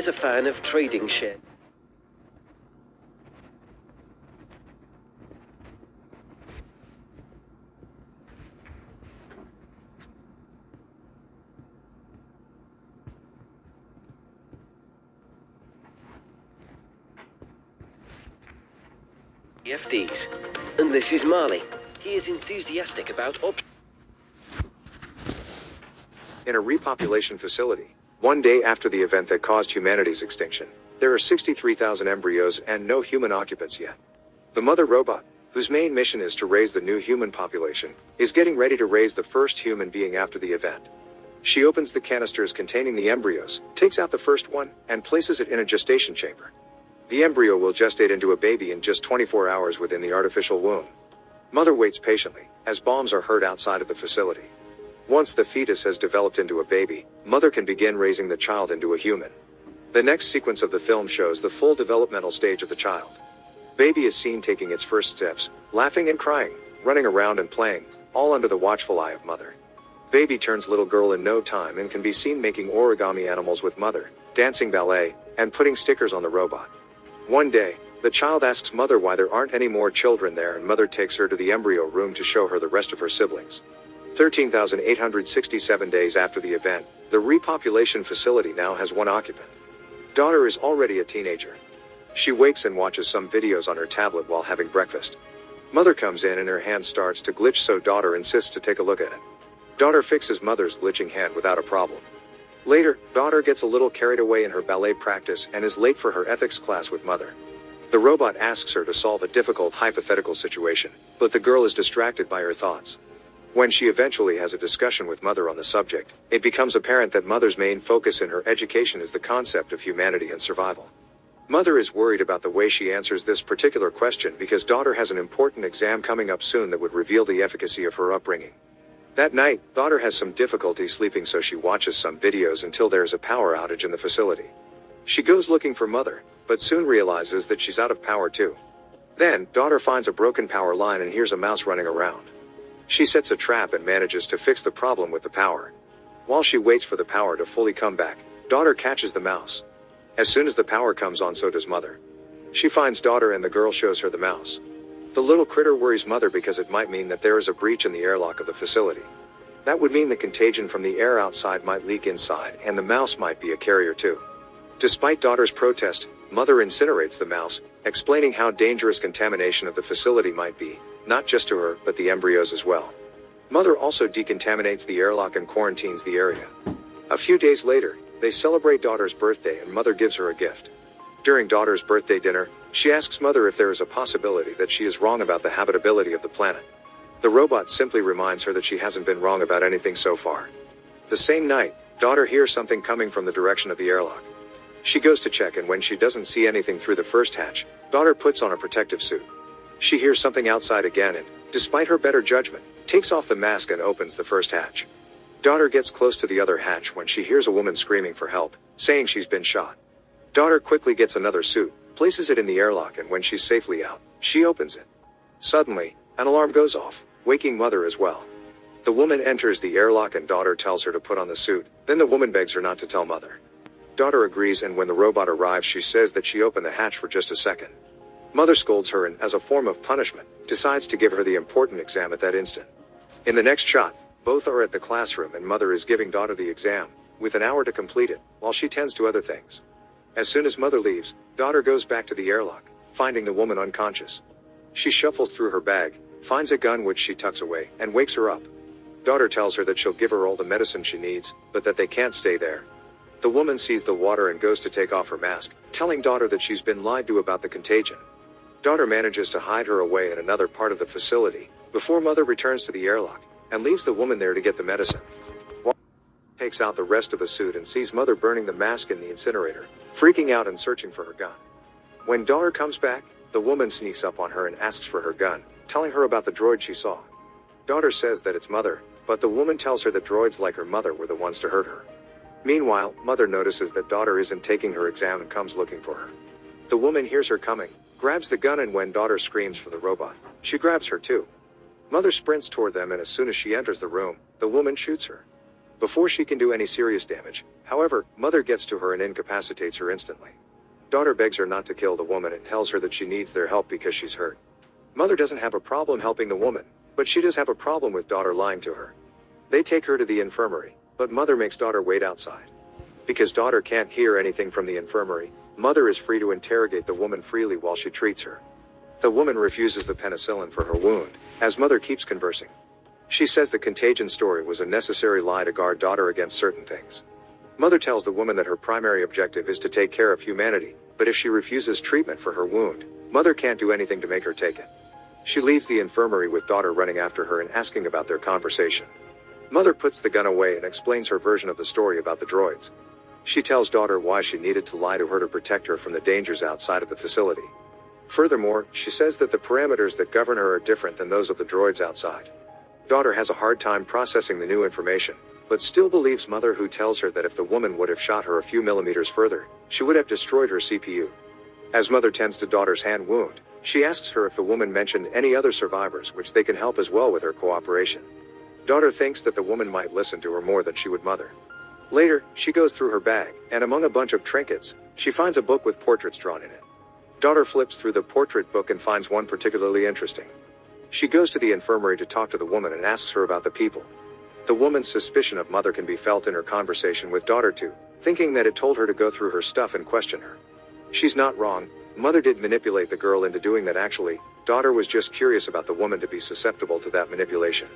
is a fan of trading shares. FDs. And this is Marley. He is enthusiastic about options. In a repopulation facility, one day after the event that caused humanity's extinction, there are 63,000 embryos and no human occupants yet. The mother robot, whose main mission is to raise the new human population, is getting ready to raise the first human being after the event. She opens the canisters containing the embryos, takes out the first one, and places it in a gestation chamber. The embryo will gestate into a baby in just 24 hours within the artificial womb. Mother waits patiently, as bombs are heard outside of the facility. Once the fetus has developed into a baby, mother can begin raising the child into a human. The next sequence of the film shows the full developmental stage of the child. Baby is seen taking its first steps, laughing and crying, running around and playing, all under the watchful eye of mother. Baby turns little girl in no time and can be seen making origami animals with mother, dancing ballet, and putting stickers on the robot. One day, the child asks mother why there aren't any more children there, and mother takes her to the embryo room to show her the rest of her siblings. 13,867 days after the event, the repopulation facility now has one occupant. Daughter is already a teenager. She wakes and watches some videos on her tablet while having breakfast. Mother comes in and her hand starts to glitch, so daughter insists to take a look at it. Daughter fixes mother's glitching hand without a problem. Later, daughter gets a little carried away in her ballet practice and is late for her ethics class with mother. The robot asks her to solve a difficult hypothetical situation, but the girl is distracted by her thoughts. When she eventually has a discussion with mother on the subject, it becomes apparent that mother's main focus in her education is the concept of humanity and survival. Mother is worried about the way she answers this particular question because daughter has an important exam coming up soon that would reveal the efficacy of her upbringing. That night, daughter has some difficulty sleeping, so she watches some videos until there is a power outage in the facility. She goes looking for mother, but soon realizes that she's out of power too. Then, daughter finds a broken power line and hears a mouse running around. She sets a trap and manages to fix the problem with the power. While she waits for the power to fully come back, daughter catches the mouse. As soon as the power comes on, so does mother. She finds daughter and the girl shows her the mouse. The little critter worries mother because it might mean that there is a breach in the airlock of the facility. That would mean the contagion from the air outside might leak inside, and the mouse might be a carrier too. Despite daughter's protest, mother incinerates the mouse, explaining how dangerous contamination of the facility might be, not just to her, but the embryos as well. Mother also decontaminates the airlock and quarantines the area. A few days later, they celebrate daughter's birthday and mother gives her a gift. During daughter's birthday dinner, she asks mother if there is a possibility that she is wrong about the habitability of the planet. The robot simply reminds her that she hasn't been wrong about anything so far. The same night, daughter hears something coming from the direction of the airlock. She goes to check, and when she doesn't see anything through the first hatch, daughter puts on a protective suit. She hears something outside again and, despite her better judgment, takes off the mask and opens the first hatch. Daughter gets close to the other hatch when she hears a woman screaming for help, saying she's been shot. Daughter quickly gets another suit, places it in the airlock, and when she's safely out, she opens it. Suddenly, an alarm goes off, waking mother as well. The woman enters the airlock and daughter tells her to put on the suit, then the woman begs her not to tell mother. Daughter agrees, and when the robot arrives she says that she opened the hatch for just a second. Mother scolds her and, as a form of punishment, decides to give her the important exam at that instant. In the next shot, both are at the classroom and mother is giving daughter the exam, with an hour to complete it, while she tends to other things. As soon as mother leaves, daughter goes back to the airlock, finding the woman unconscious. She shuffles through her bag, finds a gun which she tucks away, and wakes her up. Daughter tells her that she'll give her all the medicine she needs, but that they can't stay there. The woman sees the water and goes to take off her mask, telling daughter that she's been lied to about the contagion. Daughter manages to hide her away in another part of the facility, before mother returns to the airlock, and leaves the woman there to get the medicine. While takes out the rest of the suit and sees mother burning the mask in the incinerator, freaking out and searching for her gun. When daughter comes back, the woman sneaks up on her and asks for her gun, telling her about the droid she saw. Daughter says that it's mother, but the woman tells her that droids like her mother were the ones to hurt her. Meanwhile, mother notices that daughter isn't taking her exam and comes looking for her. The woman hears her coming, grabs the gun, and when daughter screams for the robot, she grabs her too. Mother sprints toward them, and as soon as she enters the room, the woman shoots her. before she can do any serious damage. However, mother gets to her and incapacitates her instantly. Daughter begs her not to kill the woman and tells her that she needs their help because she's hurt. Mother doesn't have a problem helping the woman, but she does have a problem with daughter lying to her. They take her to the infirmary, but mother makes daughter wait outside. Because daughter can't hear anything from the infirmary, mother is free to interrogate the woman freely while she treats her. The woman refuses the penicillin for her wound, as mother keeps conversing. She says the contagion story was a necessary lie to guard daughter against certain things. Mother tells the woman that her primary objective is to take care of humanity, but if she refuses treatment for her wound, mother can't do anything to make her take it. She leaves the infirmary with daughter running after her and asking about their conversation. Mother puts the gun away and explains her version of the story about the droids. She tells daughter why she needed to lie to her to protect her from the dangers outside of the facility. Furthermore, she says that the parameters that govern her are different than those of the droids outside. Daughter has a hard time processing the new information, but still believes mother, who tells her that if the woman would have shot her a few millimeters further, she would have destroyed her CPU. As mother tends to daughter's hand wound, she asks her if the woman mentioned any other survivors which they can help as well with her cooperation. Daughter thinks that the woman might listen to her more than she would mother. Later, she goes through her bag, and among a bunch of trinkets, she finds a book with portraits drawn in it. Daughter flips through the portrait book and finds one particularly interesting. She goes to the infirmary to talk to the woman and asks her about the people. The woman's suspicion of mother can be felt in her conversation with daughter too, thinking that it told her to go through her stuff and question her. She's not wrong, mother did manipulate the girl into doing that. Actually, daughter was just curious about the woman to be susceptible to that manipulation.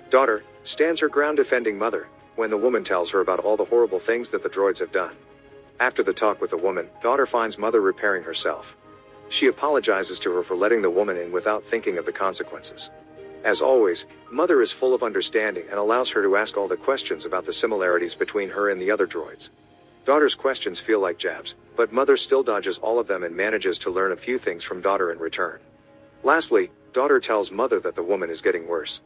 Daughter stands her ground defending mother, when the woman tells her about all the horrible things that the droids have done. After the talk with the woman, daughter finds mother repairing herself. She apologizes to her for letting the woman in without thinking of the consequences. As always, mother is full of understanding and allows her to ask all the questions about the similarities between her and the other droids. Daughter's questions feel like jabs, but mother still dodges all of them and manages to learn a few things from daughter in return. Lastly, daughter tells mother that the woman is getting worse.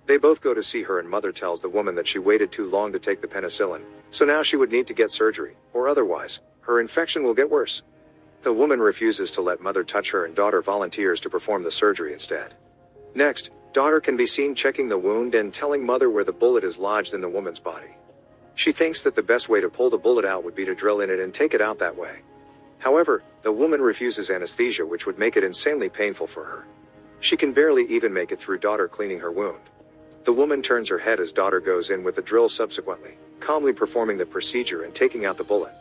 They both go to see her and mother tells the woman that she waited too long to take the penicillin, so now she would need to get surgery, or otherwise, her infection will get worse. The woman refuses to let mother touch her and daughter volunteers to perform the surgery instead. Next, daughter can be seen checking the wound and telling mother where the bullet is lodged in the woman's body. She thinks that the best way to pull the bullet out would be to drill in it and take it out that way. However, the woman refuses anesthesia, which would make it insanely painful for her. She can barely even make it through daughter cleaning her wound. The woman turns her head as daughter goes in with the drill, subsequently calmly performing the procedure and taking out the bullet.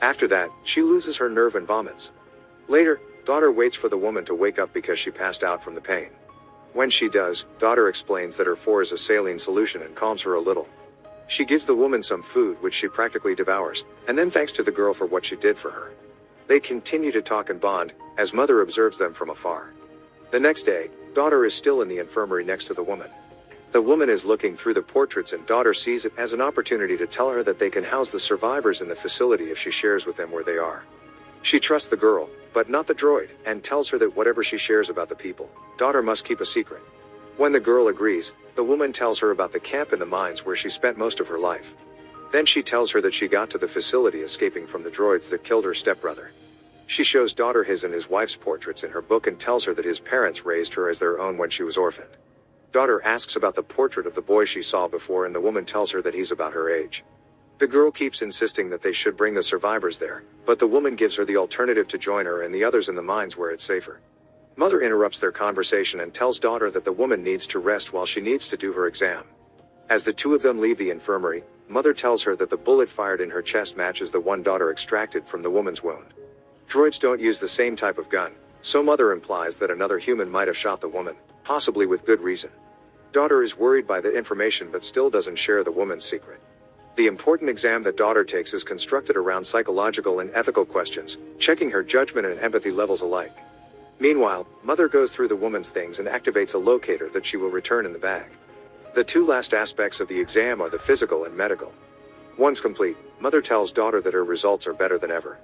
After that, she loses her nerve and vomits. Later, daughter waits for the woman to wake up because she passed out from the pain. When she does, daughter explains that her 4 is a saline solution and calms her a little. She gives the woman some food which she practically devours, and then thanks to the girl for what she did for her. They continue to talk and bond, as mother observes them from afar. The next day, daughter is still in the infirmary next to the woman. The woman is looking through the portraits and daughter sees it as an opportunity to tell her that they can house the survivors in the facility if she shares with them where they are. She trusts the girl, but not the droid, and tells her that whatever she shares about the people, daughter must keep a secret. When the girl agrees, the woman tells her about the camp in the mines where she spent most of her life. Then she tells her that she got to the facility escaping from the droids that killed her stepbrother. She shows daughter his and his wife's portraits in her book and tells her that his parents raised her as their own when she was orphaned. Daughter asks about the portrait of the boy she saw before and the woman tells her that he's about her age. The girl keeps insisting that they should bring the survivors there, but the woman gives her the alternative to join her and the others in the mines where it's safer. Mother interrupts their conversation and tells daughter that the woman needs to rest while she needs to do her exam. As the two of them leave the infirmary, mother tells her that the bullet fired in her chest matches the one daughter extracted from the woman's wound. Droids don't use the same type of gun, so mother implies that another human might have shot the woman, possibly with good reason. Daughter is worried by the information but still doesn't share the woman's secret. The important exam that daughter takes is constructed around psychological and ethical questions, checking her judgment and empathy levels alike. Meanwhile, mother goes through the woman's things and activates a locator that she will return in the bag. The two last aspects of the exam are the physical and medical. Once complete, mother tells daughter that her results are better than ever.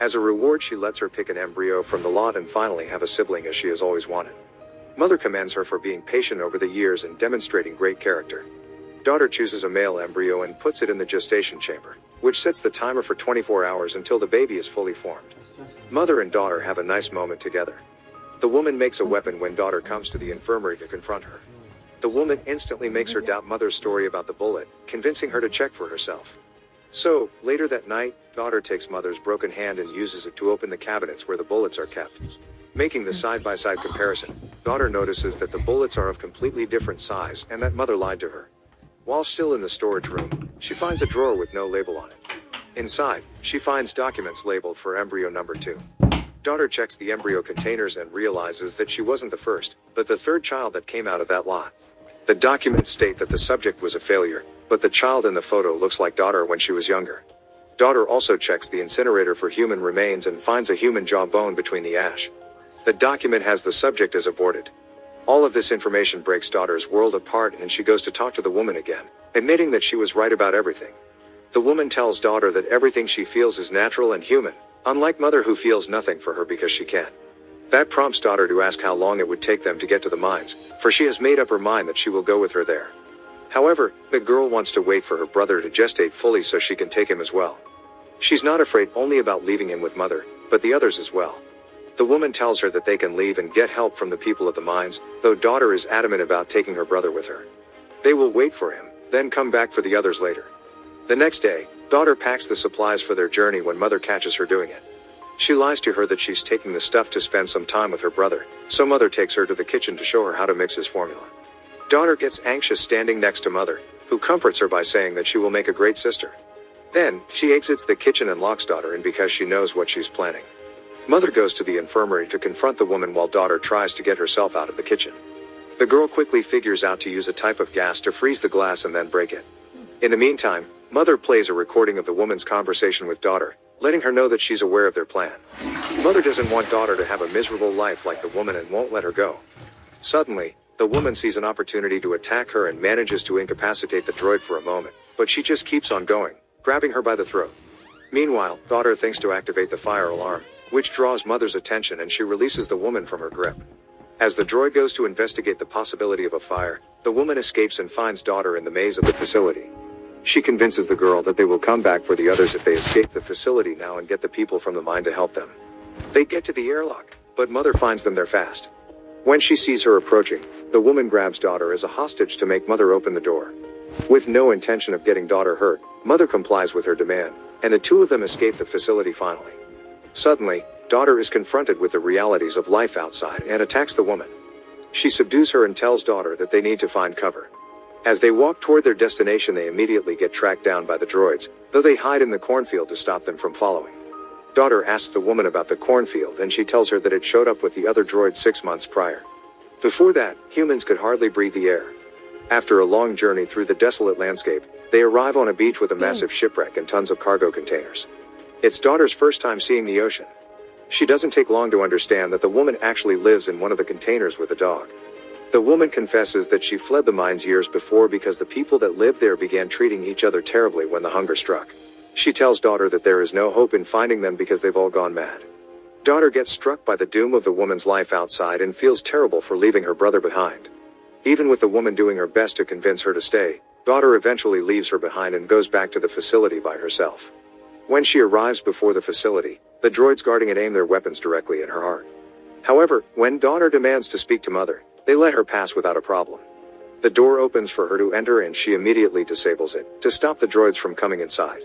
As a reward, she lets her pick an embryo from the lot and finally have a sibling as she has always wanted. Mother commends her for being patient over the years and demonstrating great character. Daughter chooses a male embryo and puts it in the gestation chamber, which sets the timer for 24 hours until the baby is fully formed. Mother and daughter have a nice moment together. The woman makes a weapon when daughter comes to the infirmary to confront her. The woman instantly makes her doubt Mother's story about the bullet, convincing her to check for herself. So, later that night, daughter takes Mother's broken hand and uses it to open the cabinets where the bullets are kept. Making the side-by-side comparison, daughter notices that the bullets are of completely different size and that Mother lied to her. While still in the storage room, she finds a drawer with no label on it. Inside, she finds documents labeled for embryo number 2. Daughter checks the embryo containers and realizes that she wasn't the first, but the third child that came out of that lot. The documents state that the subject was a failure, but the child in the photo looks like daughter when she was younger. Daughter also checks the incinerator for human remains and finds a human jawbone between the ash. The document has the subject as aborted. All of this information breaks daughter's world apart and she goes to talk to the woman again, admitting that she was right about everything. The woman tells daughter that everything she feels is natural and human, unlike Mother who feels nothing for her because she can't. That prompts daughter to ask how long it would take them to get to the mines, for she has made up her mind that she will go with her there. However, the girl wants to wait for her brother to gestate fully so she can take him as well. She's not afraid only about leaving him with Mother, but the others as well. The woman tells her that they can leave and get help from the people at the mines, though daughter is adamant about taking her brother with her. They will wait for him, then come back for the others later. The next day, daughter packs the supplies for their journey when Mother catches her doing it. She lies to her that she's taking the stuff to spend some time with her brother, so Mother takes her to the kitchen to show her how to mix his formula. Daughter gets anxious standing next to Mother, who comforts her by saying that she will make a great sister. Then, she exits the kitchen and locks daughter in because she knows what she's planning. Mother goes to the infirmary to confront the woman while daughter tries to get herself out of the kitchen. The girl quickly figures out to use a type of gas to freeze the glass and then break it. In the meantime, Mother plays a recording of the woman's conversation with daughter, letting her know that she's aware of their plan. Mother doesn't want daughter to have a miserable life like the woman and won't let her go. Suddenly, the woman sees an opportunity to attack her and manages to incapacitate the droid for a moment, but she just keeps on going, grabbing her by the throat. Meanwhile, daughter thinks to activate the fire alarm, which draws Mother's attention and she releases the woman from her grip. As the droid goes to investigate the possibility of a fire, the woman escapes and finds daughter in the maze of the facility. She convinces the girl that they will come back for the others if they escape the facility now and get the people from the mine to help them. They get to the airlock, but Mother finds them there fast. When she sees her approaching, the woman grabs daughter as a hostage to make Mother open the door. With no intention of getting daughter hurt, Mother complies with her demand, and the two of them escape the facility finally. Suddenly, daughter is confronted with the realities of life outside and attacks the woman. She subdues her and tells daughter that they need to find cover. As they walk toward their destination, they immediately get tracked down by the droids, though they hide in the cornfield to stop them from following. Daughter asks the woman about the cornfield and she tells her that it showed up with the other droids 6 months prior. Before that, humans could hardly breathe the air. After a long journey through the desolate landscape, they arrive on a beach with a massive shipwreck and tons of cargo containers. It's daughter's first time seeing the ocean. She doesn't take long to understand that the woman actually lives in one of the containers with a dog. The woman confesses that she fled the mines years before because the people that lived there began treating each other terribly when the hunger struck. She tells daughter that there is no hope in finding them because they've all gone mad. Daughter gets struck by the doom of the woman's life outside and feels terrible for leaving her brother behind. Even with the woman doing her best to convince her to stay, daughter eventually leaves her behind and goes back to the facility by herself. When she arrives before the facility, the droids guarding it aim their weapons directly at her heart. However, when daughter demands to speak to Mother, they let her pass without a problem. The door opens for her to enter and she immediately disables it, to stop the droids from coming inside.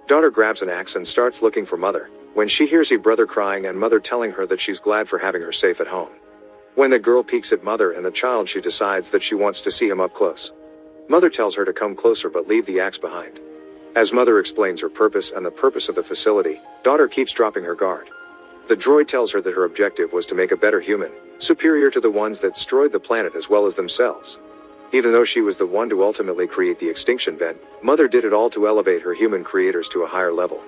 Daughter grabs an axe and starts looking for Mother, when she hears her brother crying and Mother telling her that she's glad for having her safe at home. When the girl peeks at Mother and the child, she decides that she wants to see him up close. Mother tells her to come closer but leave the axe behind. As Mother explains her purpose and the purpose of the facility, daughter keeps dropping her guard. The droid tells her that her objective was to make a better human, superior to the ones that destroyed the planet as well as themselves. Even though she was the one to ultimately create the extinction event, Mother did it all to elevate her human creators to a higher level.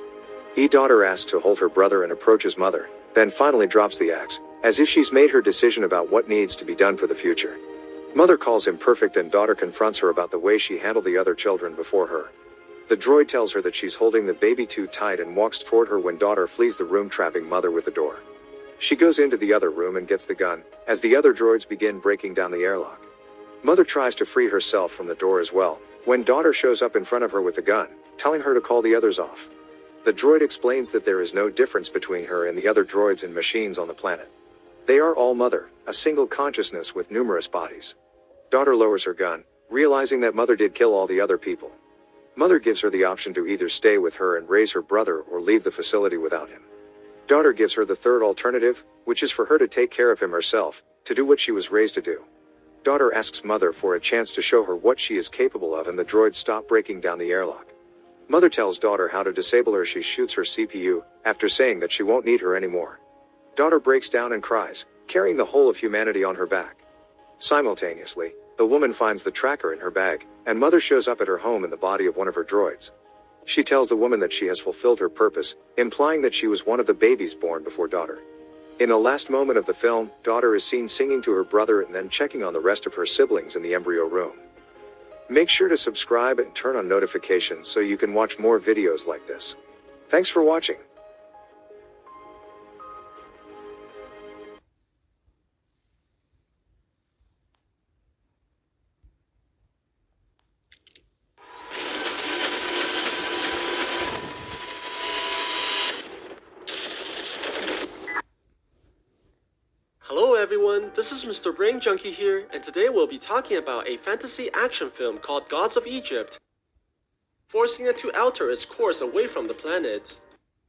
Daughter asks to hold her brother and approaches Mother, then finally drops the axe, as if she's made her decision about what needs to be done for the future. Mother calls him perfect and daughter confronts her about the way she handled the other children before her. The droid tells her that she's holding the baby too tight and walks toward her when daughter flees the room, trapping Mother with the door. She goes into the other room and gets the gun, as the other droids begin breaking down the airlock. Mother tries to free herself from the door as well, when daughter shows up in front of her with the gun, telling her to call the others off. The droid explains that there is no difference between her and the other droids and machines on the planet. They are all Mother, a single consciousness with numerous bodies. Daughter lowers her gun, realizing that mother did kill all the other people. Mother gives her the option to either stay with her and raise her brother or leave the facility without him. Daughter gives her the third alternative, which is for her to take care of him herself, to do what she was raised to do. Daughter asks mother for a chance to show her what she is capable of, and the droids stop breaking down the airlock. Mother tells daughter how to disable her. She shoots her CPU, after saying that she won't need her anymore. Daughter breaks down and cries, carrying the whole of humanity on her back. Simultaneously, the woman finds the tracker in her bag, and mother shows up at her home in the body of one of her droids. She tells the woman that she has fulfilled her purpose, implying that she was one of the babies born before daughter. In the last moment of the film, daughter is seen singing to her brother and then checking on the rest of her siblings in the embryo room. Make sure to subscribe and turn on notifications so you can watch more videos like this. Thanks for watching. Hello everyone, this is Mr. Brain Junkie here, and today we'll be talking about a fantasy action film called Gods of Egypt, forcing it to alter its course away from the planet.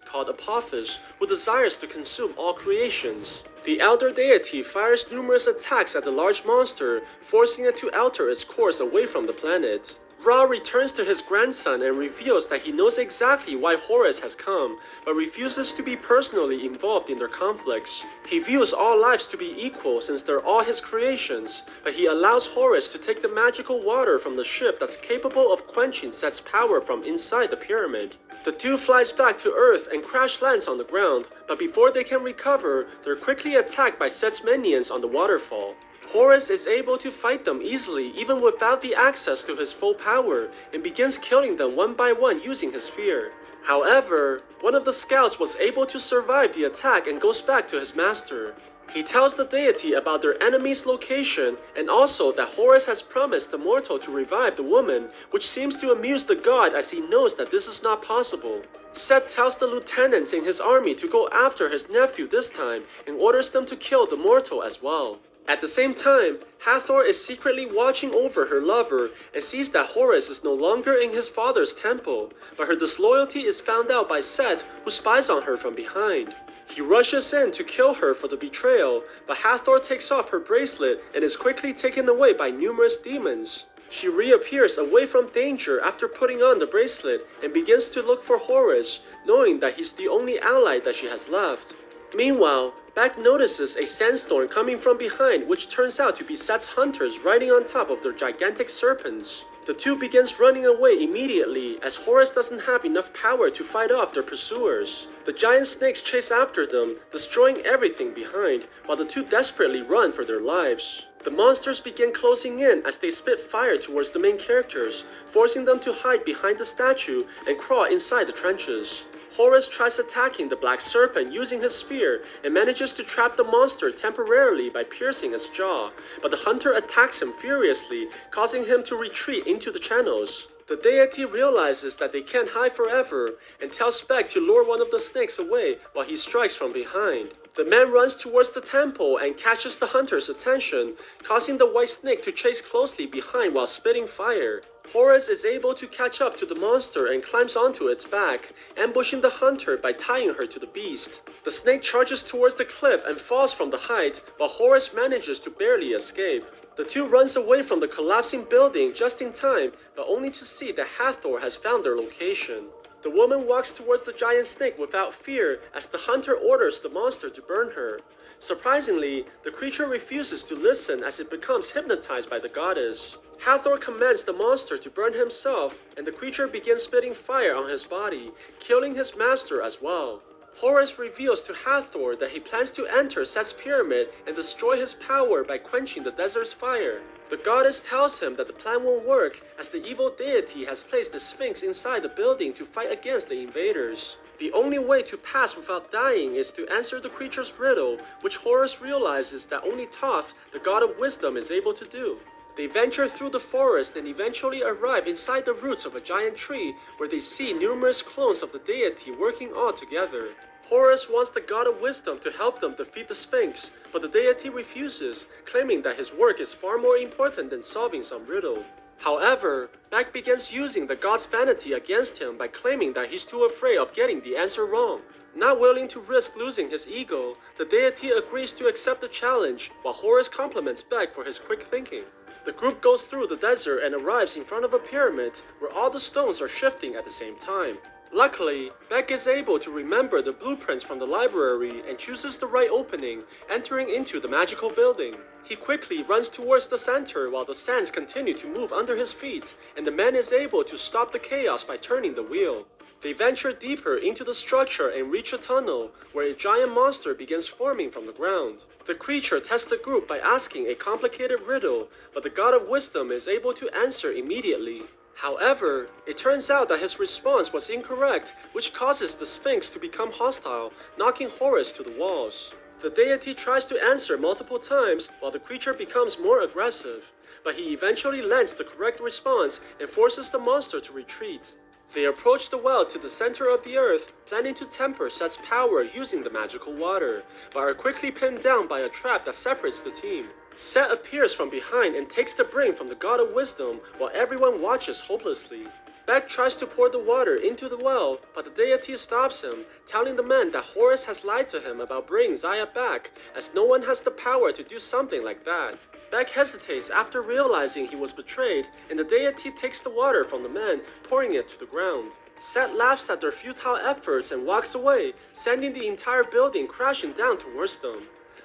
Called Apophis, who desires to consume all creations. The elder deity fires numerous attacks at the large monster, forcing it to alter its course away from the planet. Ra returns to his grandson and reveals that he knows exactly why Horus has come, but refuses to be personally involved in their conflicts. He views all lives to be equal since they're all his creations, but he allows Horus to take the magical water from the ship that's capable of quenching Set's power from inside the pyramid. The two flies back to Earth and crash lands on the ground, but before they can recover, they're quickly attacked by Set's minions on the waterfall. Horus is able to fight them easily even without the access to his full power, and begins killing them one by one using his spear. However, one of the scouts was able to survive the attack and goes back to his master. He tells the deity about their enemy's location and also that Horus has promised the mortal to revive the woman, which seems to amuse the god as he knows that this is not possible. Set tells the lieutenants in his army to go after his nephew this time and orders them to kill the mortal as well. At the same time, Hathor is secretly watching over her lover and sees that Horus is no longer in his father's temple, but her disloyalty is found out by Set, who spies on her from behind. He rushes in to kill her for the betrayal, but Hathor takes off her bracelet and is quickly taken away by numerous demons. She reappears away from danger after putting on the bracelet and begins to look for Horus, knowing that he's the only ally that she has left. Meanwhile, Beck notices a sandstorm coming from behind, which turns out to be Set's hunters riding on top of their gigantic serpents. The two begins running away immediately as Horus doesn't have enough power to fight off their pursuers. The giant snakes chase after them, destroying everything behind, while the two desperately run for their lives. The monsters begin closing in as they spit fire towards the main characters, forcing them to hide behind the statue and crawl inside the trenches. Horus tries attacking the black serpent using his spear and manages to trap the monster temporarily by piercing its jaw, but the hunter attacks him furiously, causing him to retreat into the channels. The deity realizes that they can't hide forever and tells Spec to lure one of the snakes away while he strikes from behind. The man runs towards the temple and catches the hunter's attention, causing the white snake to chase closely behind while spitting fire. Horus is able to catch up to the monster and climbs onto its back, ambushing the hunter by tying her to the beast. The snake charges towards the cliff and falls from the height, while Horus manages to barely escape. The two runs away from the collapsing building just in time, but only to see that Hathor has found their location. The woman walks towards the giant snake without fear as the hunter orders the monster to burn her. Surprisingly, the creature refuses to listen as it becomes hypnotized by the goddess. Hathor commands the monster to burn himself, and the creature begins spitting fire on his body, killing his master as well. Horus reveals to Hathor that he plans to enter Set's pyramid and destroy his power by quenching the desert's fire. The goddess tells him that the plan won't work as the evil deity has placed the Sphinx inside the building to fight against the invaders. The only way to pass without dying is to answer the creature's riddle, which Horus realizes that only Thoth, the god of wisdom, is able to do. They venture through the forest and eventually arrive inside the roots of a giant tree where they see numerous clones of the deity working all together. Horus wants the god of wisdom to help them defeat the Sphinx, but the deity refuses, claiming that his work is far more important than solving some riddle. However, Beck begins using the god's vanity against him by claiming that he's too afraid of getting the answer wrong. Not willing to risk losing his ego, the deity agrees to accept the challenge, while Horus compliments Beck for his quick thinking. The group goes through the desert and arrives in front of a pyramid where all the stones are shifting at the same time. Luckily, Beck is able to remember the blueprints from the library and chooses the right opening, entering into the magical building. He quickly runs towards the center while the sands continue to move under his feet, and the man is able to stop the chaos by turning the wheel. They venture deeper into the structure and reach a tunnel, where a giant monster begins forming from the ground. The creature tests the group by asking a complicated riddle, but the god of wisdom is able to answer immediately. However, it turns out that his response was incorrect, which causes the Sphinx to become hostile, knocking Horus to the walls. The deity tries to answer multiple times while the creature becomes more aggressive, but he eventually lands the correct response and forces the monster to retreat. They approach the well to the center of the earth, planning to temper Set's power using the magical water, but are quickly pinned down by a trap that separates the team. Set appears from behind and takes the brain from the god of wisdom while everyone watches hopelessly. Beck tries to pour the water into the well, but the deity stops him, telling the man that Horus has lied to him about bringing Zaya back, as no one has the power to do something like that. Beck hesitates after realizing he was betrayed, and the deity takes the water from the man, pouring it to the ground. Set laughs at their futile efforts and walks away, sending the entire building crashing down towards them.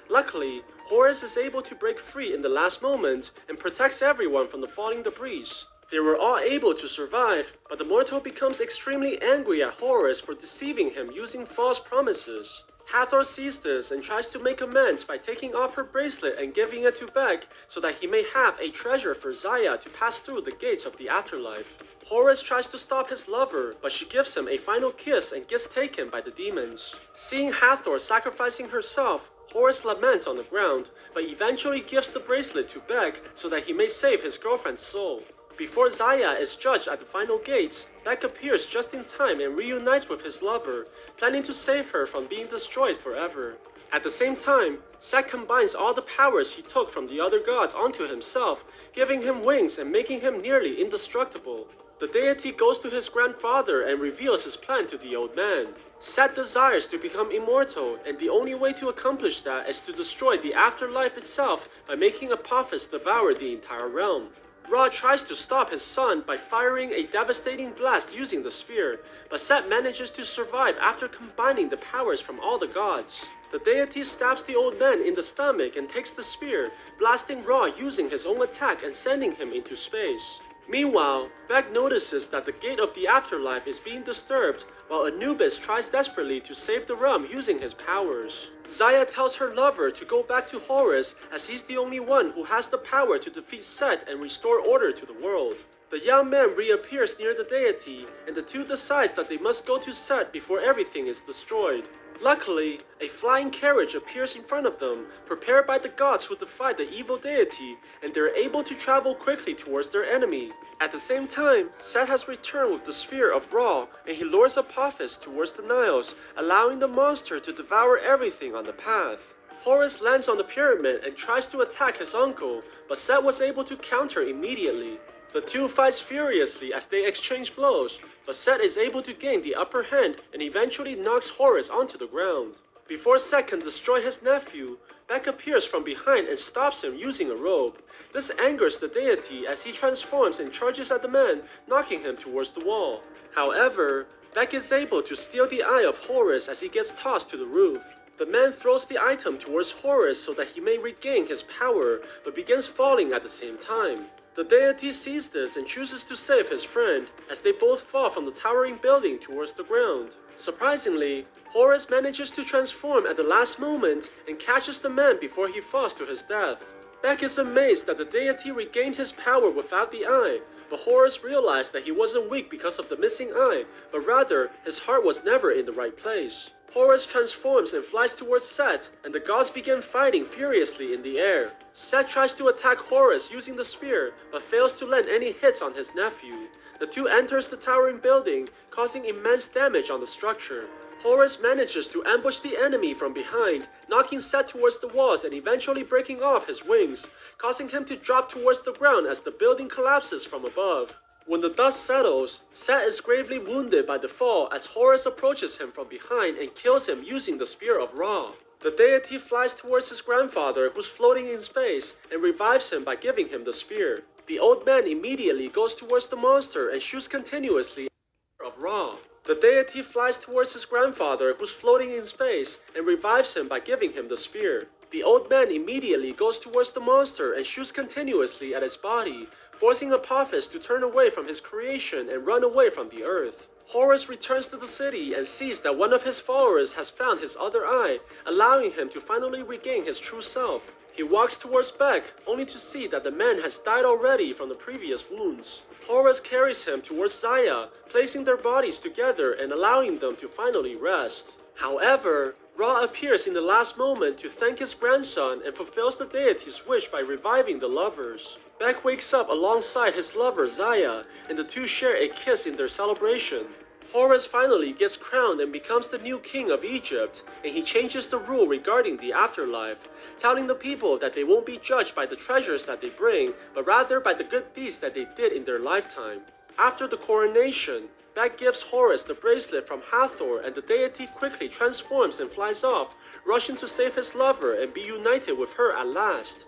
Luckily, Horus is able to break free in the last moment and protects everyone from the falling debris. They were all able to survive, but the mortal becomes extremely angry at Horus for deceiving him using false promises. Hathor sees this and tries to make amends by taking off her bracelet and giving it to Beck so that he may have a treasure for Zaya to pass through the gates of the afterlife. Horus tries to stop his lover, but she gives him a final kiss and gets taken by the demons. Seeing Hathor sacrificing herself, Horus laments on the ground, but eventually gives the bracelet to Beck so that he may save his girlfriend's soul. Before Zaya is judged at the final gates, Beck appears just in time and reunites with his lover, planning to save her from being destroyed forever. At the same time, Set combines all the powers he took from the other gods onto himself, giving him wings and making him nearly indestructible. The deity goes to his grandfather and reveals his plan to the old man. Set desires to become immortal, and the only way to accomplish that is to destroy the afterlife itself by making Apophis devour the entire realm. Ra tries to stop his son by firing a devastating blast using the spear, but Set manages to survive after combining the powers from all the gods. The deity stabs the old man in the stomach and takes the spear, blasting Ra using his own attack and sending him into space. Meanwhile, Beck notices that the gate of the afterlife is being disturbed, while Anubis tries desperately to save the realm using his powers. Zaya tells her lover to go back to Horus, as he's the only one who has the power to defeat Set and restore order to the world. The young man reappears near the deity, and the two decide that they must go to Set before everything is destroyed. Luckily, a flying carriage appears in front of them, prepared by the gods who defied the evil deity, and they're able to travel quickly towards their enemy. At the same time, Set has returned with the spear of Ra, and he lures Apophis towards the Niles, allowing the monster to devour everything on the path. Horus lands on the pyramid and tries to attack his uncle, but Set was able to counter immediately. The two fight furiously as they exchange blows, but Set is able to gain the upper hand and eventually knocks Horus onto the ground. Before Set can destroy his nephew, Beck appears from behind and stops him using a rope. This angers the deity as he transforms and charges at the man, knocking him towards the wall. However, Beck is able to steal the eye of Horus as he gets tossed to the roof. The man throws the item towards Horus so that he may regain his power, but begins falling at the same time. The deity sees this and chooses to save his friend, as they both fall from the towering building towards the ground. Surprisingly, Horus manages to transform at the last moment and catches the man before he falls to his death. Beck is amazed that the deity regained his power without the eye, but Horus realized that he wasn't weak because of the missing eye, but rather his heart was never in the right place. Horus transforms and flies towards Set, and the gods begin fighting furiously in the air. Set tries to attack Horus using the spear, but fails to land any hits on his nephew. The two enters the towering building, causing immense damage on the structure. Horus manages to ambush the enemy from behind, knocking Set towards the walls and eventually breaking off his wings, causing him to drop towards the ground as the building collapses from above. When the dust settles, Set is gravely wounded by the fall as Horus approaches him from behind and kills him using the Spear of Ra. The deity flies towards his grandfather, who's floating in space, and revives him by giving him the spear. The old man immediately goes towards the monster and shoots continuously at the Spear of Ra. The deity flies towards his grandfather, who's floating in space, and revives him by giving him the spear. The old man immediately goes towards the monster and shoots continuously at its body, forcing Apophis to turn away from his creation and run away from the earth. Horus returns to the city and sees that one of his followers has found his other eye, allowing him to finally regain his true self. He walks towards Beck, only to see that the man has died already from the previous wounds. Horus carries him towards Zaya, placing their bodies together and allowing them to finally rest. However, Ra appears in the last moment to thank his grandson and fulfills the deity's wish by reviving the lovers. Beck wakes up alongside his lover Zaya, and the two share a kiss in their celebration. Horus finally gets crowned and becomes the new king of Egypt, and he changes the rule regarding the afterlife, telling the people that they won't be judged by the treasures that they bring, but rather by the good deeds that they did in their lifetime. After the coronation, Beck gives Horus the bracelet from Hathor, and the deity quickly transforms and flies off, rushing to save his lover and be united with her at last.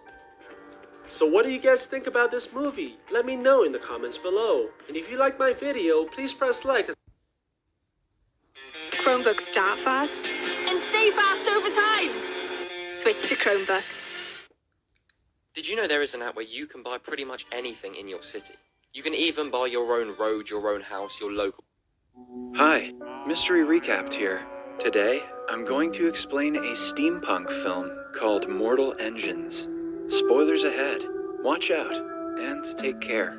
So what do you guys think about this movie? Let me know in the comments below. And if you like my video, please press like. Chromebook start fast and stay fast over time. Switch to Chromebook. Did you know there is an app where you can buy pretty much anything in your city? You can even buy your own road, your own house, your local... Hi, Mystery Recapped here. Today, I'm going to explain a steampunk film called Mortal Engines. Spoilers ahead. Watch out, and take care.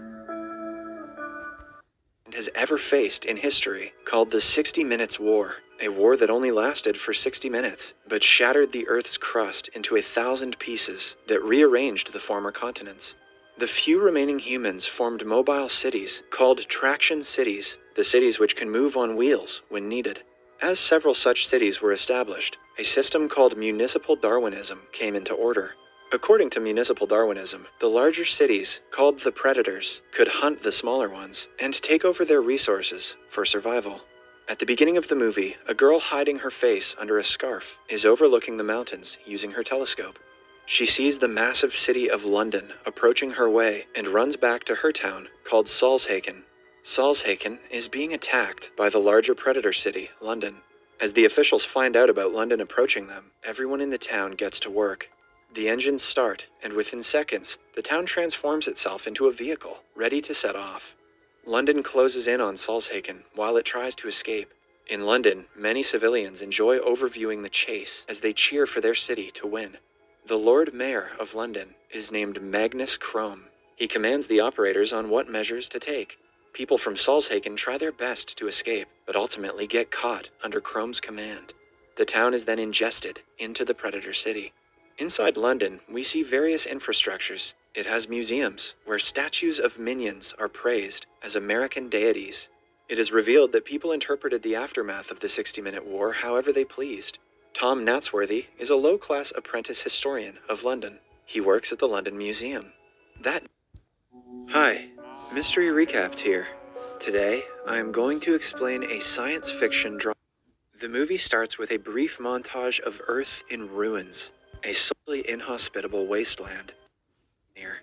And has ever faced in history, called the 60 Minutes War. A war that only lasted for 60 minutes, but shattered the Earth's crust into 1,000 pieces that rearranged the former continents. The few remaining humans formed mobile cities called traction cities, the cities which can move on wheels when needed. As several such cities were established, a system called municipal Darwinism came into order. According to municipal Darwinism, the larger cities, called the predators, could hunt the smaller ones and take over their resources for survival. At the beginning of the movie, a girl hiding her face under a scarf is overlooking the mountains using her telescope. She sees the massive city of London approaching her way and runs back to her town called Salzhaken. Salzhaken is being attacked by the larger predator city, London. As the officials find out about London approaching them, everyone in the town gets to work. The engines start, and within seconds, the town transforms itself into a vehicle, ready to set off. London closes in on Salzhaken while it tries to escape. In London, many civilians enjoy overviewing the chase as they cheer for their city to win. The Lord Mayor of London is named Magnus Crome. He commands the operators on what measures to take. People from Salzhaken try their best to escape, but ultimately get caught under Crome's command. The town is then ingested into the Predator City. Inside London, we see various infrastructures. It has museums, where statues of minions are praised as American deities. It is revealed that people interpreted the aftermath of the 60-minute war however they pleased. Tom Natsworthy is a low-class apprentice historian of London. He works at the London Museum. Hi, Mystery Recapped here. Today, I am going to explain a science fiction drama. The movie starts with a brief montage of Earth in ruins, a solely inhospitable wasteland.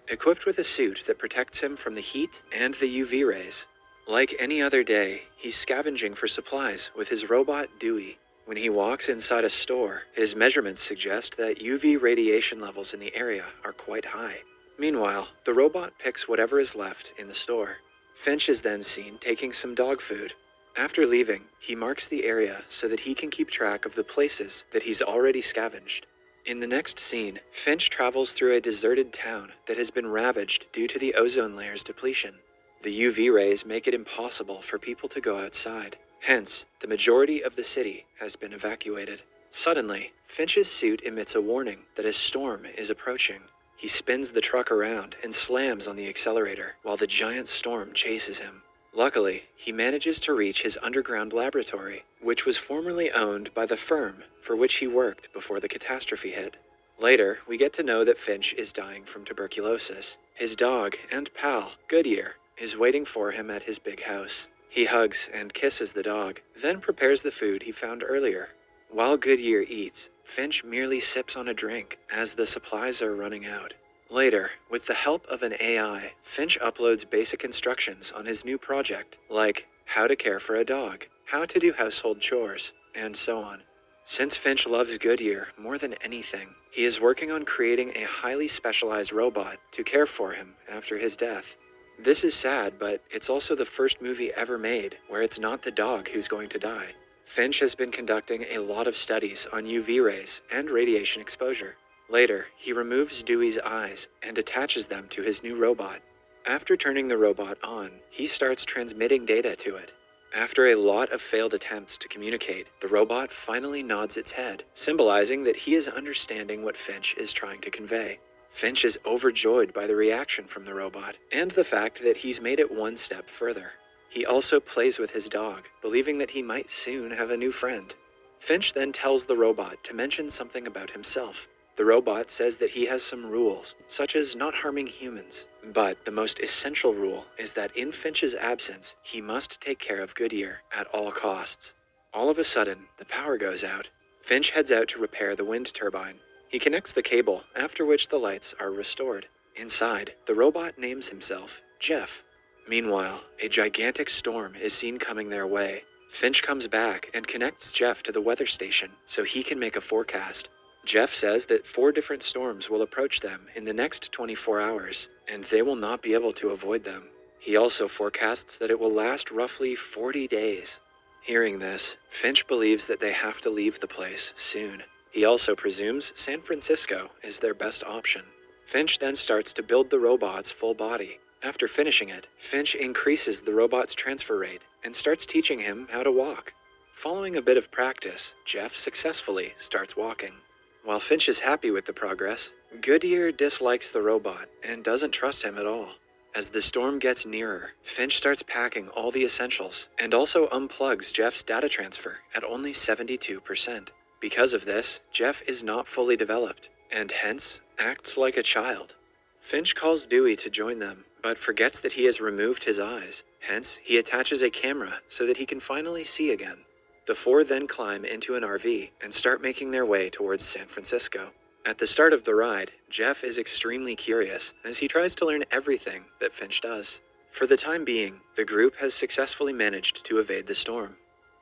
Equipped with a suit that protects him from the heat and the UV rays. Like any other day, he's scavenging for supplies with his robot Dewey. When he walks inside a store, his measurements suggest that UV radiation levels in the area are quite high. Meanwhile, the robot picks whatever is left in the store. Finch is then seen taking some dog food. After leaving, he marks the area so that he can keep track of the places that he's already scavenged. In the next scene, Finch travels through a deserted town that has been ravaged due to the ozone layer's depletion. The UV rays make it impossible for people to go outside. Hence, the majority of the city has been evacuated. Suddenly, Finch's suit emits a warning that a storm is approaching. He spins the truck around and slams on the accelerator while the giant storm chases him. Luckily, he manages to reach his underground laboratory, which was formerly owned by the firm for which he worked before the catastrophe hit. Later, we get to know that Finch is dying from tuberculosis. His dog and pal, Goodyear, is waiting for him at his big house. He hugs and kisses the dog, then prepares the food he found earlier. While Goodyear eats, Finch merely sips on a drink as the supplies are running out. Later, with the help of an AI, Finch uploads basic instructions on his new project, like how to care for a dog, how to do household chores, and so on. Since Finch loves Goodyear more than anything, he is working on creating a highly specialized robot to care for him after his death. This is sad, but it's also the first movie ever made where it's not the dog who's going to die. Finch has been conducting a lot of studies on UV rays and radiation exposure. Later, he removes Dewey's eyes and attaches them to his new robot. After turning the robot on, he starts transmitting data to it. After a lot of failed attempts to communicate, the robot finally nods its head, symbolizing that he is understanding what Finch is trying to convey. Finch is overjoyed by the reaction from the robot, and the fact that he's made it one step further. He also plays with his dog, believing that he might soon have a new friend. Finch then tells the robot to mention something about himself. The robot says that he has some rules, such as not harming humans. But the most essential rule is that in Finch's absence, he must take care of Goodyear at all costs. All of a sudden, the power goes out. Finch heads out to repair the wind turbine. He connects the cable, after which the lights are restored. Inside, the robot names himself Jeff. Meanwhile, a gigantic storm is seen coming their way. Finch comes back and connects Jeff to the weather station so he can make a forecast. Jeff says that 4 different storms will approach them in the next 24 hours, and they will not be able to avoid them. He also forecasts that it will last roughly 40 days. Hearing this, Finch believes that they have to leave the place soon. He also presumes San Francisco is their best option. Finch then starts to build the robot's full body. After finishing it, Finch increases the robot's transfer rate and starts teaching him how to walk. Following a bit of practice, Jeff successfully starts walking. While Finch is happy with the progress, Goodyear dislikes the robot and doesn't trust him at all. As the storm gets nearer, Finch starts packing all the essentials and also unplugs Jeff's data transfer at only 72%. Because of this, Jeff is not fully developed and hence acts like a child. Finch calls Dewey to join them, but forgets that he has removed his eyes. Hence, he attaches a camera so that he can finally see again. The 4 then climb into an RV and start making their way towards San Francisco. At the start of the ride, Jeff is extremely curious as he tries to learn everything that Finch does. For the time being, the group has successfully managed to evade the storm.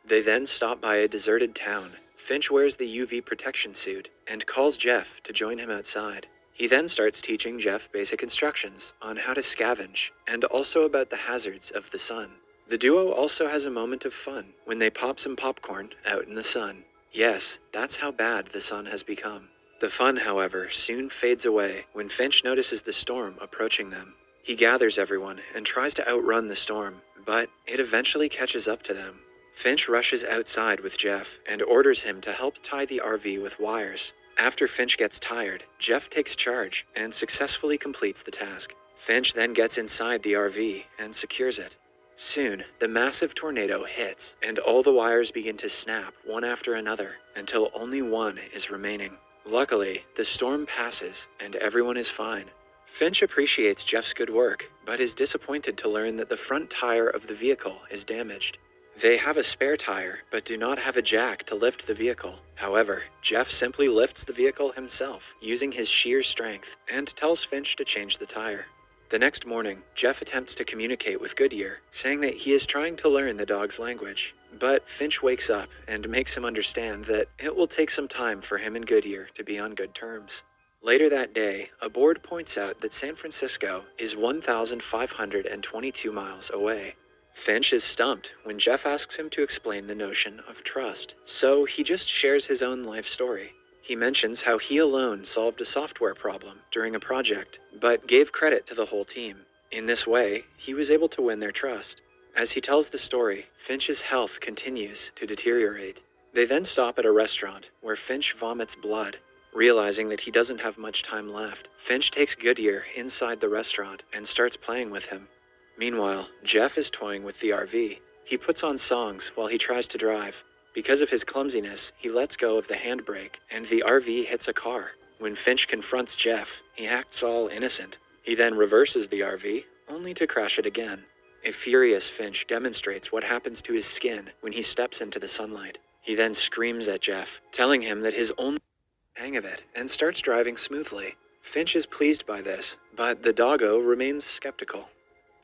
They then stop by a deserted town. Finch wears the UV protection suit and calls Jeff to join him outside. He then starts teaching Jeff basic instructions on how to scavenge and also about the hazards of the sun. The duo also has a moment of fun when they pop some popcorn out in the sun. Yes, that's how bad the sun has become. The fun, however, soon fades away when Finch notices the storm approaching them. He gathers everyone and tries to outrun the storm, but it eventually catches up to them. Finch rushes outside with Jeff and orders him to help tie the RV with wires. After Finch gets tired, Jeff takes charge and successfully completes the task. Finch then gets inside the RV and secures it. Soon, the massive tornado hits, and all the wires begin to snap one after another until only one is remaining. Luckily, the storm passes, and everyone is fine. Finch appreciates Jeff's good work, but is disappointed to learn that the front tire of the vehicle is damaged. They have a spare tire, but do not have a jack to lift the vehicle. However, Jeff simply lifts the vehicle himself, using his sheer strength, and tells Finch to change the tire. The next morning, Jeff attempts to communicate with Goodyear, saying that he is trying to learn the dog's language. But Finch wakes up and makes him understand that it will take some time for him and Goodyear to be on good terms. Later that day, a board points out that San Francisco is 1,522 miles away. Finch is stumped when Jeff asks him to explain the notion of trust, so he just shares his own life story. He mentions how he alone solved a software problem during a project, but gave credit to the whole team. In this way, he was able to win their trust. As he tells the story, Finch's health continues to deteriorate. They then stop at a restaurant where Finch vomits blood. Realizing that he doesn't have much time left, Finch takes Goodyear inside the restaurant and starts playing with him. Meanwhile, Jeff is toying with the RV. He puts on songs while he tries to drive. Because of his clumsiness, he lets go of the handbrake, and the RV hits a car. When Finch confronts Jeff, he acts all innocent. He then reverses the RV, only to crash it again. A furious Finch demonstrates what happens to his skin when he steps into the sunlight. He then screams at Jeff, telling him that his only hang of it, and starts driving smoothly. Finch is pleased by this, but the doggo remains skeptical.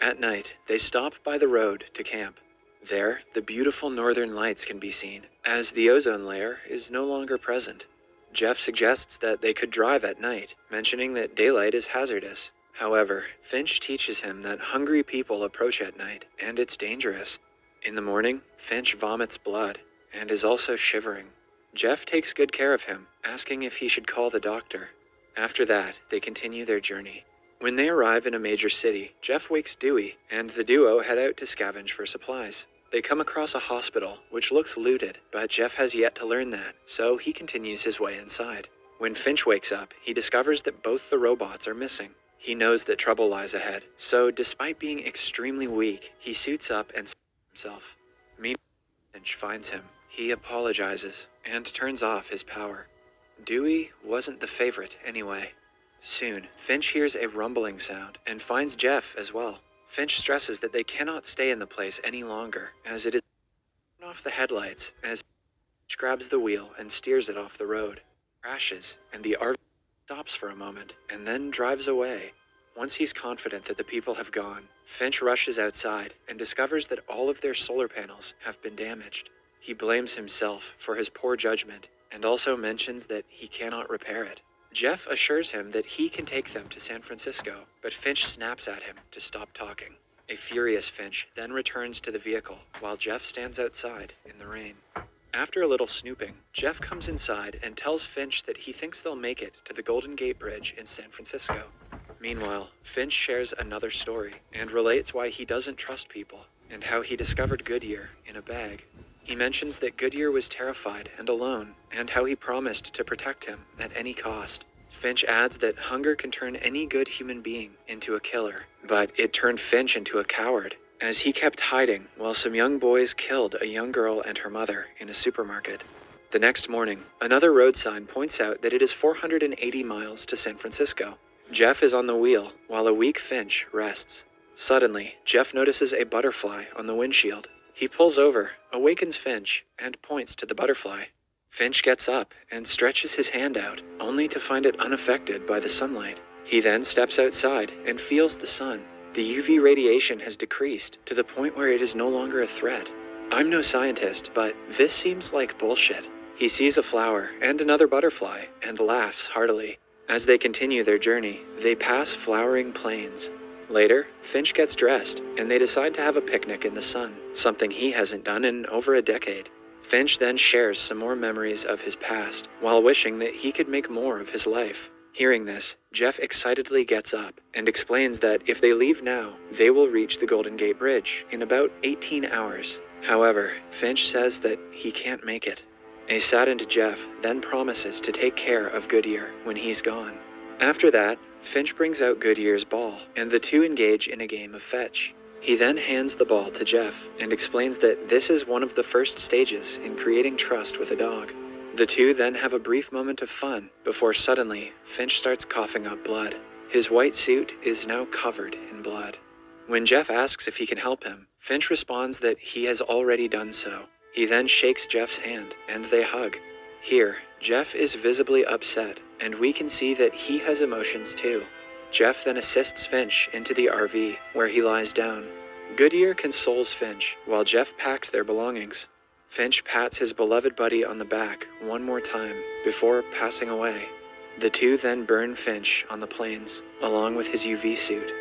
At night, they stop by the road to camp. There, the beautiful northern lights can be seen, as the ozone layer is no longer present. Jeff suggests that they could drive at night, mentioning that daylight is hazardous. However, Finch teaches him that hungry people approach at night, and it's dangerous. In the morning, Finch vomits blood, and is also shivering. Jeff takes good care of him, asking if he should call the doctor. After that, they continue their journey. When they arrive in a major city, Jeff wakes Dewey, and the duo head out to scavenge for supplies. They come across a hospital, which looks looted, but Jeff has yet to learn that, so he continues his way inside. When Finch wakes up, he discovers that both the robots are missing. He knows that trouble lies ahead, so despite being extremely weak, he suits up and saves himself. Meanwhile, Finch finds him. He apologizes, and turns off his power. Dewey wasn't the favorite anyway. Soon, Finch hears a rumbling sound and finds Jeff as well. Finch stresses that they cannot stay in the place any longer, as it is off the headlights as Finch grabs the wheel and steers it off the road. Crashes, and the RV stops for a moment, and then drives away. Once he's confident that the people have gone, Finch rushes outside and discovers that all of their solar panels have been damaged. He blames himself for his poor judgment, and also mentions that he cannot repair it. Jeff assures him that he can take them to San Francisco, but Finch snaps at him to stop talking. A furious Finch then returns to the vehicle, while Jeff stands outside in the rain. After a little snooping, Jeff comes inside and tells Finch that he thinks they'll make it to the Golden Gate Bridge in San Francisco. Meanwhile, Finch shares another story, and relates why he doesn't trust people, and how he discovered Goodyear in a bag. He mentions that Goodyear was terrified and alone, and how he promised to protect him at any cost. Finch adds that hunger can turn any good human being into a killer, but it turned Finch into a coward, as he kept hiding while some young boys killed a young girl and her mother in a supermarket. The next morning, another road sign points out that it is 480 miles to San Francisco. Jeff is on the wheel, while a weak Finch rests. Suddenly, Jeff notices a butterfly on the windshield. He pulls over, awakens Finch, and points to the butterfly. Finch gets up and stretches his hand out, only to find it unaffected by the sunlight. He then steps outside and feels the sun. The UV radiation has decreased to the point where it is no longer a threat. I'm no scientist, but this seems like bullshit. He sees a flower and another butterfly and laughs heartily. As they continue their journey, they pass flowering plains. Later, Finch gets dressed, and they decide to have a picnic in the sun, something he hasn't done in over a decade. Finch then shares some more memories of his past, while wishing that he could make more of his life. Hearing this, Jeff excitedly gets up, and explains that if they leave now, they will reach the Golden Gate Bridge in about 18 hours. However, Finch says that he can't make it. A saddened Jeff then promises to take care of Goodyear when he's gone. After that, Finch brings out Goodyear's ball, and the two engage in a game of fetch. He then hands the ball to Jeff, and explains that this is one of the first stages in creating trust with a dog. The two then have a brief moment of fun, before suddenly, Finch starts coughing up blood. His white suit is now covered in blood. When Jeff asks if he can help him, Finch responds that he has already done so. He then shakes Jeff's hand, and they hug. Here, Jeff is visibly upset, and we can see that he has emotions too. Jeff then assists Finch into the RV, where he lies down. Goodyear consoles Finch, while Jeff packs their belongings. Finch pats his beloved buddy on the back one more time, before passing away. The two then burn Finch on the plains, along with his UV suit.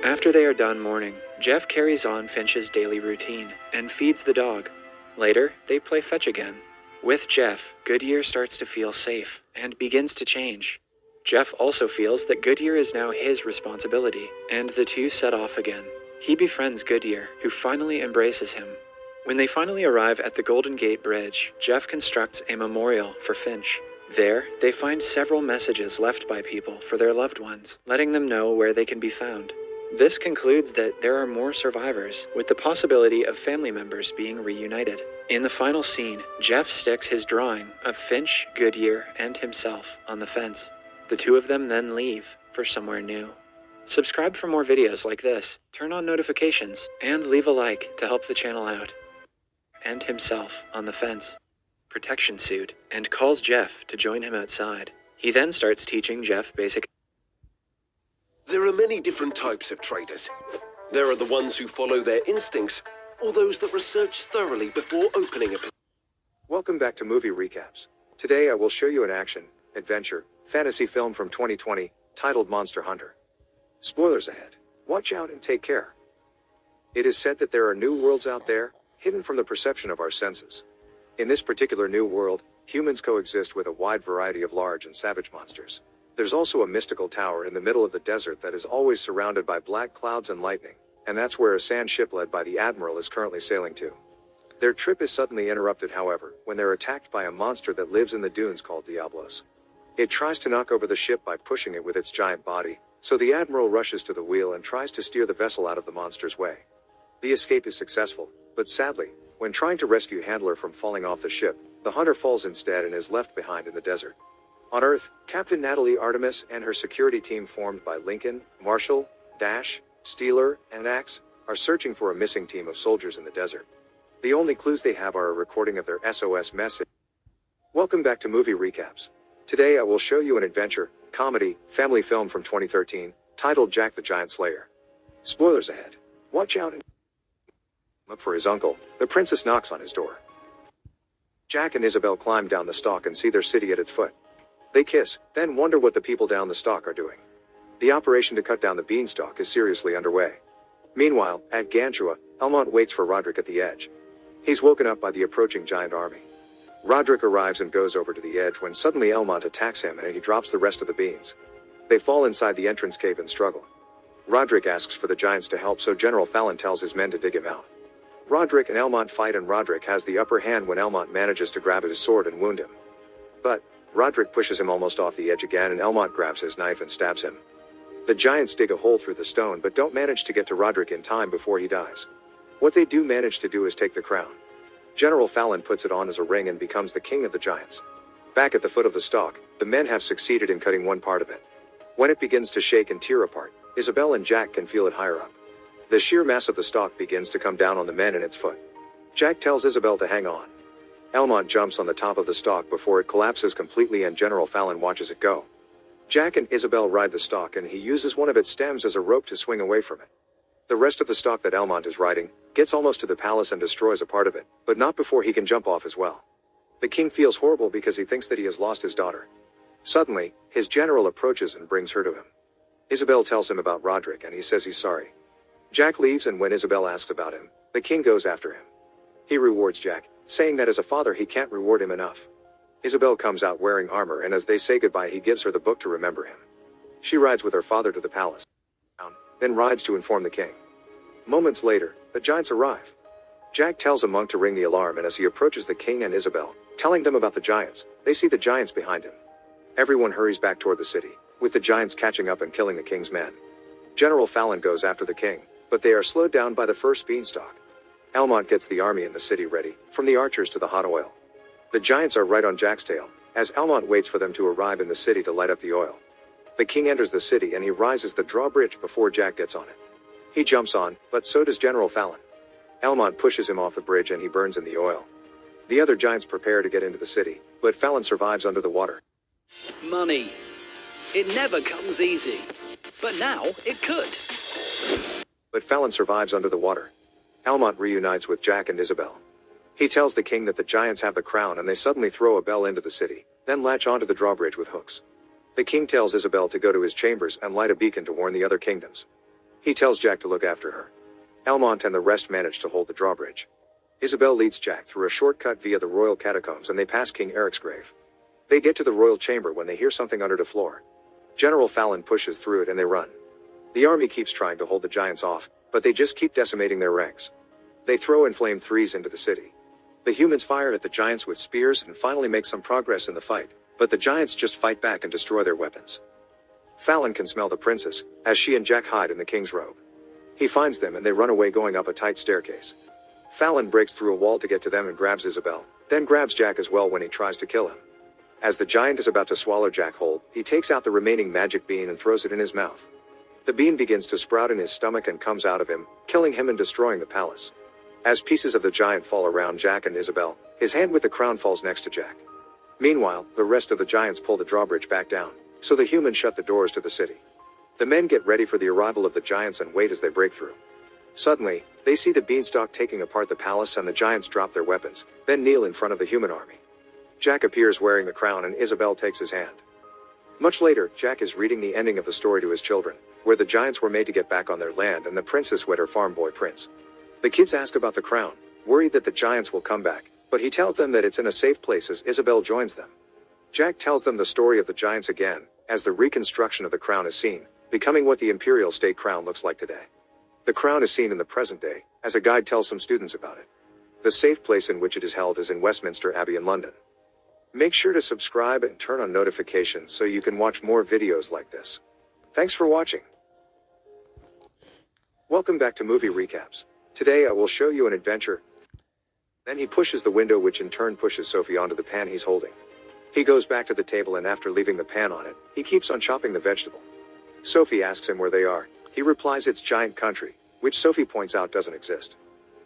After they are done mourning, Jeff carries on Finch's daily routine, and feeds the dog. Later, they play fetch again. With Jeff, Goodyear starts to feel safe, and begins to change. Jeff also feels that Goodyear is now his responsibility, and the two set off again. He befriends Goodyear, who finally embraces him. When they finally arrive at the Golden Gate Bridge, Jeff constructs a memorial for Finch. There, they find several messages left by people for their loved ones, letting them know where they can be found. This concludes that there are more survivors, with the possibility of family members being reunited. In the final scene, Jeff sticks his drawing of Finch, Goodyear, and himself on the fence. The two of them then leave for somewhere new. Subscribe for more videos like this, turn on notifications, and leave a like to help the channel out. And himself on the fence, protection suit, and calls Jeff to join him outside. He then starts teaching Jeff basic. There are many different types of traders. There are the ones who follow their instincts, or those that research thoroughly before opening a position. Welcome back to Movie Recaps. Today I will show you an action, adventure, fantasy film from 2020, titled Monster Hunter. Spoilers ahead. Watch out and take care. It is said that there are new worlds out there, hidden from the perception of our senses. In this particular new world, humans coexist with a wide variety of large and savage monsters. There's also a mystical tower in the middle of the desert that is always surrounded by black clouds and lightning, and that's where a sand ship led by the Admiral is currently sailing to. Their trip is suddenly interrupted, however, when they're attacked by a monster that lives in the dunes called Diablos. It tries to knock over the ship by pushing it with its giant body, so the Admiral rushes to the wheel and tries to steer the vessel out of the monster's way. The escape is successful, but sadly, when trying to rescue Handler from falling off the ship, the hunter falls instead and is left behind in the desert. On Earth, Captain Natalie Artemis and her security team formed by Lincoln, Marshall, Dash, Steeler, and Axe are searching for a missing team of soldiers in the desert. The only clues they have are a recording of their SOS message. Welcome back to Movie Recaps. Today I will show you an adventure, comedy, family film from 2013, titled Jack the Giant Slayer. Spoilers ahead. Watch out and look for his uncle. The princess knocks on his door. Jack and Isabel climb down the stalk and see their city at its foot. They kiss, then wonder what the people down the stalk are doing. The operation to cut down the beanstalk is seriously underway. Meanwhile, at Gantua, Elmont waits for Roderick at the edge. He's woken up by the approaching giant army. Roderick arrives and goes over to the edge when suddenly Elmont attacks him and he drops the rest of the beans. They fall inside the entrance cave and struggle. Roderick asks for the giants to help, so General Fallon tells his men to dig him out. Roderick and Elmont fight and Roderick has the upper hand when Elmont manages to grab his sword and wound him. But Roderick pushes him almost off the edge again and Elmont grabs his knife and stabs him. The giants dig a hole through the stone but don't manage to get to Roderick in time before he dies. What they do manage to do is take the crown. General Fallon puts it on as a ring and becomes the king of the giants. Back at the foot of the stalk, the men have succeeded in cutting one part of it. When it begins to shake and tear apart, Isabel and Jack can feel it higher up. The sheer mass of the stalk begins to come down on the men in its foot. Jack tells Isabel to hang on. Elmont jumps on the top of the stalk before it collapses completely and General Fallon watches it go. Jack and Isabel ride the stalk and he uses one of its stems as a rope to swing away from it. The rest of the stalk that Elmont is riding gets almost to the palace and destroys a part of it, but not before he can jump off as well. The king feels horrible because he thinks that he has lost his daughter. Suddenly, his general approaches and brings her to him. Isabel tells him about Roderick and he says he's sorry. Jack leaves and when Isabel asks about him, the king goes after him. He rewards Jack, saying that as a father he can't reward him enough. Isabel comes out wearing armor and as they say goodbye he gives her the book to remember him. She rides with her father to the palace, then rides to inform the king. Moments later, the giants arrive. Jack tells a monk to ring the alarm and as he approaches the king and Isabel, telling them about the giants, they see the giants behind him. Everyone hurries back toward the city, with the giants catching up and killing the king's men. General Fallon goes after the king, but they are slowed down by the first beanstalk. Elmont gets the army in the city ready, from the archers to the hot oil. The giants are right on Jack's tail, as Elmont waits for them to arrive in the city to light up the oil. The king enters the city and he rises the drawbridge before Jack gets on it. He jumps on, but so does General Fallon. Elmont pushes him off the bridge and he burns in the oil. The other giants prepare to get into the city, but Fallon survives under the water. Money. It never comes easy. But now it could. But Fallon survives under the water. Elmont reunites with Jack and Isabel. He tells the king that the giants have the crown and they suddenly throw a bell into the city, then latch onto the drawbridge with hooks. The king tells Isabel to go to his chambers and light a beacon to warn the other kingdoms. He tells Jack to look after her. Elmont and the rest manage to hold the drawbridge. Isabel leads Jack through a shortcut via the royal catacombs and they pass King Eric's grave. They get to the royal chamber when they hear something under the floor. General Fallon pushes through it and they run. The army keeps trying to hold the giants off, but they just keep decimating their ranks. They throw inflamed threes into the city. The humans fire at the giants with spears and finally make some progress in the fight, but the giants just fight back and destroy their weapons. Fallon can smell the princess, as she and Jack hide in the king's robe. He finds them and they run away going up a tight staircase. Fallon breaks through a wall to get to them and grabs Isabel, then grabs Jack as well when he tries to kill him. As the giant is about to swallow Jack whole, he takes out the remaining magic bean and throws it in his mouth. The bean begins to sprout in his stomach and comes out of him, killing him and destroying the palace. As pieces of the giant fall around Jack and Isabel, his hand with the crown falls next to Jack. Meanwhile, the rest of the giants pull the drawbridge back down, so the humans shut the doors to the city. The men get ready for the arrival of the giants and wait as they break through. Suddenly, they see the beanstalk taking apart the palace and the giants drop their weapons, then kneel in front of the human army. Jack appears wearing the crown and Isabel takes his hand. Much later, Jack is reading the ending of the story to his children, where the giants were made to get back on their land and the princess wed her farm boy prince. The kids ask about the crown, worried that the giants will come back, but he tells them that it's in a safe place as Isabel joins them. Jack tells them the story of the giants again, as the reconstruction of the crown is seen, becoming what the imperial state crown looks like today. The crown is seen in the present day, as a guide tells some students about it. The safe place in which it is held is in Westminster Abbey in London. Make sure to subscribe and turn on notifications so you can watch more videos like this. Thanks for watching. Welcome back to Movie Recaps. Today I will show you an adventure. Then he pushes the window, which in turn pushes Sophie onto the pan he's holding. He goes back to the table and after leaving the pan on it, he keeps on chopping the vegetable. Sophie asks him where they are. He replies it's giant country, which Sophie points out doesn't exist.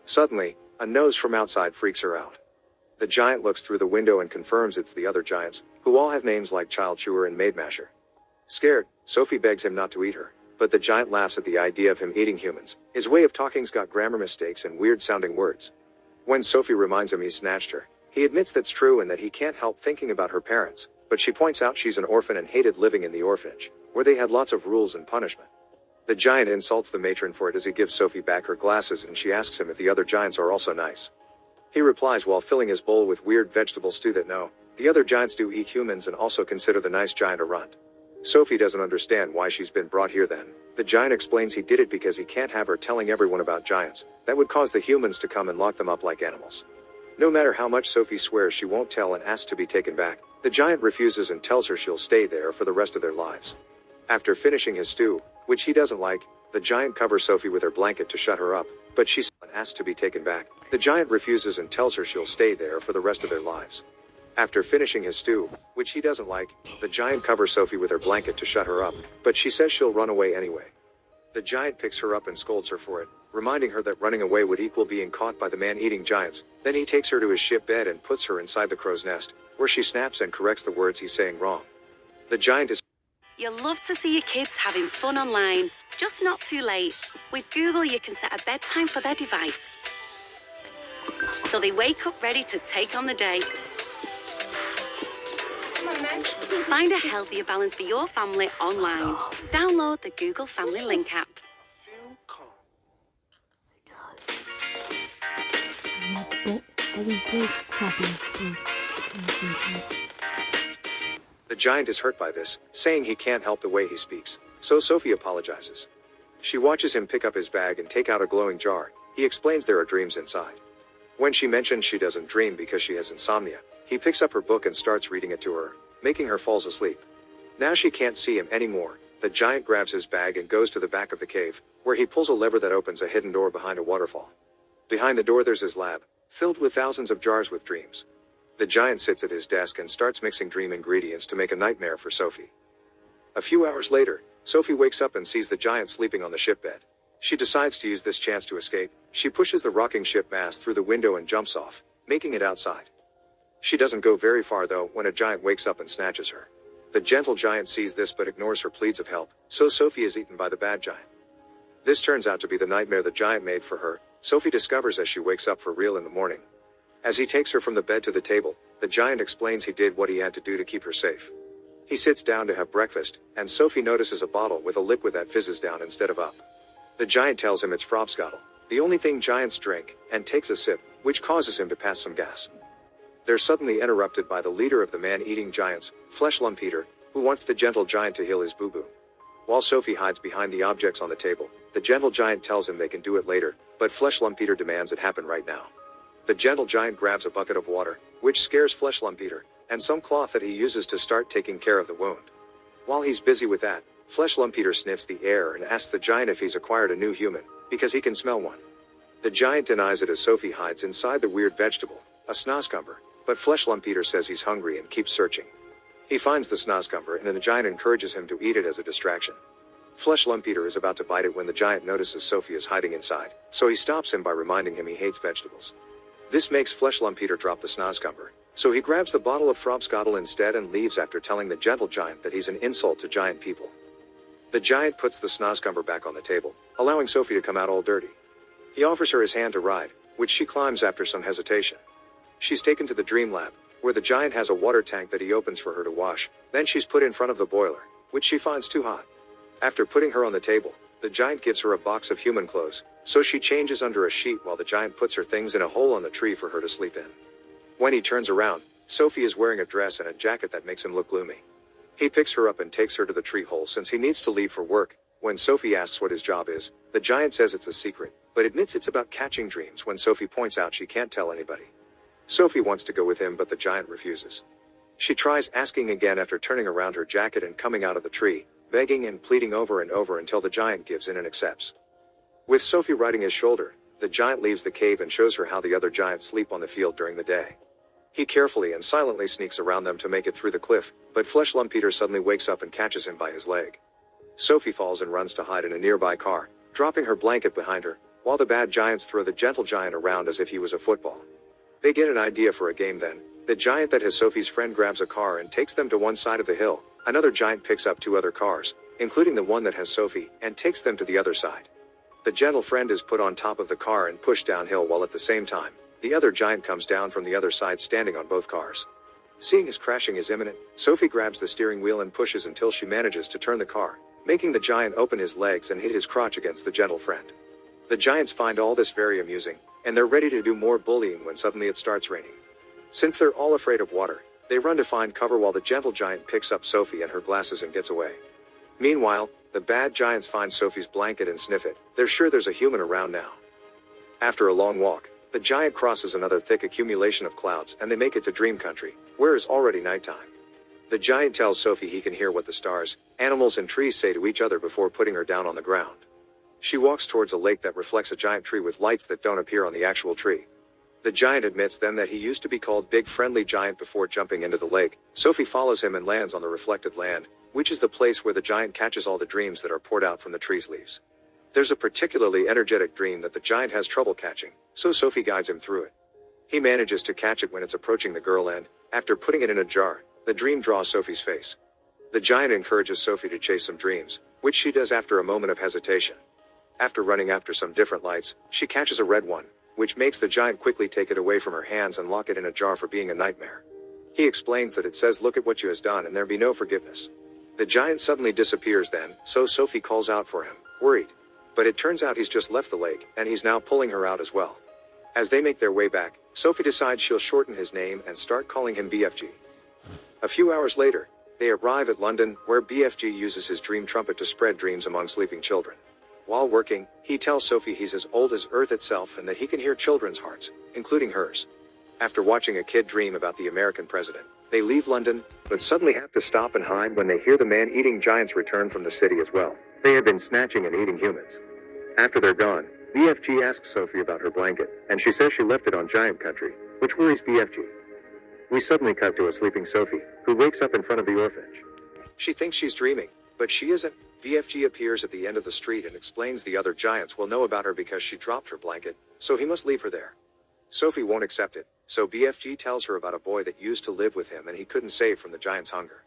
Suddenly, a nose from outside freaks her out. The giant looks through the window and confirms it's the other giants, who all have names like Child Chewer and Maid Masher. Scared, Sophie begs him not to eat her, but the giant laughs at the idea of him eating humans. His way of talking's got grammar mistakes and weird sounding words. When Sophie reminds him he snatched her, he admits that's true and that he can't help thinking about her parents, but she points out she's an orphan and hated living in the orphanage, where they had lots of rules and punishment. The giant insults the matron for it as he gives Sophie back her glasses and she asks him if the other giants are also nice. He replies while filling his bowl with weird vegetable stew that no, the other giants do eat humans and also consider the nice giant a runt. Sophie doesn't understand why she's been brought here then. The giant explains he did it because he can't have her telling everyone about giants. That would cause the humans to come and lock them up like animals. No matter how much Sophie swears she won't tell and asks to be taken back, the giant refuses and tells her she'll stay there for the rest of their lives. After finishing his stew, which he doesn't like, the giant covers Sophie with her blanket to shut her up, but she asks to be taken back. The giant refuses and tells her she'll stay there for the rest of their lives. After finishing his stew, which he doesn't like, the giant covers Sophie with her blanket to shut her up, but she says she'll run away anyway. The giant picks her up and scolds her for it, reminding her that running away would equal being caught by the man-eating giants. Then he takes her to his ship bed and puts her inside the crow's nest, where she snaps and corrects the words he's saying wrong. The giant is You'll love to see your kids having fun online, just not too late. With Google, you can set a bedtime for their device, so they wake up ready to take on the day. Find a healthier balance for your family online. Download the Google Family Link app. The giant is hurt by this, saying he can't help the way he speaks, so Sophie apologizes. She watches him pick up his bag and take out a glowing jar. He explains there are dreams inside. When she mentions she doesn't dream because she has insomnia, he picks up her book and starts reading it to her, making her fall asleep. Now she can't see him anymore. The giant grabs his bag and goes to the back of the cave, where he pulls a lever that opens a hidden door behind a waterfall. Behind the door there's his lab, filled with thousands of jars with dreams. The giant sits at his desk and starts mixing dream ingredients to make a nightmare for Sophie. A few hours later, Sophie wakes up and sees the giant sleeping on the ship bed. She decides to use this chance to escape. She pushes the rocking ship mast through the window and jumps off, making it outside. She doesn't go very far though when a giant wakes up and snatches her. The gentle giant sees this but ignores her pleas of help, so Sophie is eaten by the bad giant. This turns out to be the nightmare the giant made for her, Sophie discovers as she wakes up for real in the morning. As he takes her from the bed to the table, the giant explains he did what he had to do to keep her safe. He sits down to have breakfast, and Sophie notices a bottle with a liquid that fizzes down instead of up. The giant tells him it's Frobscottle, the only thing giants drink, and takes a sip, which causes him to pass some gas. They're suddenly interrupted by the leader of the man-eating giants, Flesh Lumpeter, who wants the gentle giant to heal his boo-boo. While Sophie hides behind the objects on the table, the gentle giant tells him they can do it later, but Flesh Lumpeter demands it happen right now. The gentle giant grabs a bucket of water, which scares Flesh Lumpeter, and some cloth that he uses to start taking care of the wound. While he's busy with that, Flesh Lump Eater sniffs the air and asks the giant if he's acquired a new human, because he can smell one. The giant denies it as Sophie hides inside the weird vegetable, a snozzgumber, but Flesh Lump Eater says he's hungry and keeps searching. He finds the snozzgumber and then the giant encourages him to eat it as a distraction. Flesh Lump Eater is about to bite it when the giant notices Sophie is hiding inside, so he stops him by reminding him he hates vegetables. This makes Flesh Lump Eater drop the snozzgumber, so he grabs the bottle of Frobscottle instead and leaves after telling the gentle giant that he's an insult to giant people. The giant puts the snozzgumber back on the table, allowing Sophie to come out all dirty. He offers her his hand to ride, which she climbs after some hesitation. She's taken to the Dream Lab, where the giant has a water tank that he opens for her to wash, then she's put in front of the boiler, which she finds too hot. After putting her on the table, the giant gives her a box of human clothes, so she changes under a sheet while the giant puts her things in a hole on the tree for her to sleep in. When he turns around, Sophie is wearing a dress and a jacket that makes him look gloomy. He picks her up and takes her to the tree hole since he needs to leave for work. When Sophie asks what his job is, the giant says it's a secret, but admits it's about catching dreams when Sophie points out she can't tell anybody. Sophie wants to go with him but the giant refuses. She tries asking again after turning around her jacket and coming out of the tree, begging and pleading over and over until the giant gives in and accepts. With Sophie riding his shoulder, the giant leaves the cave and shows her how the other giants sleep on the field during the day. He carefully and silently sneaks around them to make it through the cliff, but Flesh Lump Eater suddenly wakes up and catches him by his leg. Sophie falls and runs to hide in a nearby car, dropping her blanket behind her, while the bad giants throw the gentle giant around as if he was a football. They get an idea for a game then. The giant that has Sophie's friend grabs a car and takes them to one side of the hill. Another giant picks up two other cars, including the one that has Sophie, and takes them to the other side. The gentle friend is put on top of the car and pushed downhill while at the same time, the other giant comes down from the other side standing on both cars. Seeing his crashing is imminent, Sophie grabs the steering wheel and pushes until she manages to turn the car, making the giant open his legs and hit his crotch against the gentle friend. The giants find all this very amusing, and they're ready to do more bullying when suddenly it starts raining. Since they're all afraid of water, they run to find cover while the gentle giant picks up Sophie and her glasses and gets away. Meanwhile, the bad giants find Sophie's blanket and sniff it. They're sure there's a human around now. After a long walk, the giant crosses another thick accumulation of clouds and they make it to Dream Country, where it's already nighttime. The giant tells Sophie he can hear what the stars, animals and trees say to each other before putting her down on the ground. She walks towards a lake that reflects a giant tree with lights that don't appear on the actual tree. The giant admits then that he used to be called Big Friendly Giant before jumping into the lake. Sophie follows him and lands on the reflected land, which is the place where the giant catches all the dreams that are poured out from the tree's leaves. There's a particularly energetic dream that the giant has trouble catching, so Sophie guides him through it. He manages to catch it when it's approaching the girl and, after putting it in a jar, the dream draws Sophie's face. The giant encourages Sophie to chase some dreams, which she does after a moment of hesitation. After running after some different lights, she catches a red one, which makes the giant quickly take it away from her hands and lock it in a jar for being a nightmare. He explains that it says look at what you has done and there be no forgiveness. The giant suddenly disappears then, so Sophie calls out for him, worried. But it turns out he's just left the lake, and he's now pulling her out as well. As they make their way back, Sophie decides she'll shorten his name and start calling him BFG. A few hours later, they arrive at London, where BFG uses his dream trumpet to spread dreams among sleeping children. While working, he tells Sophie he's as old as Earth itself and that he can hear children's hearts, including hers. After watching a kid dream about the American president, they leave London, but suddenly have to stop and hide when they hear the man-eating giants return from the city as well. They have been snatching and eating humans. After they're gone, BFG asks Sophie about her blanket, and she says she left it on Giant Country, which worries BFG. We suddenly cut to a sleeping Sophie, who wakes up in front of the orphanage. She thinks she's dreaming, but she isn't. BFG appears at the end of the street and explains the other giants will know about her because she dropped her blanket, so he must leave her there. Sophie won't accept it, so BFG tells her about a boy that used to live with him and he couldn't save from the giant's hunger.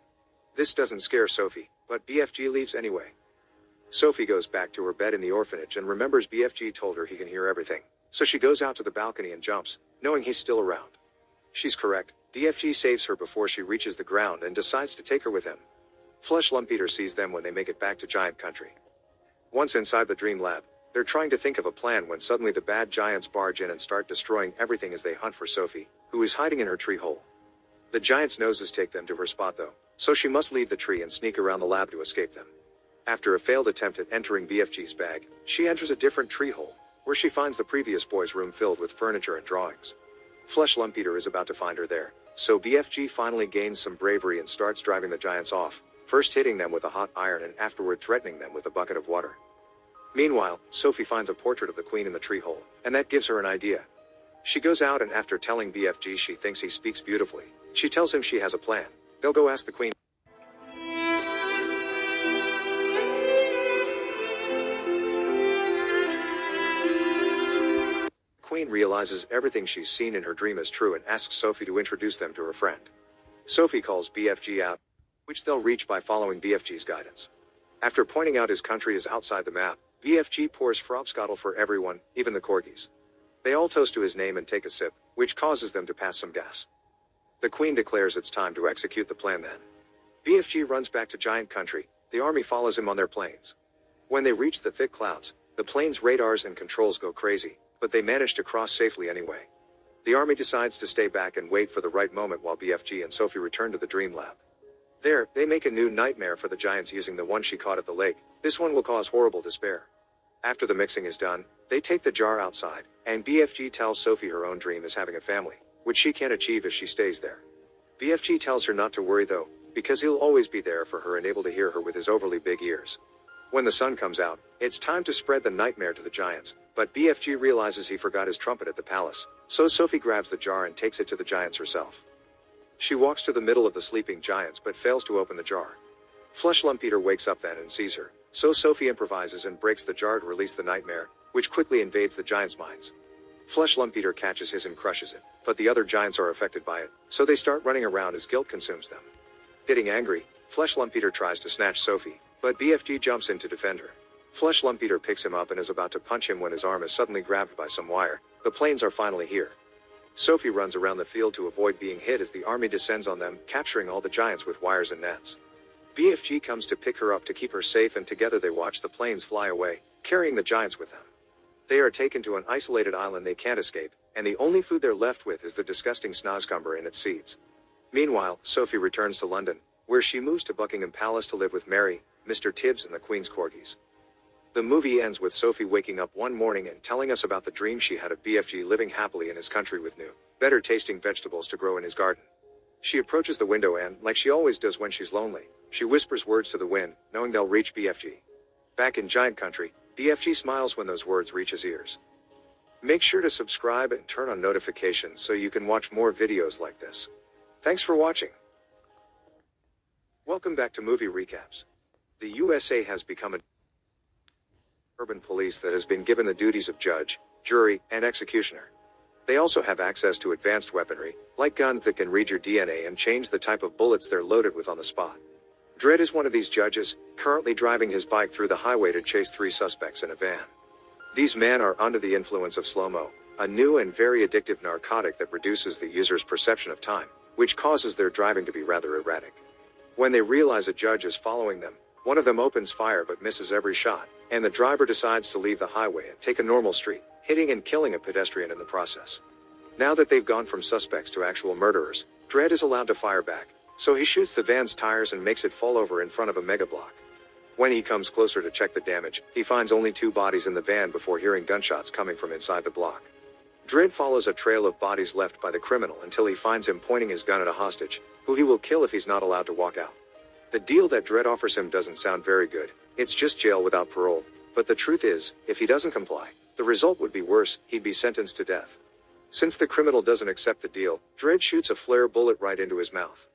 This doesn't scare Sophie, but BFG leaves anyway. Sophie goes back to her bed in the orphanage and remembers BFG told her he can hear everything, so she goes out to the balcony and jumps, knowing he's still around. She's correct, BFG saves her before she reaches the ground and decides to take her with him. Flesh Lump Eater sees them when they make it back to Giant Country. Once inside the Dream Lab, they're trying to think of a plan when suddenly the bad giants barge in and start destroying everything as they hunt for Sophie, who is hiding in her tree hole. The giants' noses take them to her spot though, so she must leave the tree and sneak around the lab to escape them. After a failed attempt at entering BFG's bag, she enters a different tree hole, where she finds the previous boy's room filled with furniture and drawings. Flesh Lump Eater is about to find her there, so BFG finally gains some bravery and starts driving the giants off, first hitting them with a hot iron and afterward threatening them with a bucket of water. Meanwhile, Sophie finds a portrait of the queen in the tree hole, and that gives her an idea. She goes out and after telling BFG she thinks he speaks beautifully, she tells him she has a plan. They'll go ask the queen. The queen realizes everything she's seen in her dream is true and asks Sophie to introduce them to her friend. Sophie calls BFG out, which they'll reach by following BFG's guidance. After pointing out his country is outside the map, BFG pours frobscottle for everyone, even the corgis. They all toast to his name and take a sip, which causes them to pass some gas. The queen declares it's time to execute the plan then. BFG runs back to Giant Country, the army follows him on their planes. When they reach the thick clouds, the plane's radars and controls go crazy, but they manage to cross safely anyway. The army decides to stay back and wait for the right moment while BFG and Sophie return to the Dream Lab. There, they make a new nightmare for the giants using the one she caught at the lake. This one will cause horrible despair. After the mixing is done, they take the jar outside, and BFG tells Sophie her own dream is having a family, which she can't achieve if she stays there. BFG tells her not to worry though, because he'll always be there for her and able to hear her with his overly big ears. When the sun comes out, it's time to spread the nightmare to the giants, but BFG realizes he forgot his trumpet at the palace, so Sophie grabs the jar and takes it to the giants herself. She walks to the middle of the sleeping giants but fails to open the jar. Flesh Lumpeter wakes up then and sees her, so Sophie improvises and breaks the jar to release the nightmare, which quickly invades the giants' minds. Flesh Lumpeter catches his and crushes it, but the other giants are affected by it, so they start running around as guilt consumes them. Getting angry, Flesh Lumpeter tries to snatch Sophie, but BFG jumps in to defend her. Flesh Lumpeter picks him up and is about to punch him when his arm is suddenly grabbed by some wire. The planes are finally here. Sophie runs around the field to avoid being hit as the army descends on them, capturing all the giants with wires and nets. BFG comes to pick her up to keep her safe and together they watch the planes fly away, carrying the giants with them. They are taken to an isolated island they can't escape, and the only food they're left with is the disgusting snozcumber and its seeds. Meanwhile, Sophie returns to London, where she moves to Buckingham Palace to live with Mary, Mr. Tibbs and the Queen's corgis. The movie ends with Sophie waking up one morning and telling us about the dream she had of BFG living happily in his country with new, better tasting vegetables to grow in his garden. She approaches the window and, like she always does when she's lonely, she whispers words to the wind, knowing they'll reach BFG. Back in Giant Country, BFG smiles when those words reach his ears. Make sure to subscribe and turn on notifications so you can watch more videos like this. Thanks for watching. Welcome back to Movie Recaps. The USA has become a urban police that has been given the duties of judge, jury, and executioner. They also have access to advanced weaponry, like guns that can read your DNA and change the type of bullets they're loaded with on the spot. Dredd is one of these judges, currently driving his bike through the highway to chase 3 suspects in a van. These men are under the influence of slow-mo, a new and very addictive narcotic that reduces the user's perception of time, which causes their driving to be rather erratic. When they realize a judge is following them, one of them opens fire but misses every shot, and the driver decides to leave the highway and take a normal street, hitting and killing a pedestrian in the process. Now that they've gone from suspects to actual murderers, Dredd is allowed to fire back, so he shoots the van's tires and makes it fall over in front of a mega block. When he comes closer to check the damage, he finds only 2 bodies in the van before hearing gunshots coming from inside the block. Dredd follows a trail of bodies left by the criminal until he finds him pointing his gun at a hostage, who he will kill if he's not allowed to walk out. The deal that Dredd offers him doesn't sound very good. It's just jail without parole, but the truth is, if he doesn't comply, the result would be worse, he'd be sentenced to death. Since the criminal doesn't accept the deal, Dredd shoots a flare bullet right into his mouth.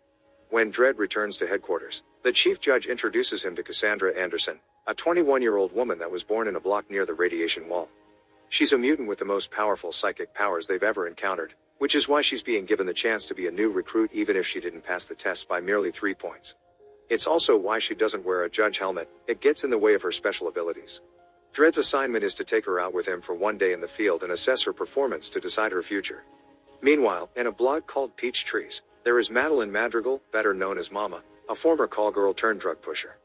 When Dredd returns to headquarters, the chief judge introduces him to Cassandra Anderson, a 21-year-old woman that was born in a block near the radiation wall. She's a mutant with the most powerful psychic powers they've ever encountered, which is why she's being given the chance to be a new recruit even if she didn't pass the test by merely 3 points. It's also why she doesn't wear a judge helmet, it gets in the way of her special abilities. Dredd's assignment is to take her out with him for 1 day in the field and assess her performance to decide her future. Meanwhile, in a blog called Peach Trees, there is Madeline Madrigal, better known as Mama, a former call girl turned drug pusher.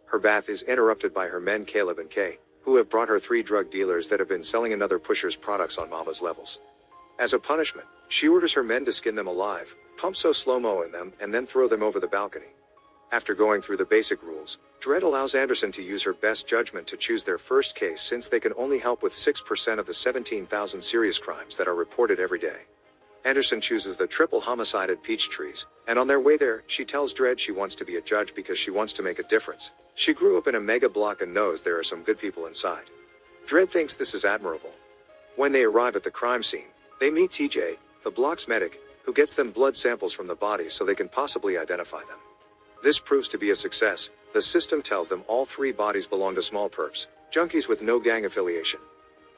Her bath is interrupted by her men Caleb and Kay, who have brought her 3 drug dealers that have been selling another pusher's products on Mama's levels. As a punishment, she orders her men to skin them alive, pump so slow-mo in them, and then throw them over the balcony. After going through the basic rules, Dredd allows Anderson to use her best judgment to choose their first case since they can only help with 6% of the 17,000 serious crimes that are reported every day. Anderson chooses the triple homicide at Peach Trees, and on their way there, she tells Dredd she wants to be a judge because she wants to make a difference. She grew up in a mega block and knows there are some good people inside. Dredd thinks this is admirable. When they arrive at the crime scene, they meet TJ, the block's medic, who gets them blood samples from the bodies so they can possibly identify them. This proves to be a success. The system tells them all 3 bodies belong to small perps, junkies with no gang affiliation.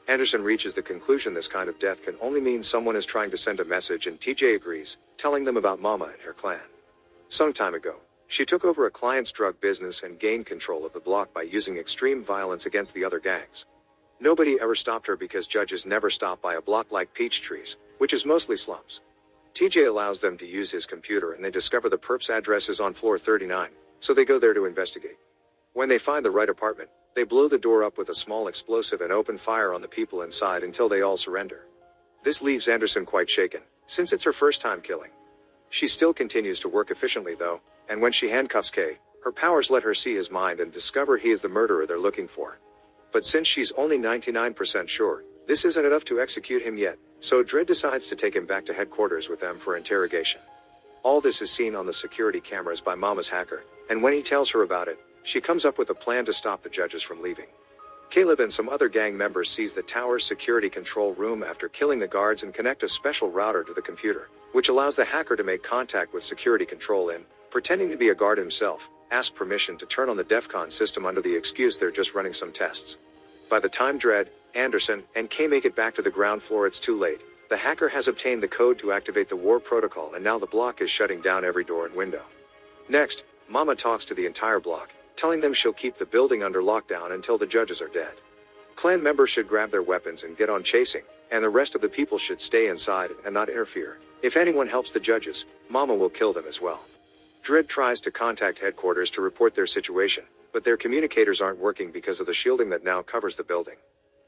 Anderson reaches the conclusion this kind of death can only mean someone is trying to send a message, and TJ agrees, telling them about Mama and her clan. Some time ago, she took over a client's drug business and gained control of the block by using extreme violence against the other gangs. Nobody ever stopped her because judges never stop by a block like Peach Trees, which is mostly slums. TJ allows them to use his computer and they discover the perp's address is on floor 39, so they go there to investigate. When they find the right apartment, they blow the door up with a small explosive and open fire on the people inside until they all surrender. This leaves Anderson quite shaken, since it's her first time killing. She still continues to work efficiently though, and when she handcuffs Kay, her powers let her see his mind and discover he is the murderer they're looking for. But since she's only 99% sure, this isn't enough to execute him yet, so Dredd decides to take him back to headquarters with them for interrogation. All this is seen on the security cameras by Mama's hacker, and when he tells her about it, she comes up with a plan to stop the judges from leaving. Caleb and some other gang members seize the tower's security control room after killing the guards and connect a special router to the computer, which allows the hacker to make contact with security control and, pretending to be a guard himself, ask permission to turn on the DEFCON system under the excuse they're just running some tests. By the time Dredd, Anderson, and Kay make it back to the ground floor, it's too late. The hacker has obtained the code to activate the war protocol, and now the block is shutting down every door and window. Next, Mama talks to the entire block, telling them she'll keep the building under lockdown until the judges are dead. Clan members should grab their weapons and get on chasing, and the rest of the people should stay inside and not interfere. If anyone helps the judges, Mama will kill them as well. Dredd tries to contact headquarters to report their situation, but their communicators aren't working because of the shielding that now covers the building.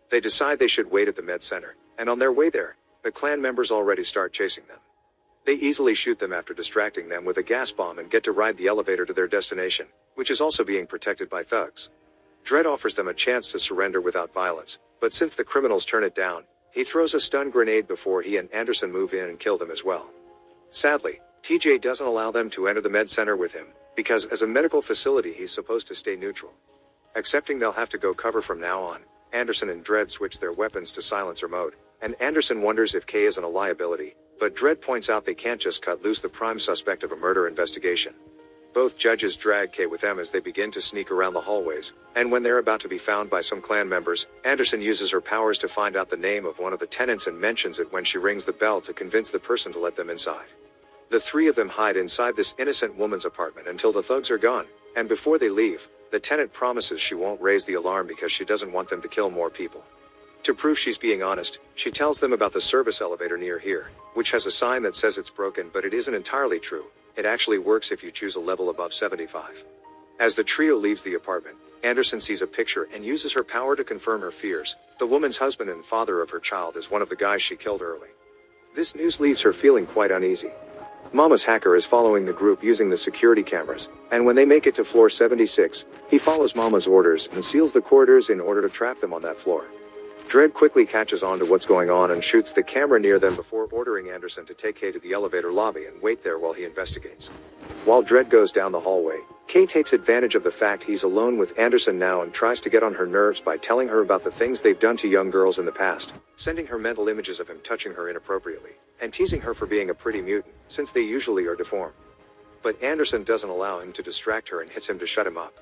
They decide they should wait at the med center, and on their way there, the clan members already start chasing them. They easily shoot them after distracting them with a gas bomb and get to ride the elevator to their destination, which is also being protected by thugs. Dredd offers them a chance to surrender without violence, but since the criminals turn it down, he throws a stun grenade before he and Anderson move in and kill them as well. Sadly, TJ doesn't allow them to enter the med center with him, because as a medical facility he's supposed to stay neutral. Accepting they'll have to go cover from now on, Anderson and Dredd switch their weapons to silencer mode, and Anderson wonders if Kay isn't a liability, but Dredd points out they can't just cut loose the prime suspect of a murder investigation. Both judges drag Kay with them as they begin to sneak around the hallways, and when they're about to be found by some clan members, Anderson uses her powers to find out the name of one of the tenants and mentions it when she rings the bell to convince the person to let them inside. The 3 of them hide inside this innocent woman's apartment until the thugs are gone, and before they leave, the tenant promises she won't raise the alarm because she doesn't want them to kill more people. To prove she's being honest, she tells them about the service elevator near here, which has a sign that says it's broken, but it isn't entirely true. It actually works if you choose a level above 75. As the trio leaves the apartment, Anderson sees a picture and uses her power to confirm her fears. The woman's husband and father of her child is one of the guys she killed early. This news leaves her feeling quite uneasy. Mama's hacker is following the group using the security cameras, and when they make it to floor 76, he follows Mama's orders and seals the corridors in order to trap them on that floor. Dredd quickly catches on to what's going on and shoots the camera near them before ordering Anderson to take Kay to the elevator lobby and wait there while he investigates. While Dredd goes down the hallway, Kay takes advantage of the fact he's alone with Anderson now and tries to get on her nerves by telling her about the things they've done to young girls in the past, sending her mental images of him touching her inappropriately, and teasing her for being a pretty mutant, since they usually are deformed. But Anderson doesn't allow him to distract her and hits him to shut him up.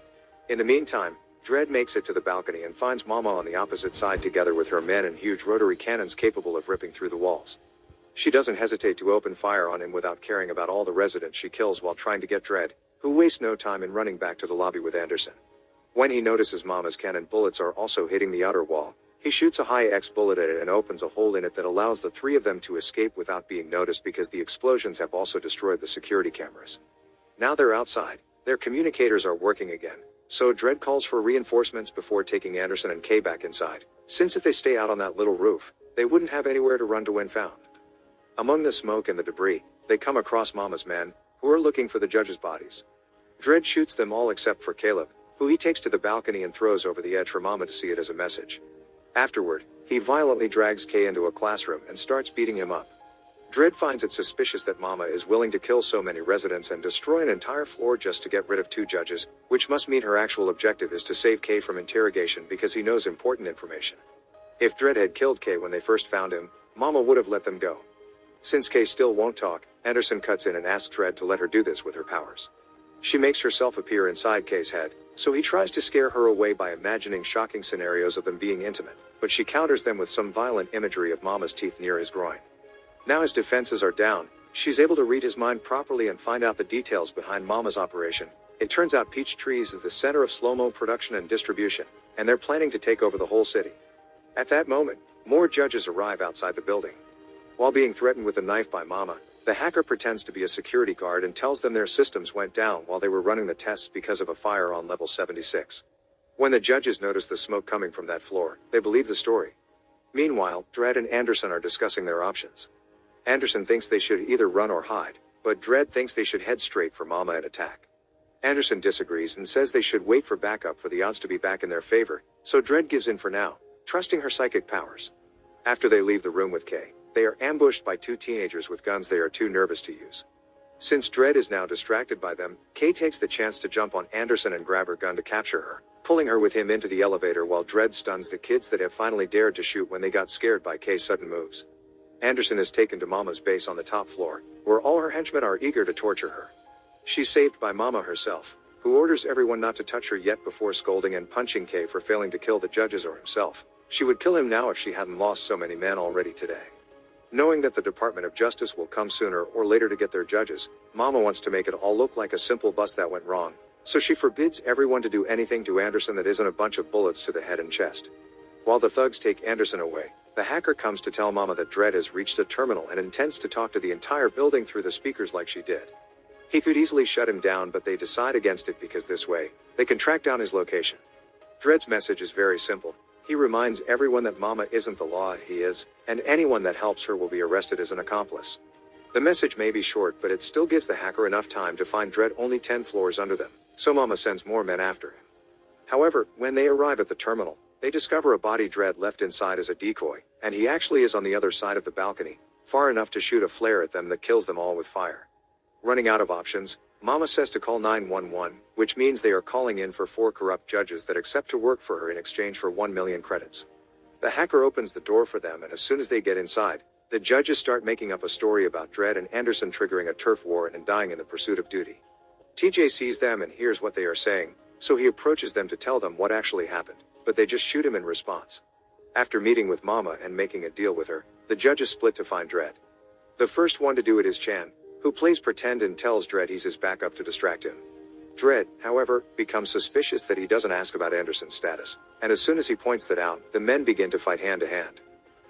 In the meantime, Dredd makes it to the balcony and finds Mama on the opposite side together with her men and huge rotary cannons capable of ripping through the walls. She doesn't hesitate to open fire on him without caring about all the residents she kills while trying to get Dredd, who wastes no time in running back to the lobby with Anderson. When he notices Mama's cannon bullets are also hitting the outer wall, he shoots a high-X bullet at it and opens a hole in it that allows the 3 of them to escape without being noticed because the explosions have also destroyed the security cameras. Now they're outside, their communicators are working again, so Dredd calls for reinforcements before taking Anderson and Kay back inside, since if they stay out on that little roof, they wouldn't have anywhere to run to when found. Among the smoke and the debris, they come across Mama's men, who are looking for the judges' bodies. Dredd shoots them all except for Caleb, who he takes to the balcony and throws over the edge for Mama to see it as a message. Afterward, he violently drags Kay into a classroom and starts beating him up. Dredd finds it suspicious that Mama is willing to kill so many residents and destroy an entire floor just to get rid of 2 judges, which must mean her actual objective is to save Kay from interrogation because he knows important information. If Dredd had killed Kay when they first found him, Mama would have let them go. Since Kay still won't talk, Anderson cuts in and asks Dredd to let her do this with her powers. She makes herself appear inside Kay's head, so he tries to scare her away by imagining shocking scenarios of them being intimate, but she counters them with some violent imagery of Mama's teeth near his groin. Now his defenses are down, she's able to read his mind properly and find out the details behind Mama's operation. It turns out Peach Trees is the center of slow-mo production and distribution, and they're planning to take over the whole city. At that moment, more judges arrive outside the building. While being threatened with a knife by Mama, the hacker pretends to be a security guard and tells them their systems went down while they were running the tests because of a fire on level 76. When the judges notice the smoke coming from that floor, they believe the story. Meanwhile, Dredd and Anderson are discussing their options. Anderson thinks they should either run or hide, but Dredd thinks they should head straight for Mama and attack. Anderson disagrees and says they should wait for backup for the odds to be back in their favor, so Dredd gives in for now, trusting her psychic powers. After they leave the room with Kay, they are ambushed by 2 teenagers with guns they are too nervous to use. Since Dredd is now distracted by them, Kay takes the chance to jump on Anderson and grab her gun to capture her, pulling her with him into the elevator while Dredd stuns the kids that have finally dared to shoot when they got scared by Kay's sudden moves. Anderson is taken to Mama's base on the top floor, where all her henchmen are eager to torture her. She's saved by Mama herself, who orders everyone not to touch her yet before scolding and punching Kay for failing to kill the judges or himself. She would kill him now if she hadn't lost so many men already today. Knowing that the Department of Justice will come sooner or later to get their judges, Mama wants to make it all look like a simple bust that went wrong, so she forbids everyone to do anything to Anderson that isn't a bunch of bullets to the head and chest. While the thugs take Anderson away, the hacker comes to tell Mama that Dredd has reached a terminal and intends to talk to the entire building through the speakers like she did. He could easily shut him down, but they decide against it because this way, they can track down his location. Dredd's message is very simple. He reminds everyone that Mama isn't the law, he is, and anyone that helps her will be arrested as an accomplice. The message may be short, but it still gives the hacker enough time to find Dredd only 10 floors under them, so Mama sends more men after him. However, when they arrive at the terminal, they discover a body Dredd left inside as a decoy, and he actually is on the other side of the balcony, far enough to shoot a flare at them that kills them all with fire. Running out of options, Mama says to call 911, which means they are calling in for 4 corrupt judges that accept to work for her in exchange for 1 million credits. The hacker opens the door for them, and as soon as they get inside, the judges start making up a story about Dredd and Anderson triggering a turf war and dying in the pursuit of duty. TJ sees them and hears what they are saying, so he approaches them to tell them what actually happened, but they just shoot him in response. After meeting with Mama and making a deal with her, the judges split to find Dredd. The first one to do it is Chan, who plays pretend and tells Dredd he's his backup to distract him. Dredd, however, becomes suspicious that he doesn't ask about Anderson's status, and as soon as he points that out, the men begin to fight hand to hand.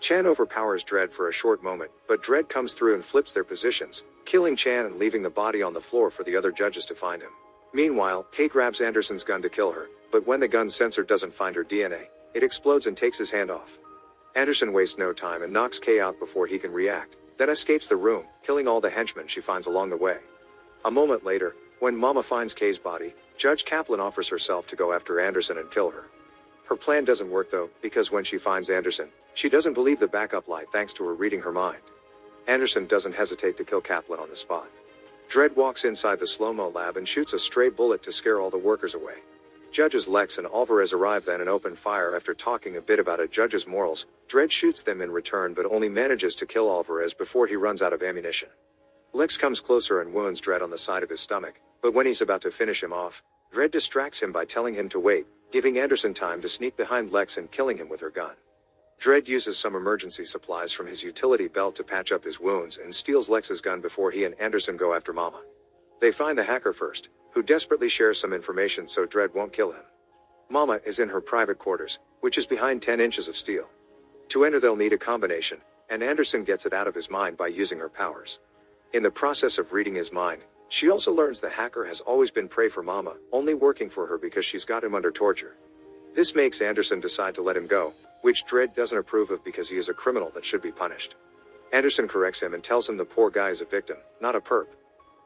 Chan overpowers Dredd for a short moment, but Dredd comes through and flips their positions, killing Chan and leaving the body on the floor for the other judges to find him. Meanwhile, Kay grabs Anderson's gun to kill her, but when the gun sensor doesn't find her DNA, it explodes and takes his hand off. Anderson wastes no time and knocks Kay out before he can react, then escapes the room, killing all the henchmen she finds along the way. A moment later, when Mama finds Kay's body, Judge Kaplan offers herself to go after Anderson and kill her. Her plan doesn't work though, because when she finds Anderson, she doesn't believe the backup lie thanks to her reading her mind. Anderson doesn't hesitate to kill Kaplan on the spot. Dredd walks inside the slow-mo lab and shoots a stray bullet to scare all the workers away. Judges Lex and Alvarez arrive then and open fire after talking a bit about a judge's morals. Dredd shoots them in return but only manages to kill Alvarez before he runs out of ammunition. Lex comes closer and wounds Dredd on the side of his stomach, but when he's about to finish him off, Dredd distracts him by telling him to wait, giving Anderson time to sneak behind Lex and killing him with her gun. Dredd uses some emergency supplies from his utility belt to patch up his wounds and steals Lex's gun before he and Anderson go after Mama. They find the hacker first, who desperately shares some information so Dredd won't kill him. Mama is in her private quarters, which is behind 10 inches of steel. To enter they'll need a combination, and Anderson gets it out of his mind by using her powers. In the process of reading his mind, she also learns the hacker has always been prey for Mama, only working for her because she's got him under torture. This makes Anderson decide to let him go, which Dredd doesn't approve of because he is a criminal that should be punished. Anderson corrects him and tells him the poor guy is a victim, not a perp.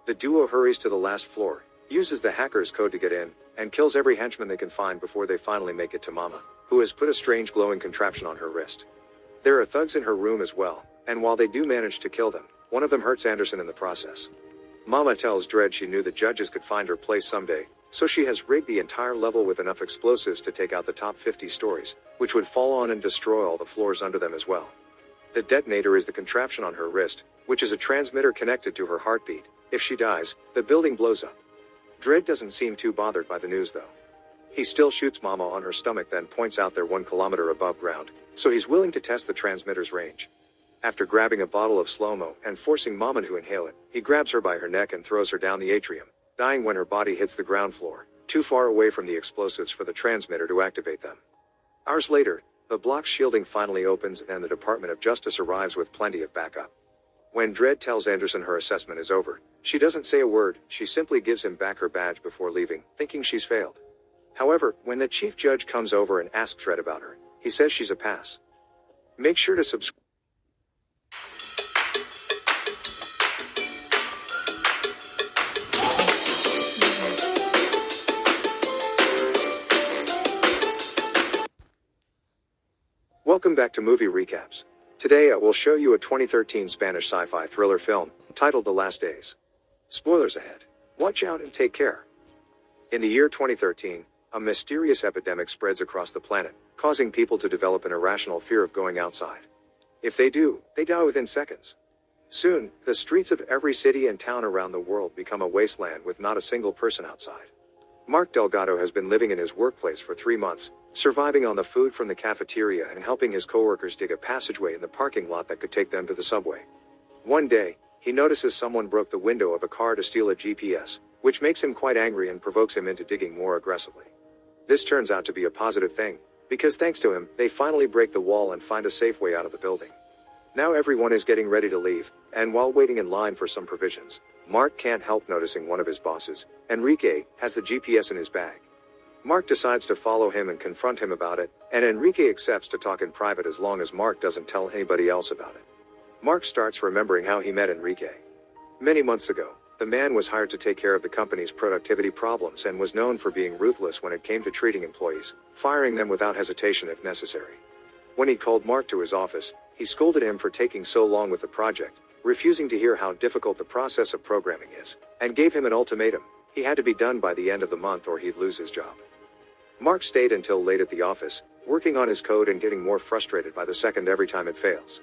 The duo hurries to the last floor, uses the hacker's code to get in, and kills every henchman they can find before they finally make it to Mama, who has put a strange glowing contraption on her wrist. There are thugs in her room as well, and while they do manage to kill them, One of them hurts Anderson in the process. Mama tells Dredd she knew the judges could find her place someday, so she has rigged the entire level with enough explosives to take out the top 50 stories, which would fall on and destroy all the floors under them as well. The detonator is the contraption on her wrist, which is a transmitter connected to her heartbeat. If she dies, the building blows up. Dredd doesn't seem too bothered by the news though. He still shoots Mama on her stomach, then points out they're 1 kilometer above ground, so he's willing to test the transmitter's range. After grabbing a bottle of slow-mo and forcing Mama to inhale it, he grabs her by her neck and throws her down the atrium, dying when her body hits the ground floor, too far away from the explosives for the transmitter to activate them. Hours later, the block's shielding finally opens and the Department of Justice arrives with plenty of backup. When Dredd tells Anderson her assessment is over, she doesn't say a word, she simply gives him back her badge before leaving, thinking she's failed. However, when the chief judge comes over and asks Dredd about her, he says she's a pass. Make sure to subscribe. Welcome back to Movie Recaps. Today I will show you a 2013 Spanish sci-fi thriller film, titled The Last Days. Spoilers ahead. Watch out and take care. In the year 2013, a mysterious epidemic spreads across the planet, causing people to develop an irrational fear of going outside. If they do, they die within seconds. Soon, the streets of every city and town around the world become a wasteland with not a single person outside. Mark Delgado has been living in his workplace for 3 months, surviving on the food from the cafeteria and helping his coworkers dig a passageway in the parking lot that could take them to the subway. One day, he notices someone broke the window of a car to steal a GPS, which makes him quite angry and provokes him into digging more aggressively. This turns out to be a positive thing, because thanks to him, they finally break the wall and find a safe way out of the building. Now everyone is getting ready to leave, and while waiting in line for some provisions, Mark can't help noticing one of his bosses, Enrique, has the GPS in his bag. Mark decides to follow him and confront him about it, and Enrique accepts to talk in private as long as Mark doesn't tell anybody else about it. Mark starts remembering how he met Enrique. Many months ago, the man was hired to take care of the company's productivity problems and was known for being ruthless when it came to treating employees, firing them without hesitation if necessary. When he called Mark to his office, he scolded him for taking so long with the project, refusing to hear how difficult the process of programming is, and gave him an ultimatum: he had to be done by the end of the month or he'd lose his job. Mark stayed until late at the office, working on his code and getting more frustrated by the second every time it fails.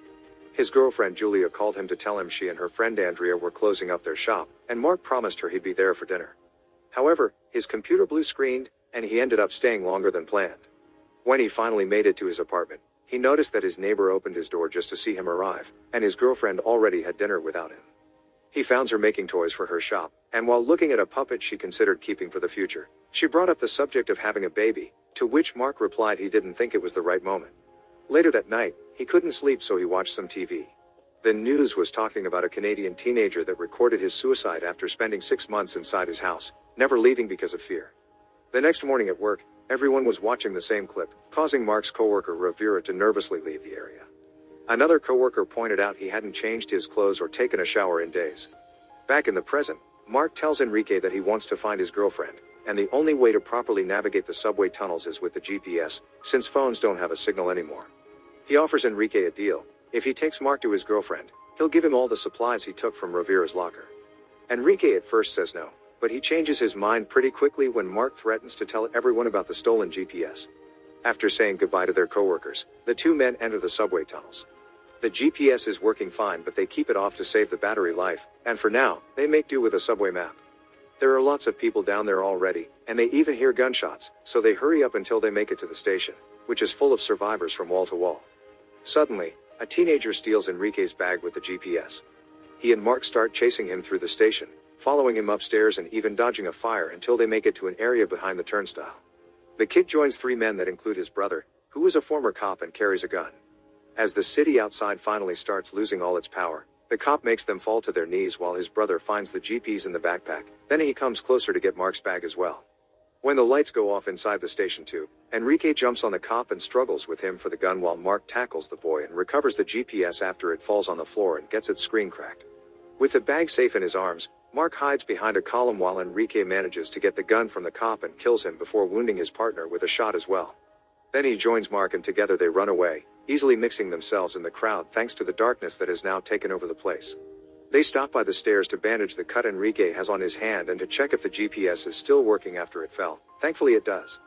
His girlfriend Julia called him to tell him she and her friend Andrea were closing up their shop, and Mark promised her he'd be there for dinner. However, his computer blue screened, and he ended up staying longer than planned. When he finally made it to his apartment, he noticed that his neighbor opened his door just to see him arrive, and his girlfriend already had dinner without him. He found her making toys for her shop, and while looking at a puppet she considered keeping for the future, she brought up the subject of having a baby, to which Mark replied he didn't think it was the right moment. Later that night, he couldn't sleep so he watched some TV. The news was talking about a Canadian teenager that recorded his suicide after spending 6 months inside his house, never leaving because of fear. The next morning at work, everyone was watching the same clip, causing Mark's coworker Rivera to nervously leave the area. Another coworker pointed out he hadn't changed his clothes or taken a shower in days. Back in the present, Mark tells Enrique that he wants to find his girlfriend, and the only way to properly navigate the subway tunnels is with the GPS, since phones don't have a signal anymore. He offers Enrique a deal: if he takes Mark to his girlfriend, he'll give him all the supplies he took from Rivera's locker. Enrique at first says no, but he changes his mind pretty quickly when Mark threatens to tell everyone about the stolen GPS. After saying goodbye to their coworkers, the two men enter the subway tunnels. The GPS is working fine, but they keep it off to save the battery life, and for now, they make do with a subway map. There are lots of people down there already, and they even hear gunshots, so they hurry up until they make it to the station, which is full of survivors from wall to wall. Suddenly, a teenager steals Enrique's bag with the GPS. He and Mark start chasing him through the station, following him upstairs and even dodging a fire until they make it to an area behind the turnstile. The kid joins 3 men that include his brother, who is a former cop and carries a gun. As the city outside finally starts losing all its power, the cop makes them fall to their knees while his brother finds the GPS in the backpack, then he comes closer to get Mark's bag as well. When the lights go off inside the station too, Enrique jumps on the cop and struggles with him for the gun while Mark tackles the boy and recovers the GPS after it falls on the floor and gets its screen cracked. With the bag safe in his arms, Mark hides behind a column while Enrique manages to get the gun from the cop and kills him before wounding his partner with a shot as well. Then he joins Mark and together they run away, easily mixing themselves in the crowd thanks to the darkness that has now taken over the place. They stop by the stairs to bandage the cut Enrique has on his hand and to check if the GPS is still working after it fell. Thankfully it does.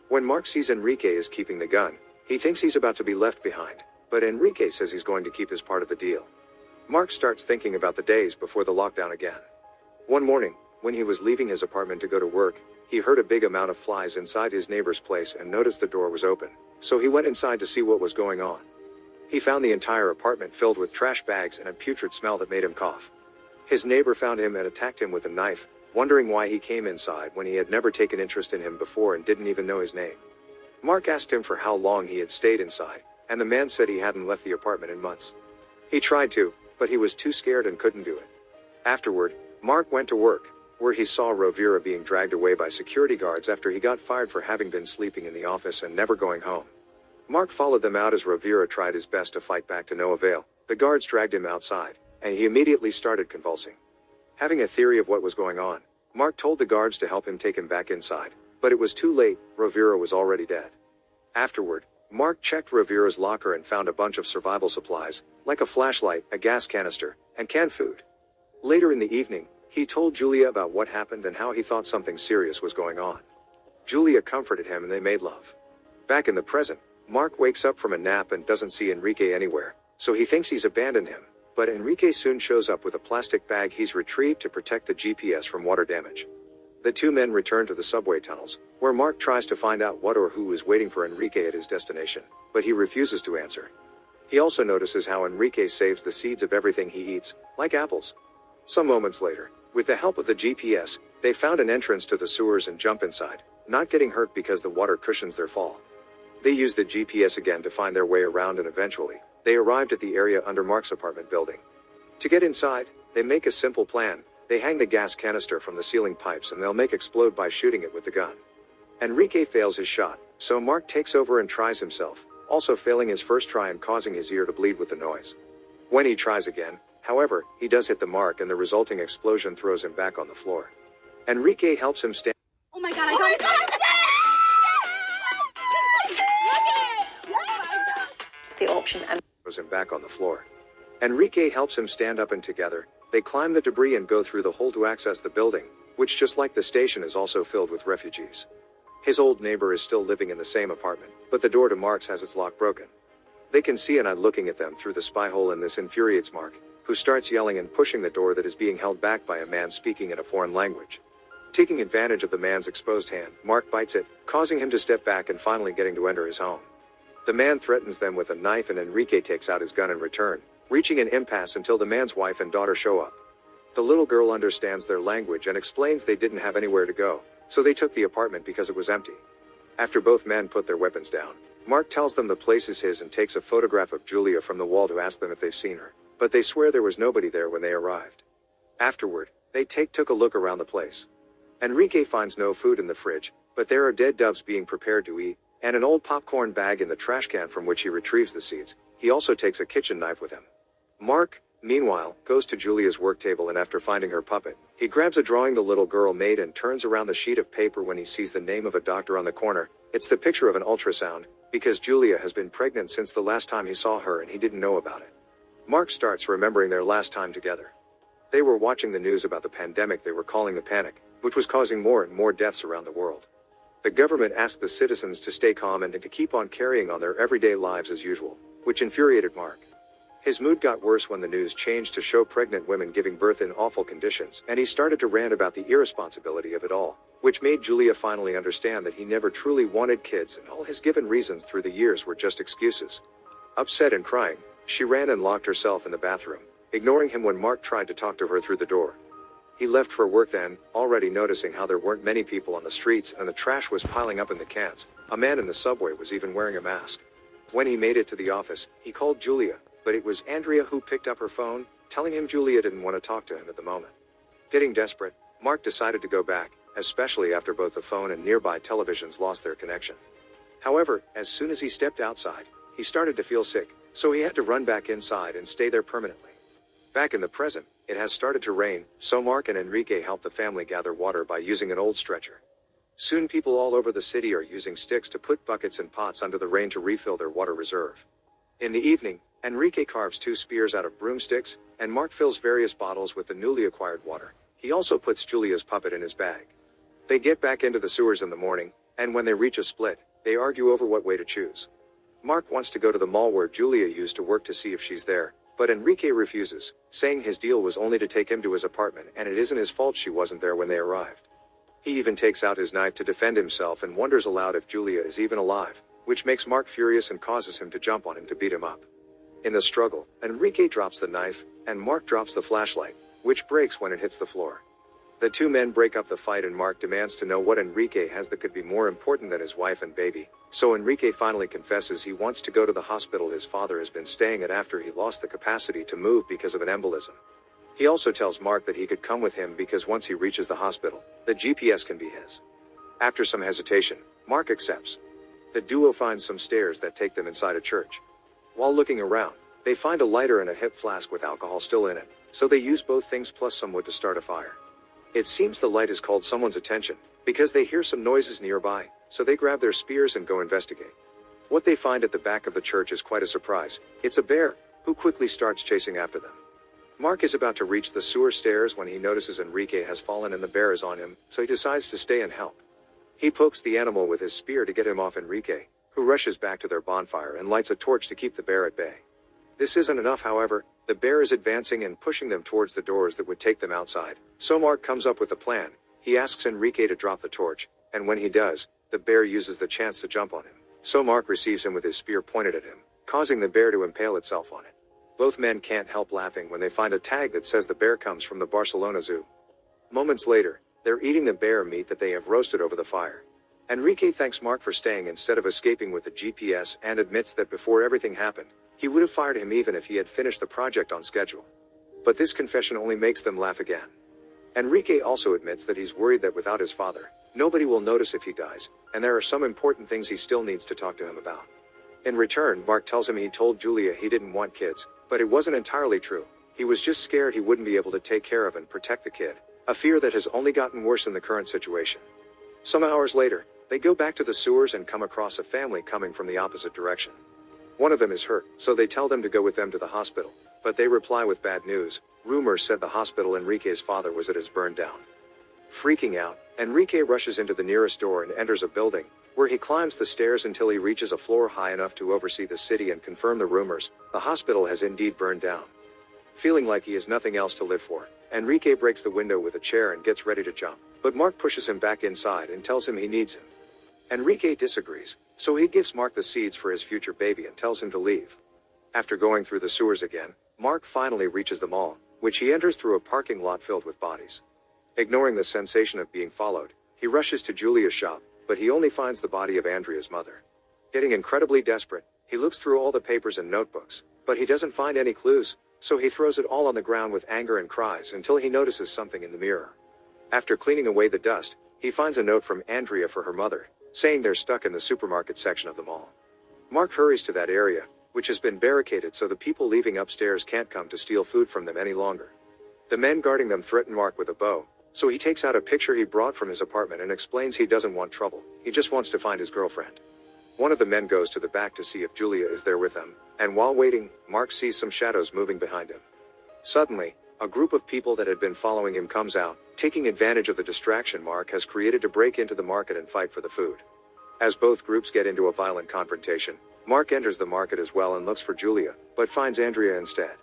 When Mark sees Enrique is keeping the gun, he thinks he's about to be left behind, but Enrique says he's going to keep his part of the deal. Mark starts thinking about the days before the lockdown again. One morning, when he was leaving his apartment to go to work, he heard a big amount of flies inside his neighbor's place and noticed the door was open, so he went inside to see what was going on. He found the entire apartment filled with trash bags and a putrid smell that made him cough. His neighbor found him and attacked him with a knife, wondering why he came inside when he had never taken interest in him before and didn't even know his name. Mark asked him for how long he had stayed inside, and the man said he hadn't left the apartment in months. He tried to, but he was too scared and couldn't do it. Afterward, Mark went to work, where he saw Rovira being dragged away by security guards after he got fired for having been sleeping in the office and never going home. Mark followed them out as Rovira tried his best to fight back to no avail. The guards dragged him outside, and he immediately started convulsing. Having a theory of what was going on, Mark told the guards to help him take him back inside, but it was too late. Rovira was already dead. Afterward, Mark checked Rovira's locker and found a bunch of survival supplies, like a flashlight, a gas canister, and canned food. Later in the evening, he told Julia about what happened and how he thought something serious was going on. Julia comforted him and they made love. Back in the present, Mark wakes up from a nap and doesn't see Enrique anywhere, so he thinks he's abandoned him, but Enrique soon shows up with a plastic bag he's retrieved to protect the GPS from water damage. The two men return to the subway tunnels, where Mark tries to find out what or who is waiting for Enrique at his destination, but he refuses to answer. He also notices how Enrique saves the seeds of everything he eats, like apples. Some moments later, with the help of the GPS, they found an entrance to the sewers and jump inside, not getting hurt because the water cushions their fall. They use the GPS again to find their way around and eventually, they arrived at the area under Mark's apartment building. To get inside, they make a simple plan. They hang the gas canister from the ceiling pipes and they'll make explode by shooting it with the gun. Enrique fails his shot, so Mark takes over and tries himself, also failing his first try and causing his ear to bleed with the noise. When he tries again, however, he does hit the mark and the resulting explosion throws him back on the floor. Enrique helps him stand. Oh my god, I got it! The option and Throws him back on the floor. Enrique helps him stand up and together, they climb the debris and go through the hole to access the building, which just like the station is also filled with refugees. His old neighbor is still living in the same apartment, but the door to Mark's has its lock broken. They can see Anna looking at them through the spy hole and this infuriates Mark, who starts yelling and pushing the door that is being held back by a man speaking in a foreign language. Taking advantage of the man's exposed hand, Mark bites it, causing him to step back and finally getting to enter his home. The man threatens them with a knife and Enrique takes out his gun in return, reaching an impasse until the man's wife and daughter show up. The little girl understands their language and explains they didn't have anywhere to go, so they took the apartment because it was empty. After both men put their weapons down, Mark tells them the place is his and takes a photograph of Julia from the wall to ask them if they've seen her, but they swear there was nobody there when they arrived. Afterward, they took a look around the place. Enrique finds no food in the fridge, but there are dead doves being prepared to eat, and an old popcorn bag in the trash can from which he retrieves the seeds. He also takes a kitchen knife with him. Mark, meanwhile, goes to Julia's work table and after finding her puppet, he grabs a drawing the little girl made and turns around the sheet of paper when he sees the name of a doctor on the corner. It's the picture of an ultrasound, because Julia has been pregnant since the last time he saw her and he didn't know about it. Mark starts remembering their last time together. They were watching the news about the pandemic they were calling the panic, which was causing more and more deaths around the world. The government asked the citizens to stay calm and to keep on carrying on their everyday lives as usual, which infuriated Mark. His mood got worse when the news changed to show pregnant women giving birth in awful conditions, and he started to rant about the irresponsibility of it all, which made Julia finally understand that he never truly wanted kids and all his given reasons through the years were just excuses. Upset and crying, she ran and locked herself in the bathroom, ignoring him when Mark tried to talk to her through the door. He left for work then, already noticing how there weren't many people on the streets and the trash was piling up in the cans. A man in the subway was even wearing a mask. When he made it to the office, he called Julia, but it was Andrea who picked up her phone, telling him Julia didn't want to talk to him at the moment. Getting desperate, Mark decided to go back, especially after both the phone and nearby televisions lost their connection. However, as soon as he stepped outside, he started to feel sick, so he had to run back inside and stay there permanently. Back in the present, it has started to rain, so Mark and Enrique help the family gather water by using an old stretcher. Soon people all over the city are using sticks to put buckets and pots under the rain to refill their water reserve. In the evening, Enrique carves 2 spears out of broomsticks, and Mark fills various bottles with the newly acquired water. He also puts Julia's puppet in his bag. They get back into the sewers in the morning, and when they reach a split, they argue over what way to choose. Mark wants to go to the mall where Julia used to work to see if she's there, but Enrique refuses, saying his deal was only to take him to his apartment and it isn't his fault she wasn't there when they arrived. He even takes out his knife to defend himself and wonders aloud if Julia is even alive, which makes Mark furious and causes him to jump on him to beat him up. In the struggle, Enrique drops the knife, and Mark drops the flashlight, which breaks when it hits the floor. The 2 men break up the fight and Mark demands to know what Enrique has that could be more important than his wife and baby, so Enrique finally confesses he wants to go to the hospital his father has been staying at after he lost the capacity to move because of an embolism. He also tells Mark that he could come with him because once he reaches the hospital, the GPS can be his. After some hesitation, Mark accepts. The duo finds some stairs that take them inside a church. While looking around, they find a lighter and a hip flask with alcohol still in it, so they use both things plus some wood to start a fire. It seems the light has called someone's attention, because they hear some noises nearby, so they grab their spears and go investigate. What they find at the back of the church is quite a surprise. It's a bear, who quickly starts chasing after them. Mark is about to reach the sewer stairs when he notices Enrique has fallen and the bear is on him, so he decides to stay and help. He pokes the animal with his spear to get him off Enrique, who rushes back to their bonfire and lights a torch to keep the bear at bay. This isn't enough, however. The bear is advancing and pushing them towards the doors that would take them outside, so Mark comes up with a plan. He asks Enrique to drop the torch, and when he does, the bear uses the chance to jump on him, so Mark receives him with his spear pointed at him, causing the bear to impale itself on it. Both men can't help laughing when they find a tag that says the bear comes from the Barcelona Zoo. Moments later, they're eating the bear meat that they have roasted over the fire. Enrique thanks Mark for staying instead of escaping with the GPS and admits that before everything happened, he would have fired him even if he had finished the project on schedule. But this confession only makes them laugh again. Enrique also admits that he's worried that without his father, nobody will notice if he dies, and there are some important things he still needs to talk to him about. In return, Mark tells him he told Julia he didn't want kids, but it wasn't entirely true. He was just scared he wouldn't be able to take care of and protect the kid, a fear that has only gotten worse in the current situation. Some hours later, they go back to the sewers and come across a family coming from the opposite direction. One of them is hurt, so they tell them to go with them to the hospital, but they reply with bad news. Rumors said the hospital Enrique's father was at is burned down. Freaking out, Enrique rushes into the nearest door and enters a building, where he climbs the stairs until he reaches a floor high enough to oversee the city and confirm the rumors. The hospital has indeed burned down. Feeling like he has nothing else to live for, Enrique breaks the window with a chair and gets ready to jump, but Mark pushes him back inside and tells him he needs him. Enrique disagrees, so he gives Mark the seeds for his future baby and tells him to leave. After going through the sewers again, Mark finally reaches the mall, which he enters through a parking lot filled with bodies. Ignoring the sensation of being followed, he rushes to Julia's shop, but he only finds the body of Andrea's mother. Getting incredibly desperate, he looks through all the papers and notebooks, but he doesn't find any clues, so he throws it all on the ground with anger and cries until he notices something in the mirror. After cleaning away the dust, he finds a note from Andrea for her mother, saying they're stuck in the supermarket section of the mall. Mark hurries to that area, which has been barricaded so the people leaving upstairs can't come to steal food from them any longer. The men guarding them threaten Mark with a bow, so he takes out a picture he brought from his apartment and explains he doesn't want trouble, he just wants to find his girlfriend. One of the men goes to the back to see if Julia is there with them, and while waiting, Mark sees some shadows moving behind him. Suddenly, a group of people that had been following him comes out, taking advantage of the distraction Mark has created to break into the market and fight for the food. As both groups get into a violent confrontation, Mark enters the market as well and looks for Julia, but finds Andrea instead.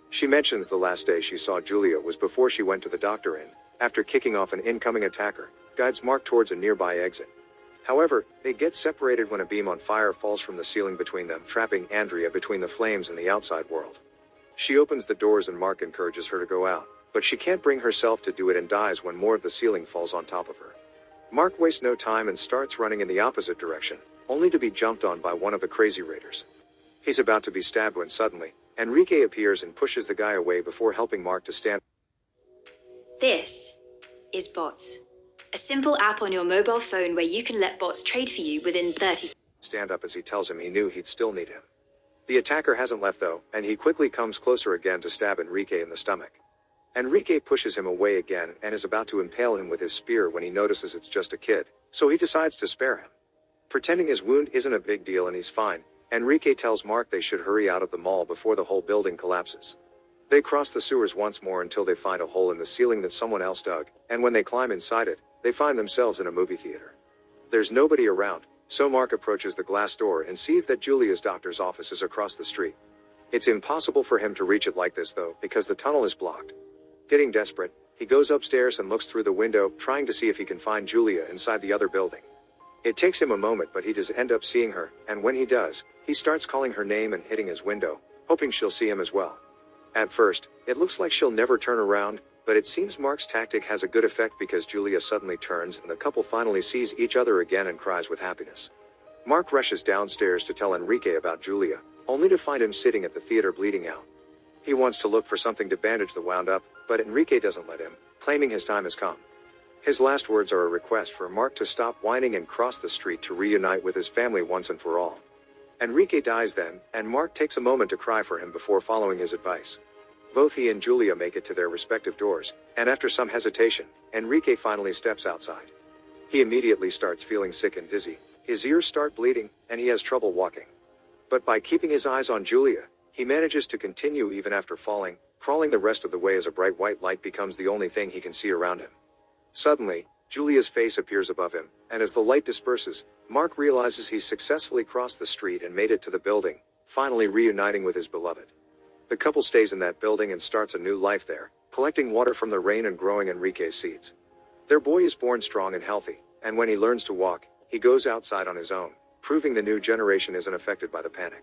She mentions the last day she saw Julia was before she went to the doctor and, after kicking off an incoming attacker, guides Mark towards a nearby exit. However, they get separated when a beam on fire falls from the ceiling between them, trapping Andrea between the flames and the outside world. She opens the doors and Mark encourages her to go out, but she can't bring herself to do it and dies when more of the ceiling falls on top of her. Mark wastes no time and starts running in the opposite direction, only to be jumped on by one of the crazy raiders. He's about to be stabbed when suddenly, Enrique appears and pushes the guy away before helping Mark to stand. This is Bots, a simple app on your mobile phone where you can let bots trade for you within 30 seconds. Stand up as he tells him he knew he'd still need him. The attacker hasn't left though, and he quickly comes closer again to stab Enrique in the stomach. Enrique pushes him away again and is about to impale him with his spear when he notices it's just a kid, so he decides to spare him. Pretending his wound isn't a big deal and he's fine, Enrique tells Mark they should hurry out of the mall before the whole building collapses. They cross the sewers once more until they find a hole in the ceiling that someone else dug, and when they climb inside it, they find themselves in a movie theater. There's nobody around, so Mark approaches the glass door and sees that Julia's doctor's office is across the street. It's impossible for him to reach it like this though, because the tunnel is blocked. Getting desperate, he goes upstairs and looks through the window, trying to see if he can find Julia inside the other building. It takes him a moment, but he does end up seeing her, and when he does, he starts calling her name and hitting his window, hoping she'll see him as well. At first, it looks like she'll never turn around, but it seems Mark's tactic has a good effect because Julia suddenly turns and the couple finally sees each other again and cries with happiness. Mark rushes downstairs to tell Enrique about Julia, only to find him sitting at the theater bleeding out. He wants to look for something to bandage the wound up, but Enrique doesn't let him, claiming his time has come. His last words are a request for Mark to stop whining and cross the street to reunite with his family once and for all. Enrique dies then, and Mark takes a moment to cry for him before following his advice. Both he and Julia make it to their respective doors, and after some hesitation, Enrique finally steps outside. He immediately starts feeling sick and dizzy, his ears start bleeding, and he has trouble walking. But by keeping his eyes on Julia, he manages to continue even after falling, crawling the rest of the way as a bright white light becomes the only thing he can see around him. Suddenly, Julia's face appears above him, and as the light disperses, Mark realizes he's successfully crossed the street and made it to the building, finally reuniting with his beloved. The couple stays in that building and starts a new life there, collecting water from the rain and growing Enrique's seeds. Their boy is born strong and healthy, and when he learns to walk, he goes outside on his own, proving the new generation isn't affected by the panic.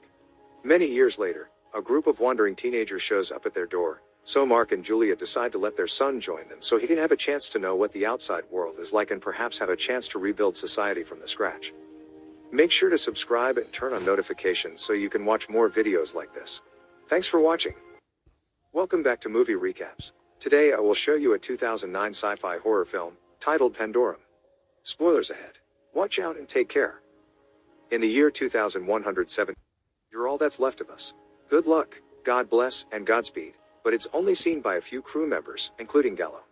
Many years later, a group of wandering teenagers shows up at their door, so Mark and Julia decide to let their son join them so he can have a chance to know what the outside world is like and perhaps have a chance to rebuild society from the scratch. Make sure to subscribe and turn on notifications so you can watch more videos like this. Thanks for watching. Welcome back to Movie Recaps. Today I will show you a 2009 sci-fi horror film, titled Pandorum. Spoilers ahead. Watch out and take care. In the year 2107, you're all that's left of us. Good luck, God bless, and Godspeed, but it's only seen by a few crew members, including Gallo.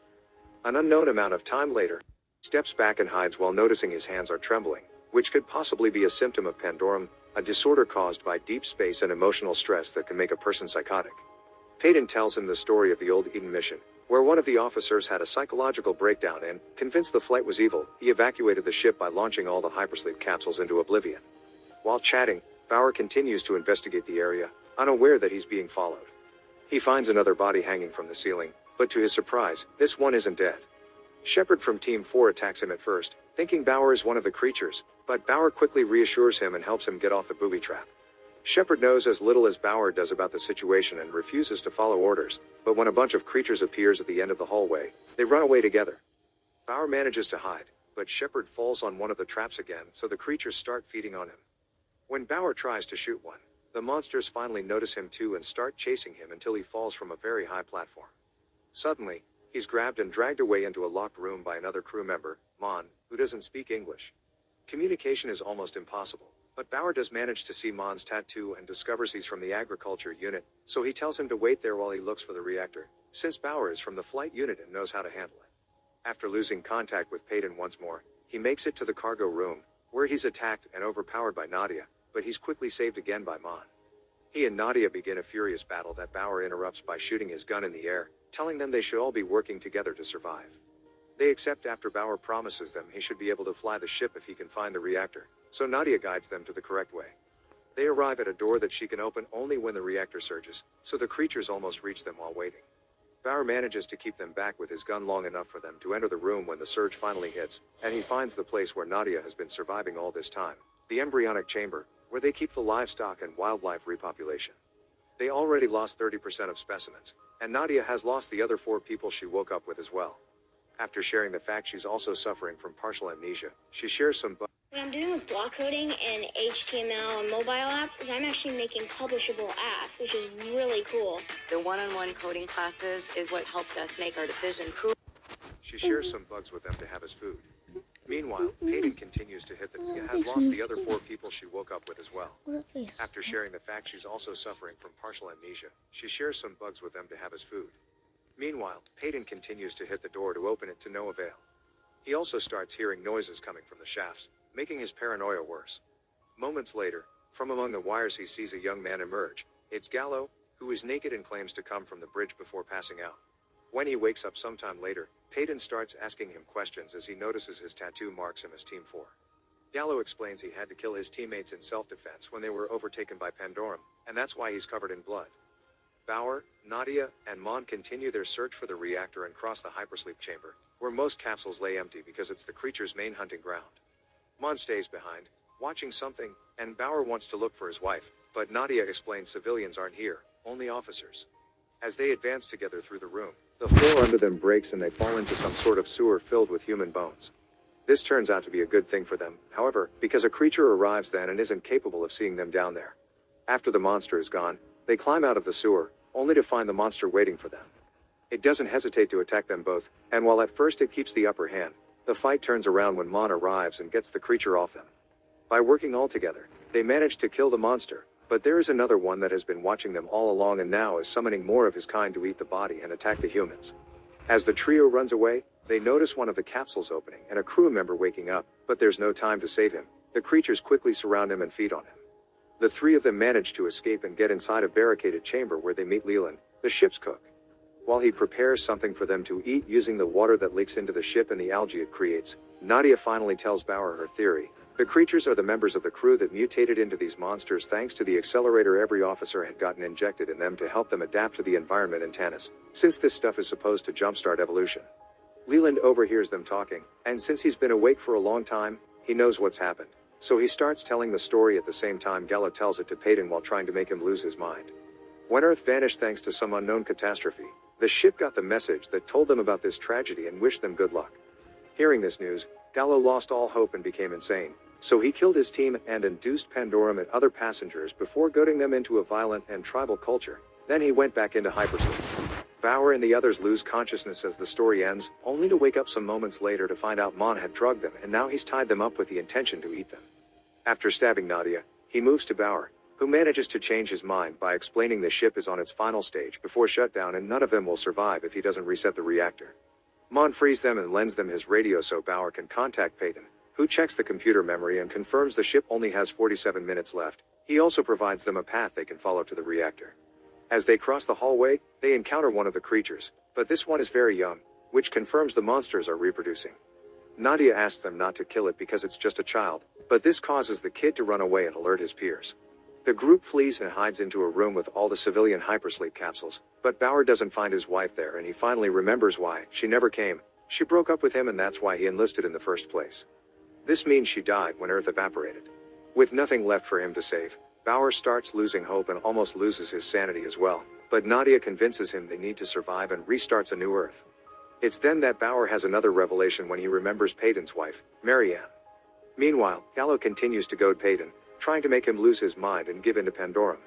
An unknown amount of time later, he steps back and hides while noticing his hands are trembling, which could possibly be a symptom of Pandorum, a disorder caused by deep space and emotional stress that can make a person psychotic. Peyton tells him the story of the old Eden mission, where one of the officers had a psychological breakdown and, convinced the flight was evil, he evacuated the ship by launching all the hypersleep capsules into oblivion. While chatting, Bauer continues to investigate the area, unaware that he's being followed. He finds another body hanging from the ceiling, but to his surprise, this one isn't dead. Shepard from Team 4 attacks him at first, thinking Bauer is one of the creatures, but Bauer quickly reassures him and helps him get off the booby trap. Shepard knows as little as Bauer does about the situation and refuses to follow orders, but when a bunch of creatures appears at the end of the hallway, they run away together. Bauer manages to hide, but Shepard falls on one of the traps again, so the creatures start feeding on him. When Bauer tries to shoot one, the monsters finally notice him too and start chasing him until he falls from a very high platform. Suddenly, he's grabbed and dragged away into a locked room by another crew member, Mon, who doesn't speak English. Communication is almost impossible, but Bauer does manage to see Mon's tattoo and discovers he's from the agriculture unit, so he tells him to wait there while he looks for the reactor, since Bauer is from the flight unit and knows how to handle it. After losing contact with Peyton once more, he makes it to the cargo room, where he's attacked and overpowered by Nadia, but he's quickly saved again by Mon. He and Nadia begin a furious battle that Bauer interrupts by shooting his gun in the air, telling them they should all be working together to survive. They accept after Bauer promises them he should be able to fly the ship if he can find the reactor, so Nadia guides them to the correct way. They arrive at a door that she can open only when the reactor surges, so the creatures almost reach them while waiting. Bauer manages to keep them back with his gun long enough for them to enter the room when the surge finally hits, and he finds the place where Nadia has been surviving all this time, the embryonic chamber, where they keep the livestock and wildlife repopulation. They already lost 30% of specimens, and Nadia has lost the other 4 people she woke up with as well. After sharing the fact she's also suffering from partial amnesia, she shares some What I'm doing with block coding and HTML and mobile apps is I'm actually making publishable apps, which is really cool. The one-on-one coding classes is what helped us make our decision. She shares some bugs with them to have as food. Meanwhile, Peyton continues to hit that Tia has lost the other 4 people she woke up with as well. After sharing the fact she's also suffering from partial amnesia, she shares some bugs with them to have as food. Meanwhile, Peyton continues to hit the door to open it to no avail. He also starts hearing noises coming from the shafts, making his paranoia worse. Moments later, From among the wires he sees a young man emerge. It's Gallo, who is naked and claims to come from the bridge before passing out. When he wakes up sometime later, Peyton starts asking him questions as he notices his tattoo marks him as Team 4. Gallo explains he had to kill his teammates in self-defense when they were overtaken by Pandorum, and that's why he's covered in blood. Bauer, Nadia, and Mon continue their search for the reactor and cross the hypersleep chamber, where most capsules lay empty because it's the creature's main hunting ground. Mon stays behind, watching something, and Bauer wants to look for his wife, but Nadia explains civilians aren't here, only officers. As they advance together through the room, the floor under them breaks and they fall into some sort of sewer filled with human bones. This turns out to be a good thing for them, however, because a creature arrives then and isn't capable of seeing them down there. After the monster is gone, they climb out of the sewer, only to find the monster waiting for them. It doesn't hesitate to attack them both, and while at first it keeps the upper hand, the fight turns around when Mon arrives and gets the creature off them. By working all together, they manage to kill the monster, but there is another one that has been watching them all along and now is summoning more of his kind to eat the body and attack the humans. As the trio runs away, they notice one of the capsules opening and a crew member waking up, but there's no time to save him. The creatures quickly surround him and feed on him. The three of them manage to escape and get inside a barricaded chamber where they meet Leland, the ship's cook. While he prepares something for them to eat using the water that leaks into the ship and the algae it creates, Nadia finally tells Bauer her theory. The creatures are the members of the crew that mutated into these monsters thanks to the accelerator every officer had gotten injected in them to help them adapt to the environment in Tanis, since this stuff is supposed to jumpstart evolution. Leland overhears them talking, and since he's been awake for a long time, he knows what's happened. So he starts telling the story at the same time Gallo tells it to Peyton while trying to make him lose his mind. When Earth vanished thanks to some unknown catastrophe, the ship got the message that told them about this tragedy and wished them good luck. Hearing this news, Gallo lost all hope and became insane, so he killed his team and induced Pandorum and other passengers before goading them into a violent and tribal culture. Then he went back into hypersleep. Bauer and the others lose consciousness as the story ends, only to wake up some moments later to find out Mon had drugged them and now he's tied them up with the intention to eat them. After stabbing Nadia, he moves to Bauer, who manages to change his mind by explaining the ship is on its final stage before shutdown and none of them will survive if he doesn't reset the reactor. Mon frees them and lends them his radio so Bauer can contact Peyton, who checks the computer memory and confirms the ship only has 47 minutes left. He also provides them a path they can follow to the reactor. As they cross the hallway, they encounter one of the creatures, but this one is very young, which confirms the monsters are reproducing. Nadia asks them not to kill it because it's just a child, but this causes the kid to run away and alert his peers. The group flees and hides into a room with all the civilian hypersleep capsules, but Bauer doesn't find his wife there and he finally remembers why. She never came. She broke up with him and that's why he enlisted in the first place. This means she died when Earth evaporated. With nothing left for him to save, Bauer starts losing hope and almost loses his sanity as well, but Nadia convinces him they need to survive and restarts a new Earth. It's then that Bauer has another revelation when he remembers Peyton's wife, Marianne. Meanwhile, Gallo continues to goad Peyton, trying to make him lose his mind and give in to Pandorum.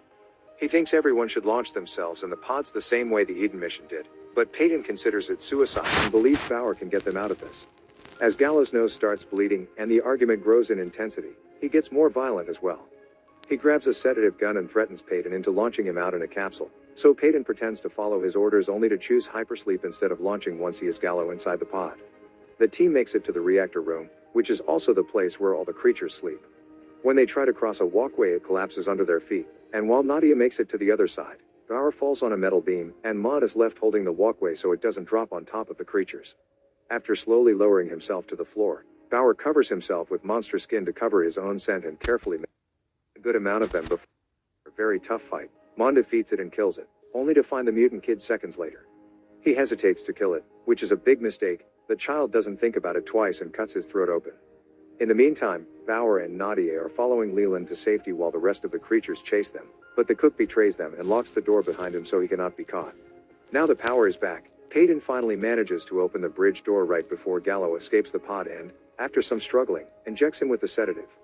He thinks everyone should launch themselves in the pods the same way the Eden mission did, but Peyton considers it suicide and believes Bauer can get them out of this. As Gallo's nose starts bleeding and the argument grows in intensity, he gets more violent as well. He grabs a sedative gun and threatens Peyton into launching him out in a capsule, so Peyton pretends to follow his orders only to choose hypersleep instead of launching once he is Gallo inside the pod. The team makes it to the reactor room, which is also the place where all the creatures sleep. When they try to cross a walkway it collapses under their feet, and while Nadia makes it to the other side, Bauer falls on a metal beam, and Maud is left holding the walkway so it doesn't drop on top of the creatures. After slowly lowering himself to the floor, Bauer covers himself with monster skin to cover his own scent and carefully makes a good amount of them before a very tough fight. Mon defeats it and kills it, only to find the mutant kid seconds later. He hesitates to kill it, which is a big mistake. The child doesn't think about it twice and cuts his throat open. In the meantime, Bauer and Nadia are following Leland to safety while the rest of the creatures chase them, but the cook betrays them and locks the door behind him so he cannot be caught. Now the power is back. Peyton finally manages to open the bridge door right before Gallo escapes the pod and, after some struggling, injects him with the sedative.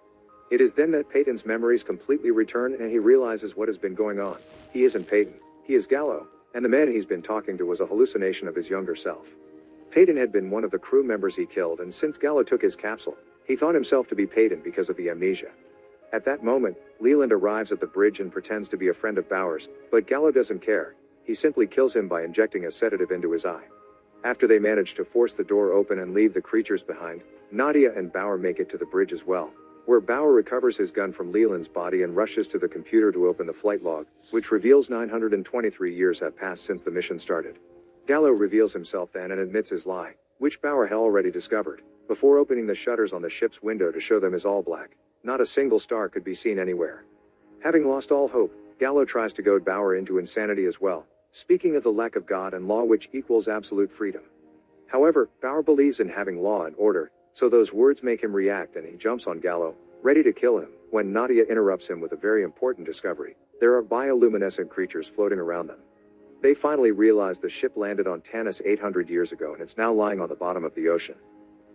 It is then that Peyton's memories completely return and he realizes what has been going on. He isn't Peyton, he is Gallo, and the man he's been talking to was a hallucination of his younger self. Peyton had been one of the crew members he killed, and since Gallo took his capsule, he thought himself to be Peyton because of the amnesia. At that moment, Leland arrives at the bridge and pretends to be a friend of Bauer's, but Gallo doesn't care. He simply kills him by injecting a sedative into his eye. After they manage to force the door open and leave the creatures behind, Nadia and Bauer make it to the bridge as well. where Bauer recovers his gun from Leland's body and rushes to the computer to open the flight log, which reveals 923 years have passed since the mission started. Gallo reveals himself then and admits his lie, which Bauer had already discovered, before opening the shutters on the ship's window to show them as all black. Not a single star could be seen anywhere. Having lost all hope, Gallo tries to goad Bauer into insanity as well, speaking of the lack of God and law which equals absolute freedom. However, Bauer believes in having law and order, so those words make him react and he jumps on Gallo, ready to kill him, when Nadia interrupts him with a very important discovery. There are bioluminescent creatures floating around them. They finally realize the ship landed on Tanis 800 years ago and it's now lying on the bottom of the ocean.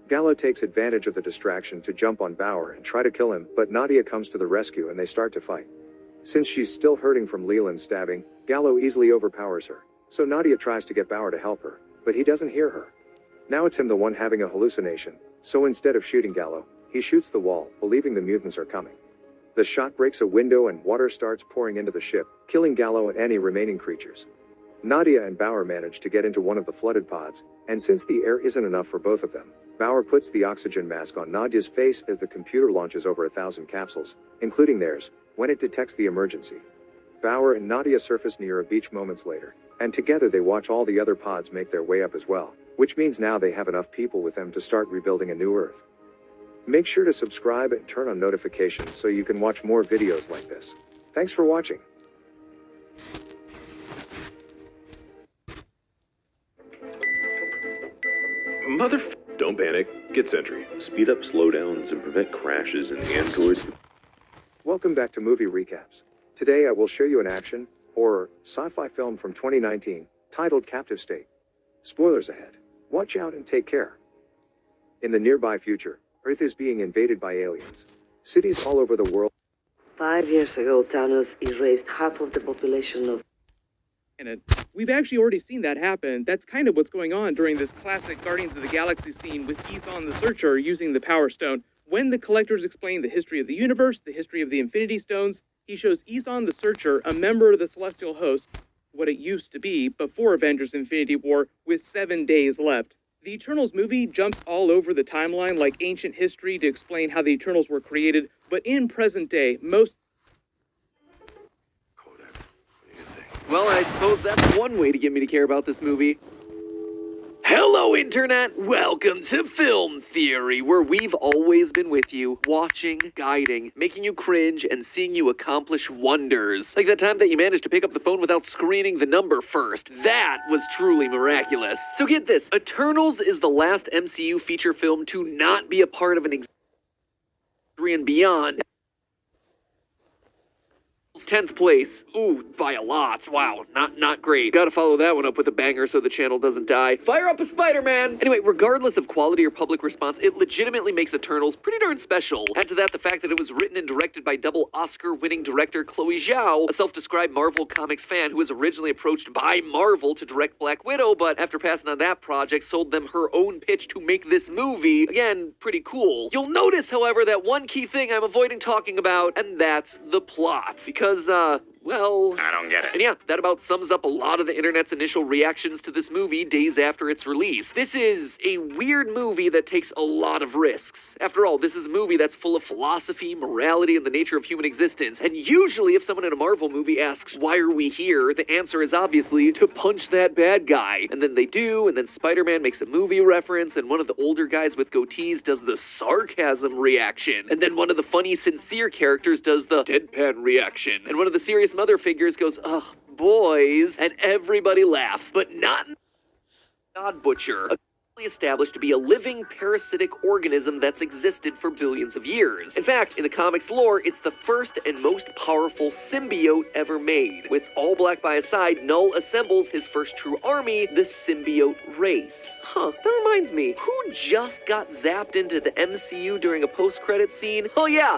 Gallo takes advantage of the distraction to jump on Bauer and try to kill him, but Nadia comes to the rescue and they start to fight. Since she's still hurting from Leland's stabbing, Gallo easily overpowers her, so Nadia tries to get Bauer to help her, but he doesn't hear her. Now it's him the one having a hallucination, so instead of shooting Gallo, he shoots the wall, believing the mutants are coming. The shot breaks a window and water starts pouring into the ship, killing Gallo and any remaining creatures. Nadia and Bauer manage to get into one of the flooded pods, and since the air isn't enough for both of them, Bauer puts the oxygen mask on Nadia's face as the computer launches over 1,000 capsules, including theirs, when it detects the emergency. Bauer and Nadia surface near a beach moments later, and together they watch all the other pods make their way up as well, which means now they have enough people with them to start rebuilding a new Earth. Make sure to subscribe and turn on notifications so you can watch more videos like this. Thanks for watching. Don't panic. Get Sentry. Speed up slowdowns and prevent crashes in Android. Welcome back to Movie Recaps. Today I will show you an action, horror, sci-fi film from 2019, titled Captive State. Spoilers ahead. Watch out and take care. In the nearby future, Earth is being invaded by aliens. Cities all over the world. 5 years ago, Thanos erased half of the population of... We've actually already seen that happen. That's kind of what's going on during this classic Guardians of the Galaxy scene with Eson the Searcher using the Power Stone. When the collectors explain the history of the universe, the history of the Infinity Stones, he shows Eson the Searcher, a member of the Celestial Host, what it used to be before Avengers Infinity War, with 7 days left. The Eternals movie jumps all over the timeline like ancient history to explain how the Eternals were created, but in present day, most... Well, I suppose that's one way to get me to care about this movie. Hello, Internet! Welcome to Film Theory, where we've always been with you, watching, guiding, making you cringe, and seeing you accomplish wonders. Like that time that you managed to pick up the phone without screening the number first. That was truly miraculous. So get this, Eternals is the last MCU feature film to not be a part of an and beyond. 10th place. Ooh, by a lot. Wow, not great. Gotta follow that one up with a banger so the channel doesn't die. Fire up a Spider-Man! Anyway, regardless of quality or public response, it legitimately makes Eternals pretty darn special. Add to that the fact that it was written and directed by double Oscar-winning director Chloe Zhao, a self-described Marvel Comics fan who was originally approached by Marvel to direct Black Widow, but after passing on that project, sold them her own pitch to make this movie. Again, pretty cool. You'll notice, however, that one key thing I'm avoiding talking about, and that's the plot. Because, well... I don't get it. And yeah, that about sums up a lot of the internet's initial reactions to this movie days after its release. This is a weird movie that takes a lot of risks. After all, this is a movie that's full of philosophy, morality, and the nature of human existence. And usually if someone in a Marvel movie asks, why are we here? The answer is obviously to punch that bad guy. And then they do, and then Spider-Man makes a movie reference, and one of the older guys with goatees does the sarcasm reaction. And then one of the funny, sincere characters does the deadpan reaction. And one of the serious mother figures goes, ugh, boys, and everybody laughs, but not God Butcher, established to be a living parasitic organism that's existed for billions of years. In fact, in the comics lore, it's the first and most powerful symbiote ever made. With all black by his side, Null assembles his first true army, the symbiote race. Huh, that reminds me, who just got zapped into the MCU during a post-credit scene? Oh yeah,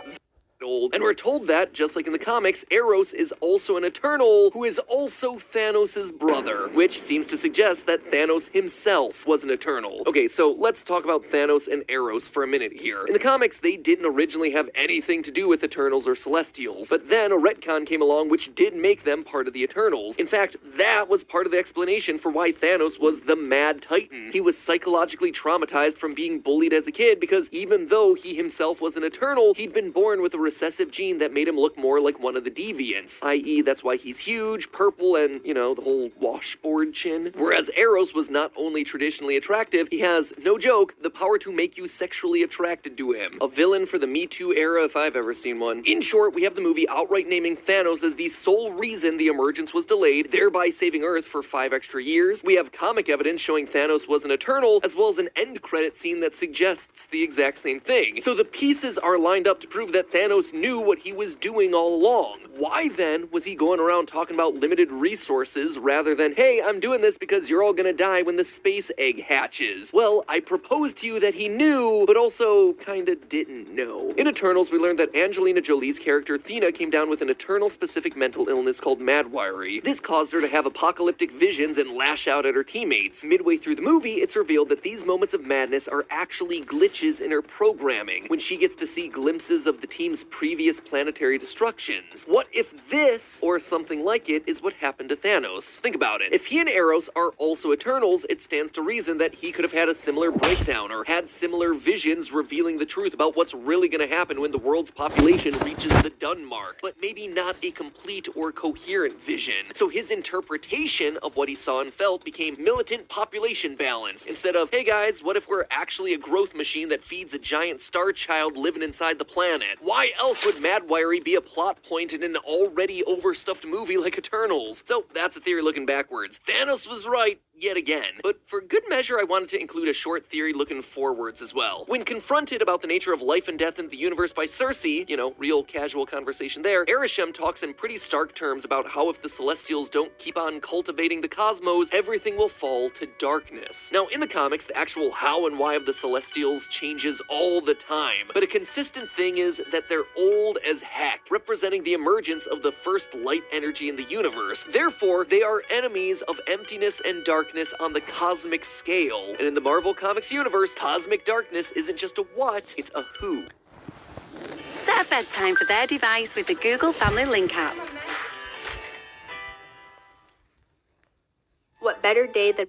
old. And we're told that, just like in the comics, Eros is also an Eternal who is also Thanos' brother, which seems to suggest that Thanos himself was an Eternal. Okay, so let's talk about Thanos and Eros for a minute here. In the comics, they didn't originally have anything to do with Eternals or Celestials, but then a retcon came along which did make them part of the Eternals. In fact, that was part of the explanation for why Thanos was the Mad Titan. He was psychologically traumatized from being bullied as a kid because even though he himself was an Eternal, he'd been born with a recessive gene that made him look more like one of the deviants, i.e. that's why he's huge, purple, and, you know, the whole washboard chin. Whereas Eros was not only traditionally attractive, he has, no joke, the power to make you sexually attracted to him. A villain for the Me Too era if I've ever seen one. In short, we have the movie outright naming Thanos as the sole reason the emergence was delayed, thereby saving Earth for 5 extra years. We have comic evidence showing Thanos was an Eternal, as well as an end credit scene that suggests the exact same thing. So the pieces are lined up to prove that Thanos knew what he was doing all along. Why then was he going around talking about limited resources rather than, hey, I'm doing this because you're all gonna die when the space egg hatches? Well, I propose to you that he knew, but also kinda didn't know. In Eternals, we learned that Angelina Jolie's character Thena came down with an Eternal-specific mental illness called Madwiry. This caused her to have apocalyptic visions and lash out at her teammates. Midway through the movie, it's revealed that these moments of madness are actually glitches in her programming, when she gets to see glimpses of the team's previous planetary destructions. What if this, or something like it, is what happened to Thanos? Think about it. If he and Eros are also Eternals, it stands to reason that he could have had a similar breakdown, or had similar visions revealing the truth about what's really gonna happen when the world's population reaches the done mark, but maybe not a complete or coherent vision. So his interpretation of what he saw and felt became militant population balance, instead of, hey guys, what if we're actually a growth machine that feeds a giant star child living inside the planet? Why else would Madwiry be a plot point in an already overstuffed movie like Eternals? So that's a theory looking backwards. Thanos was right yet again. But for good measure, I wanted to include a short theory looking forwards as well. When confronted about the nature of life and death in the universe by Cersei, you know, real casual conversation there, Arishem talks in pretty stark terms about how if the Celestials don't keep on cultivating the cosmos, everything will fall to darkness. Now, in the comics, the actual how and why of the Celestials changes all the time, but a consistent thing is that they're old as heck, representing the emergence of the first light energy in the universe. Therefore, they are enemies of emptiness and darkness on the cosmic scale. And in the Marvel Comics universe, cosmic darkness isn't just a what, it's a who. Set a bedtime for their device with the Google Family Link app. What better day than...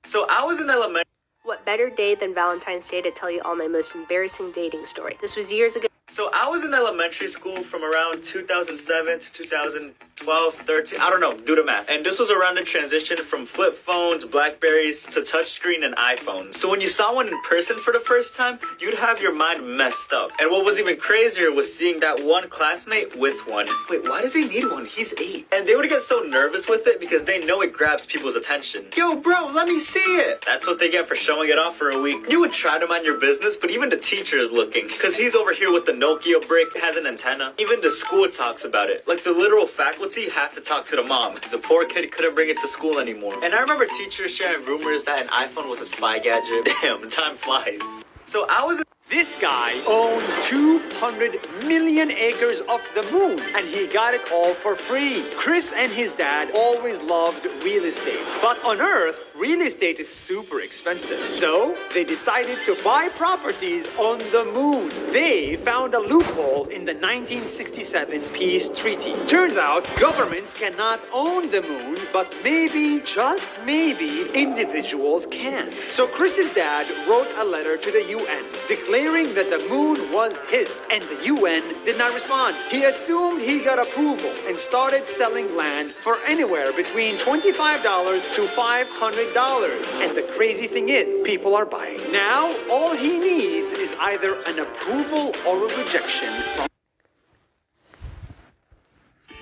So I was in elementary. What better day than Valentine's Day to tell you all my most embarrassing dating story? This was years ago. So I was in elementary school from around 2007 to 2012, 13, I don't know, do the math. And this was around the transition from flip phones, Blackberries, to touchscreen and iPhones. So when you saw one in person for the first time, you'd have your mind messed up. And what was even crazier was seeing that one classmate with one. Wait, why does he need one? He's 8. And they would get so nervous with it because they know it grabs people's attention. Yo, bro, let me see it. That's what they get for showing it off for a week. You would try to mind your business, but even the teacher is looking. Because he's over here with the Nokia brick, has an antenna. Even the school talks about it. Like the literal faculty have to talk to the mom. The poor kid couldn't bring it to school anymore. And I remember teachers sharing rumors that an iPhone was a spy gadget. Damn, time flies. So I was... This guy owns 200 million acres of the moon, and he got it all for free. Chris and his dad always loved real estate, but on Earth, real estate is super expensive. So they decided to buy properties on the moon. They found a loophole in the 1967 peace treaty. Turns out governments cannot own the moon, but maybe, just maybe, individuals can. So Chris's dad wrote a letter to the UN declaring that the moon was his, and the UN did not respond. He assumed he got approval and started selling land for anywhere between $25 to $500. And the crazy thing is, people are buying. Now, all he needs is either an approval or a rejection from...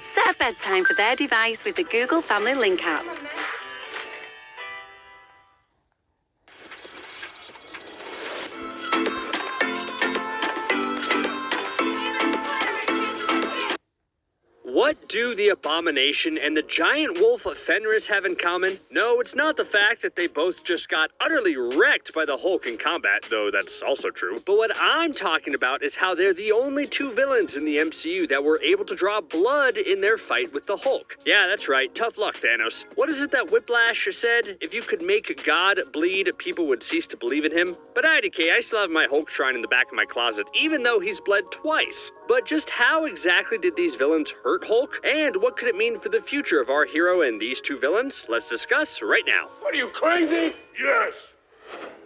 Set a bedtime for their device with the Google Family Link app. What do the Abomination and the giant wolf Fenris have in common? No, it's not the fact that they both just got utterly wrecked by the Hulk in combat, though that's also true. But what I'm talking about is how they're the only two villains in the MCU that were able to draw blood in their fight with the Hulk. Yeah, that's right. Tough luck, Thanos. What is it that Whiplash said? If you could make God bleed, people would cease to believe in him. But IDK, I still have my Hulk shrine in the back of my closet, even though he's bled twice. But just how exactly did these villains hurt Hulk? And what could it mean for the future of our hero and these two villains? Let's discuss right now. What are you, crazy? Yes!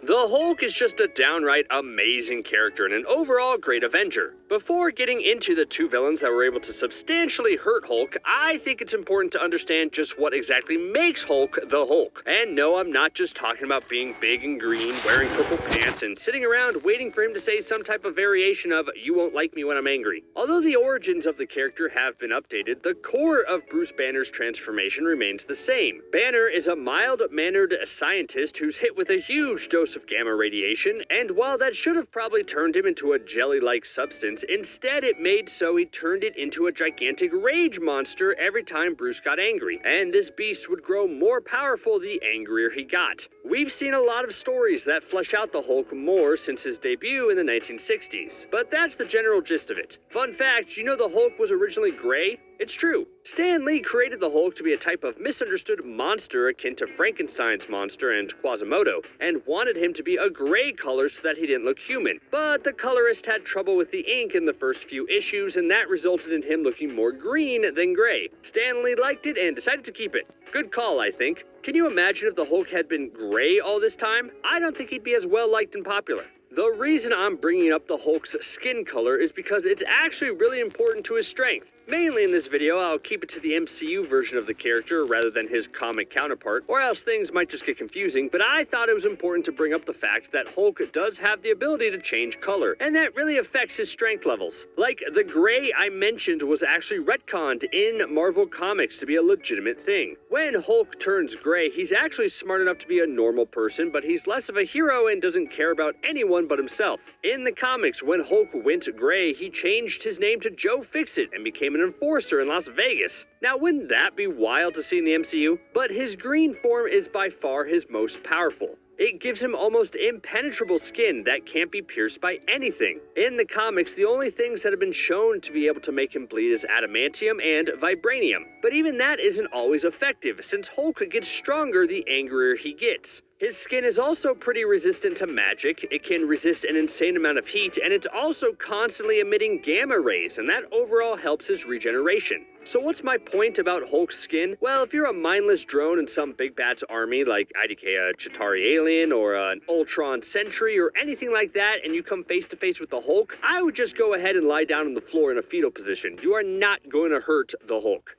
The Hulk is just a downright amazing character and an overall great Avenger. Before getting into the two villains that were able to substantially hurt Hulk, I think it's important to understand just what exactly makes Hulk the Hulk. And no, I'm not just talking about being big and green, wearing purple pants, and sitting around waiting for him to say some type of variation of, "You won't like me when I'm angry." Although the origins of the character have been updated, the core of Bruce Banner's transformation remains the same. Banner is a mild-mannered scientist who's hit with a huge dose of gamma radiation, and while that should have probably turned him into a jelly-like substance, instead it made so he turned it into a gigantic rage monster every time Bruce got angry, and this beast would grow more powerful the angrier he got. We've seen a lot of stories that flesh out the Hulk more since his debut in the 1960s, but that's the general gist of it. Fun fact, you know the Hulk was originally gray? It's true. Stan Lee created the Hulk to be a type of misunderstood monster akin to Frankenstein's monster and Quasimodo, and wanted him to be a gray color so that he didn't look human. But the colorist had trouble with the ink in the first few issues, and that resulted in him looking more green than gray. Stan Lee liked it and decided to keep it. Good call, I think. Can you imagine if the Hulk had been gray all this time? I don't think he'd be as well liked and popular. The reason I'm bringing up the Hulk's skin color is because it's actually really important to his strength. Mainly in this video, I'll keep it to the MCU version of the character rather than his comic counterpart, or else things might just get confusing, but I thought it was important to bring up the fact that Hulk does have the ability to change color, and that really affects his strength levels. Like, the gray I mentioned was actually retconned in Marvel Comics to be a legitimate thing. When Hulk turns gray, he's actually smart enough to be a normal person, but he's less of a hero and doesn't care about anyone but himself. In the comics, when Hulk went gray, he changed his name to Joe Fixit and became an enforcer in Las Vegas. Now, wouldn't that be wild to see in the MCU? But his green form is by far his most powerful. It gives him almost impenetrable skin that can't be pierced by anything. In the comics, the only things that have been shown to be able to make him bleed is adamantium and vibranium. But even that isn't always effective, since Hulk gets stronger the angrier he gets. His skin is also pretty resistant to magic, it can resist an insane amount of heat, and it's also constantly emitting gamma rays, and that overall helps his regeneration. So what's my point about Hulk's skin? Well, if you're a mindless drone in some big bad's army, like IDK a Chitauri alien or an Ultron sentry or anything like that, and you come face to face with the Hulk, I would just go ahead and lie down on the floor in a fetal position. You are not going to hurt the Hulk.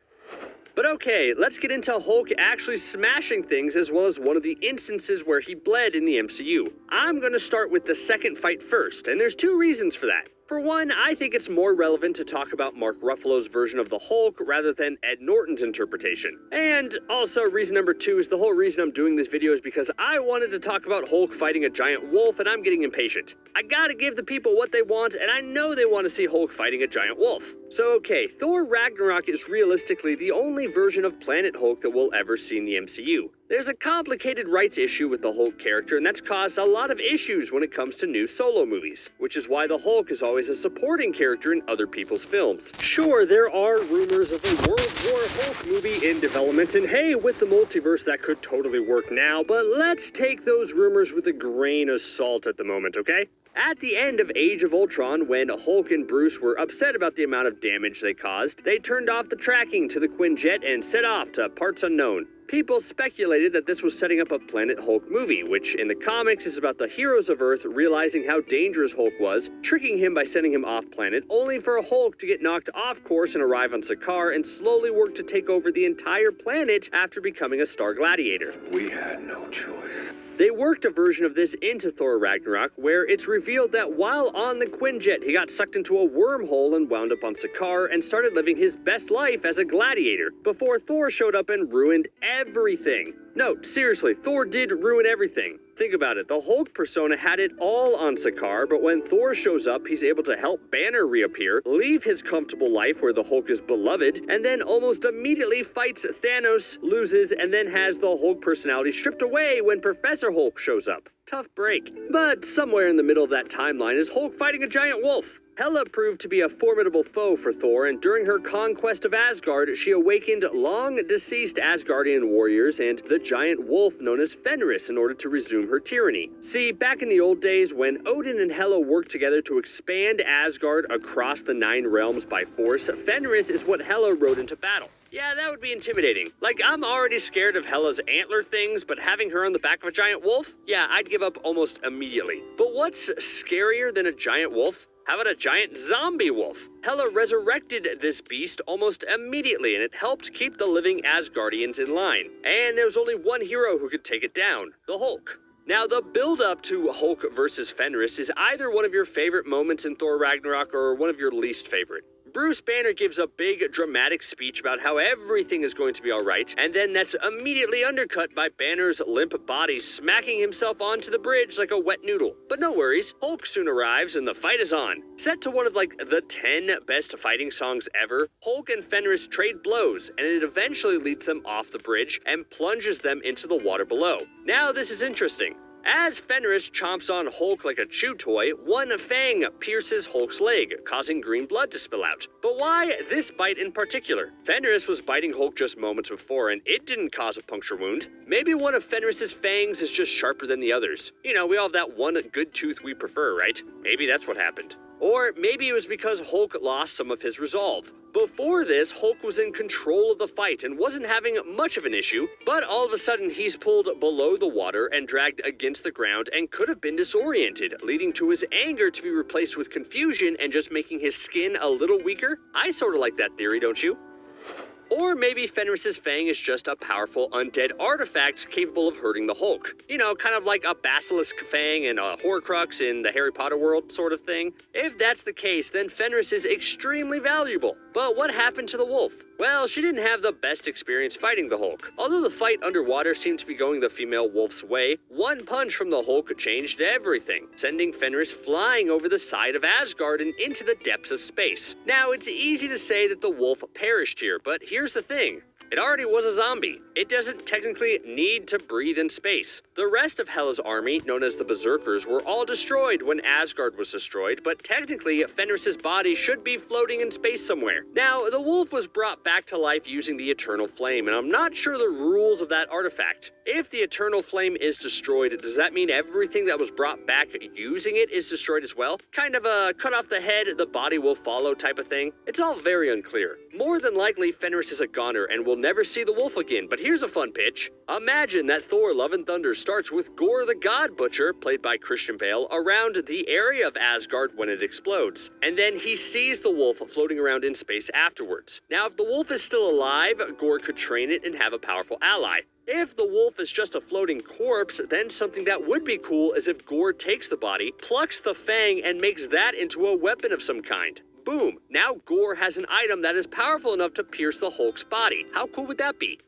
But okay, let's get into Hulk actually smashing things as well as one of the instances where he bled in the MCU. I'm gonna start with the second fight first, and there's two reasons for that. For one, I think it's more relevant to talk about Mark Ruffalo's version of the Hulk rather than Ed Norton's interpretation. And also, reason number two is the whole reason I'm doing this video is because I wanted to talk about Hulk fighting a giant wolf, and I'm getting impatient. I gotta give the people what they want, and I know they want to see Hulk fighting a giant wolf. So okay, Thor Ragnarok is realistically the only version of Planet Hulk that we'll ever see in the MCU. There's a complicated rights issue with the Hulk character, and that's caused a lot of issues when it comes to new solo movies, which is why the Hulk is always a supporting character in other people's films. Sure, there are rumors of a World War Hulk movie in development, and hey, with the multiverse that could totally work now, but let's take those rumors with a grain of salt at the moment, okay? At the end of Age of Ultron, when Hulk and Bruce were upset about the amount of damage they caused, they turned off the tracking to the Quinjet and set off to parts unknown. People speculated that this was setting up a Planet Hulk movie, which in the comics is about the heroes of Earth realizing how dangerous Hulk was, tricking him by sending him off planet, only for Hulk to get knocked off course and arrive on Sakaar and slowly work to take over the entire planet after becoming a Star Gladiator. We had no choice. They worked a version of this into Thor Ragnarok, where it's revealed that while on the Quinjet, he got sucked into a wormhole and wound up on Sakaar and started living his best life as a gladiator, before Thor showed up and ruined everything. No, seriously, Thor did ruin everything. Think about it, the Hulk persona had it all on Sakaar, but when Thor shows up, he's able to help Banner reappear, leave his comfortable life where the Hulk is beloved, and then almost immediately fights Thanos, loses, and then has the Hulk personality stripped away when Professor Hulk shows up. Tough break. But somewhere in the middle of that timeline is Hulk fighting a giant wolf. Hela proved to be a formidable foe for Thor, and during her conquest of Asgard, she awakened long-deceased Asgardian warriors and the giant wolf known as Fenris in order to resume her tyranny. See, back in the old days, when Odin and Hela worked together to expand Asgard across the 9 realms by force, Fenris is what Hela rode into battle. Yeah, that would be intimidating. Like, I'm already scared of Hela's antler things, but having her on the back of a giant wolf? Yeah, I'd give up almost immediately. But what's scarier than a giant wolf? How about a giant zombie wolf? Hela resurrected this beast almost immediately, and it helped keep the living Asgardians in line. And there was only one hero who could take it down, the Hulk. Now, the build-up to Hulk versus Fenris is either one of your favorite moments in Thor Ragnarok or one of your least favorite. Bruce Banner gives a big, dramatic speech about how everything is going to be alright, and then that's immediately undercut by Banner's limp body smacking himself onto the bridge like a wet noodle. But no worries, Hulk soon arrives and the fight is on. Set to one of the 10 best fighting songs ever, Hulk and Fenris trade blows, and it eventually leads them off the bridge and plunges them into the water below. Now this is interesting. As Fenris chomps on Hulk like a chew toy, one fang pierces Hulk's leg, causing green blood to spill out. But why this bite in particular? Fenris was biting Hulk just moments before, and it didn't cause a puncture wound. Maybe one of Fenris's fangs is just sharper than the others. You know, we all have that one good tooth we prefer, right? Maybe that's what happened. Or maybe it was because Hulk lost some of his resolve. Before this, Hulk was in control of the fight and wasn't having much of an issue, but all of a sudden he's pulled below the water and dragged against the ground and could have been disoriented, leading to his anger to be replaced with confusion and just making his skin a little weaker. I sort of like that theory, don't you? Or maybe Fenris's fang is just a powerful undead artifact capable of hurting the Hulk. You know, kind of like a basilisk fang and a Horcrux in the Harry Potter world sort of thing. If that's the case, then Fenris is extremely valuable. But what happened to the wolf? Well, she didn't have the best experience fighting the Hulk. Although the fight underwater seemed to be going the female wolf's way, one punch from the Hulk changed everything, sending Fenris flying over the side of Asgard and into the depths of space. Now, it's easy to say that the wolf perished here, but here's the thing. It already was a zombie. It doesn't technically need to breathe in space. The rest of Hela's army, known as the Berserkers, were all destroyed when Asgard was destroyed, but technically Fenris's body should be floating in space somewhere. Now, the wolf was brought back to life using the Eternal Flame, and I'm not sure the rules of that artifact. If the Eternal Flame is destroyed, does that mean everything that was brought back using it is destroyed as well? Kind of a cut off the head, the body will follow type of thing? It's all very unclear. More than likely, Fenris is a goner and will never see the wolf again, but here's a fun pitch. Imagine that Thor Love and Thunder starts with Gore the God Butcher, played by Christian Bale, around the area of Asgard when it explodes. And then he sees the wolf floating around in space afterwards. Now, if the wolf is still alive, Gore could train it and have a powerful ally. If the wolf is just a floating corpse, then something that would be cool is if Gore takes the body, plucks the fang, and makes that into a weapon of some kind. Boom! Now Gore has an item that is powerful enough to pierce the Hulk's body. How cool would that be?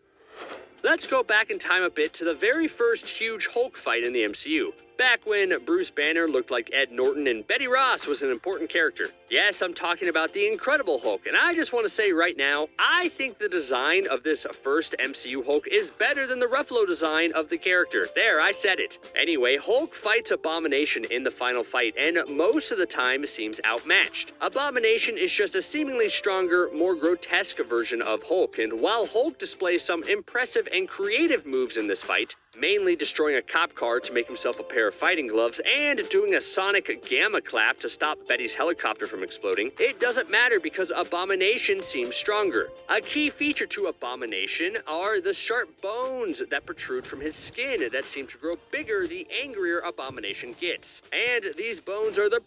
Let's go back in time a bit to the very first huge Hulk fight in the MCU. Back when Bruce Banner looked like Ed Norton and Betty Ross was an important character. Yes, I'm talking about the Incredible Hulk, and I just want to say right now, I think the design of this first MCU Hulk is better than the Ruffalo design of the character. There, I said it. Anyway, Hulk fights Abomination in the final fight, and most of the time seems outmatched. Abomination is just a seemingly stronger, more grotesque version of Hulk, and while Hulk displays some impressive and creative moves in this fight, mainly destroying a cop car to make himself a pair of fighting gloves and doing a sonic gamma clap to stop Betty's helicopter from exploding, it doesn't matter because Abomination seems stronger. A key feature to Abomination are the sharp bones that protrude from his skin that seem to grow bigger the angrier Abomination gets. And these bones are the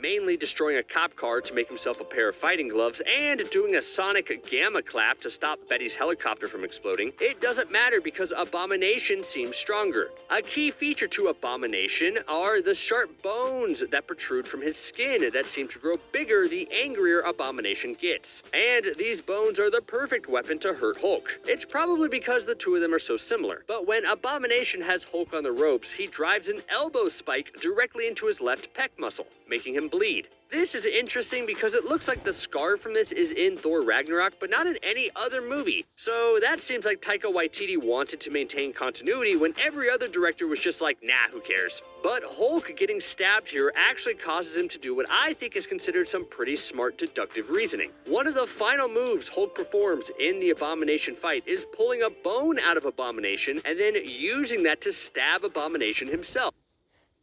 mainly destroying a cop car to make himself a pair of fighting gloves and doing a sonic gamma clap to stop Betty's helicopter from exploding, it doesn't matter because Abomination seems stronger. A key feature to Abomination are the sharp bones that protrude from his skin that seem to grow bigger the angrier Abomination gets. And these bones are the perfect weapon to hurt Hulk. It's probably because the two of them are so similar. But when Abomination has Hulk on the ropes, he drives an elbow spike directly into his left pec muscle, making him bleed. This is interesting because it looks like the scar from this is in Thor Ragnarok, but not in any other movie. So that seems like Taika Waititi wanted to maintain continuity when every other director was just like, nah, who cares? But Hulk getting stabbed here actually causes him to do what I think is considered some pretty smart deductive reasoning. One of the final moves Hulk performs in the Abomination fight is pulling a bone out of Abomination and then using that to stab Abomination himself.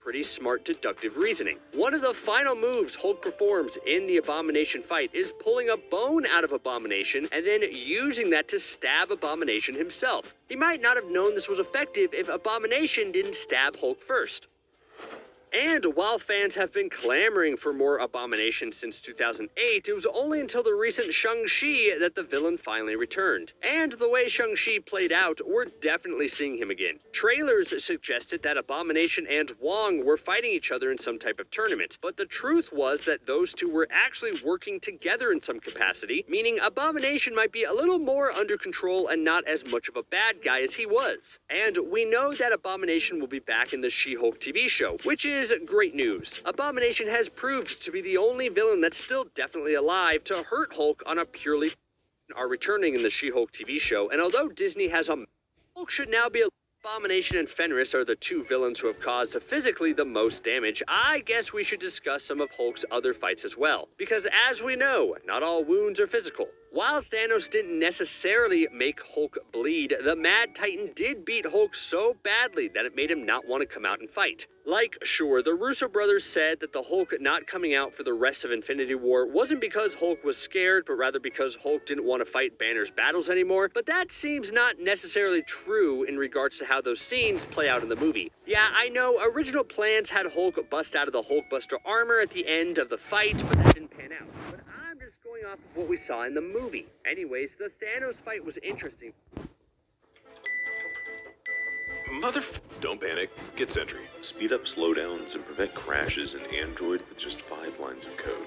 Pretty smart deductive reasoning. One of the final moves Hulk performs in the Abomination fight is pulling a bone out of Abomination and then using that to stab Abomination himself. He might not have known this was effective if Abomination didn't stab Hulk first. And while fans have been clamoring for more Abomination since 2008, it was only until the recent Shang-Chi that the villain finally returned. And the way Shang-Chi played out, we're definitely seeing him again. Trailers suggested that Abomination and Wong were fighting each other in some type of tournament, but the truth was that those two were actually working together in some capacity, meaning Abomination might be a little more under control and not as much of a bad guy as he was. And we know that Abomination will be back in the She-Hulk TV show, which is great news. Abomination has proved to be the only villain that's still definitely alive to hurt Hulk on a purely are returning in the She-Hulk TV show, and although Disney has a Hulk should now be a Abomination and Fenris are the two villains who have caused physically the most damage. I guess we should discuss some of Hulk's other fights as well, because as we know, not all wounds are physical. While Thanos didn't necessarily make Hulk bleed, the Mad Titan did beat Hulk so badly that it made him not want to come out and fight. Like, sure, the Russo brothers said that the Hulk not coming out for the rest of Infinity War wasn't because Hulk was scared, but rather because Hulk didn't want to fight Banner's battles anymore, but that seems not necessarily true in regards to how those scenes play out in the movie. Yeah, I know, original plans had Hulk bust out of the Hulkbuster armor at the end of the fight, but that didn't pan out. But I'm just going off of what we saw in the movie. Anyways, the Thanos fight was interesting. Don't panic. Get Sentry. Speed up slowdowns and prevent crashes in Android with just 5 lines of code.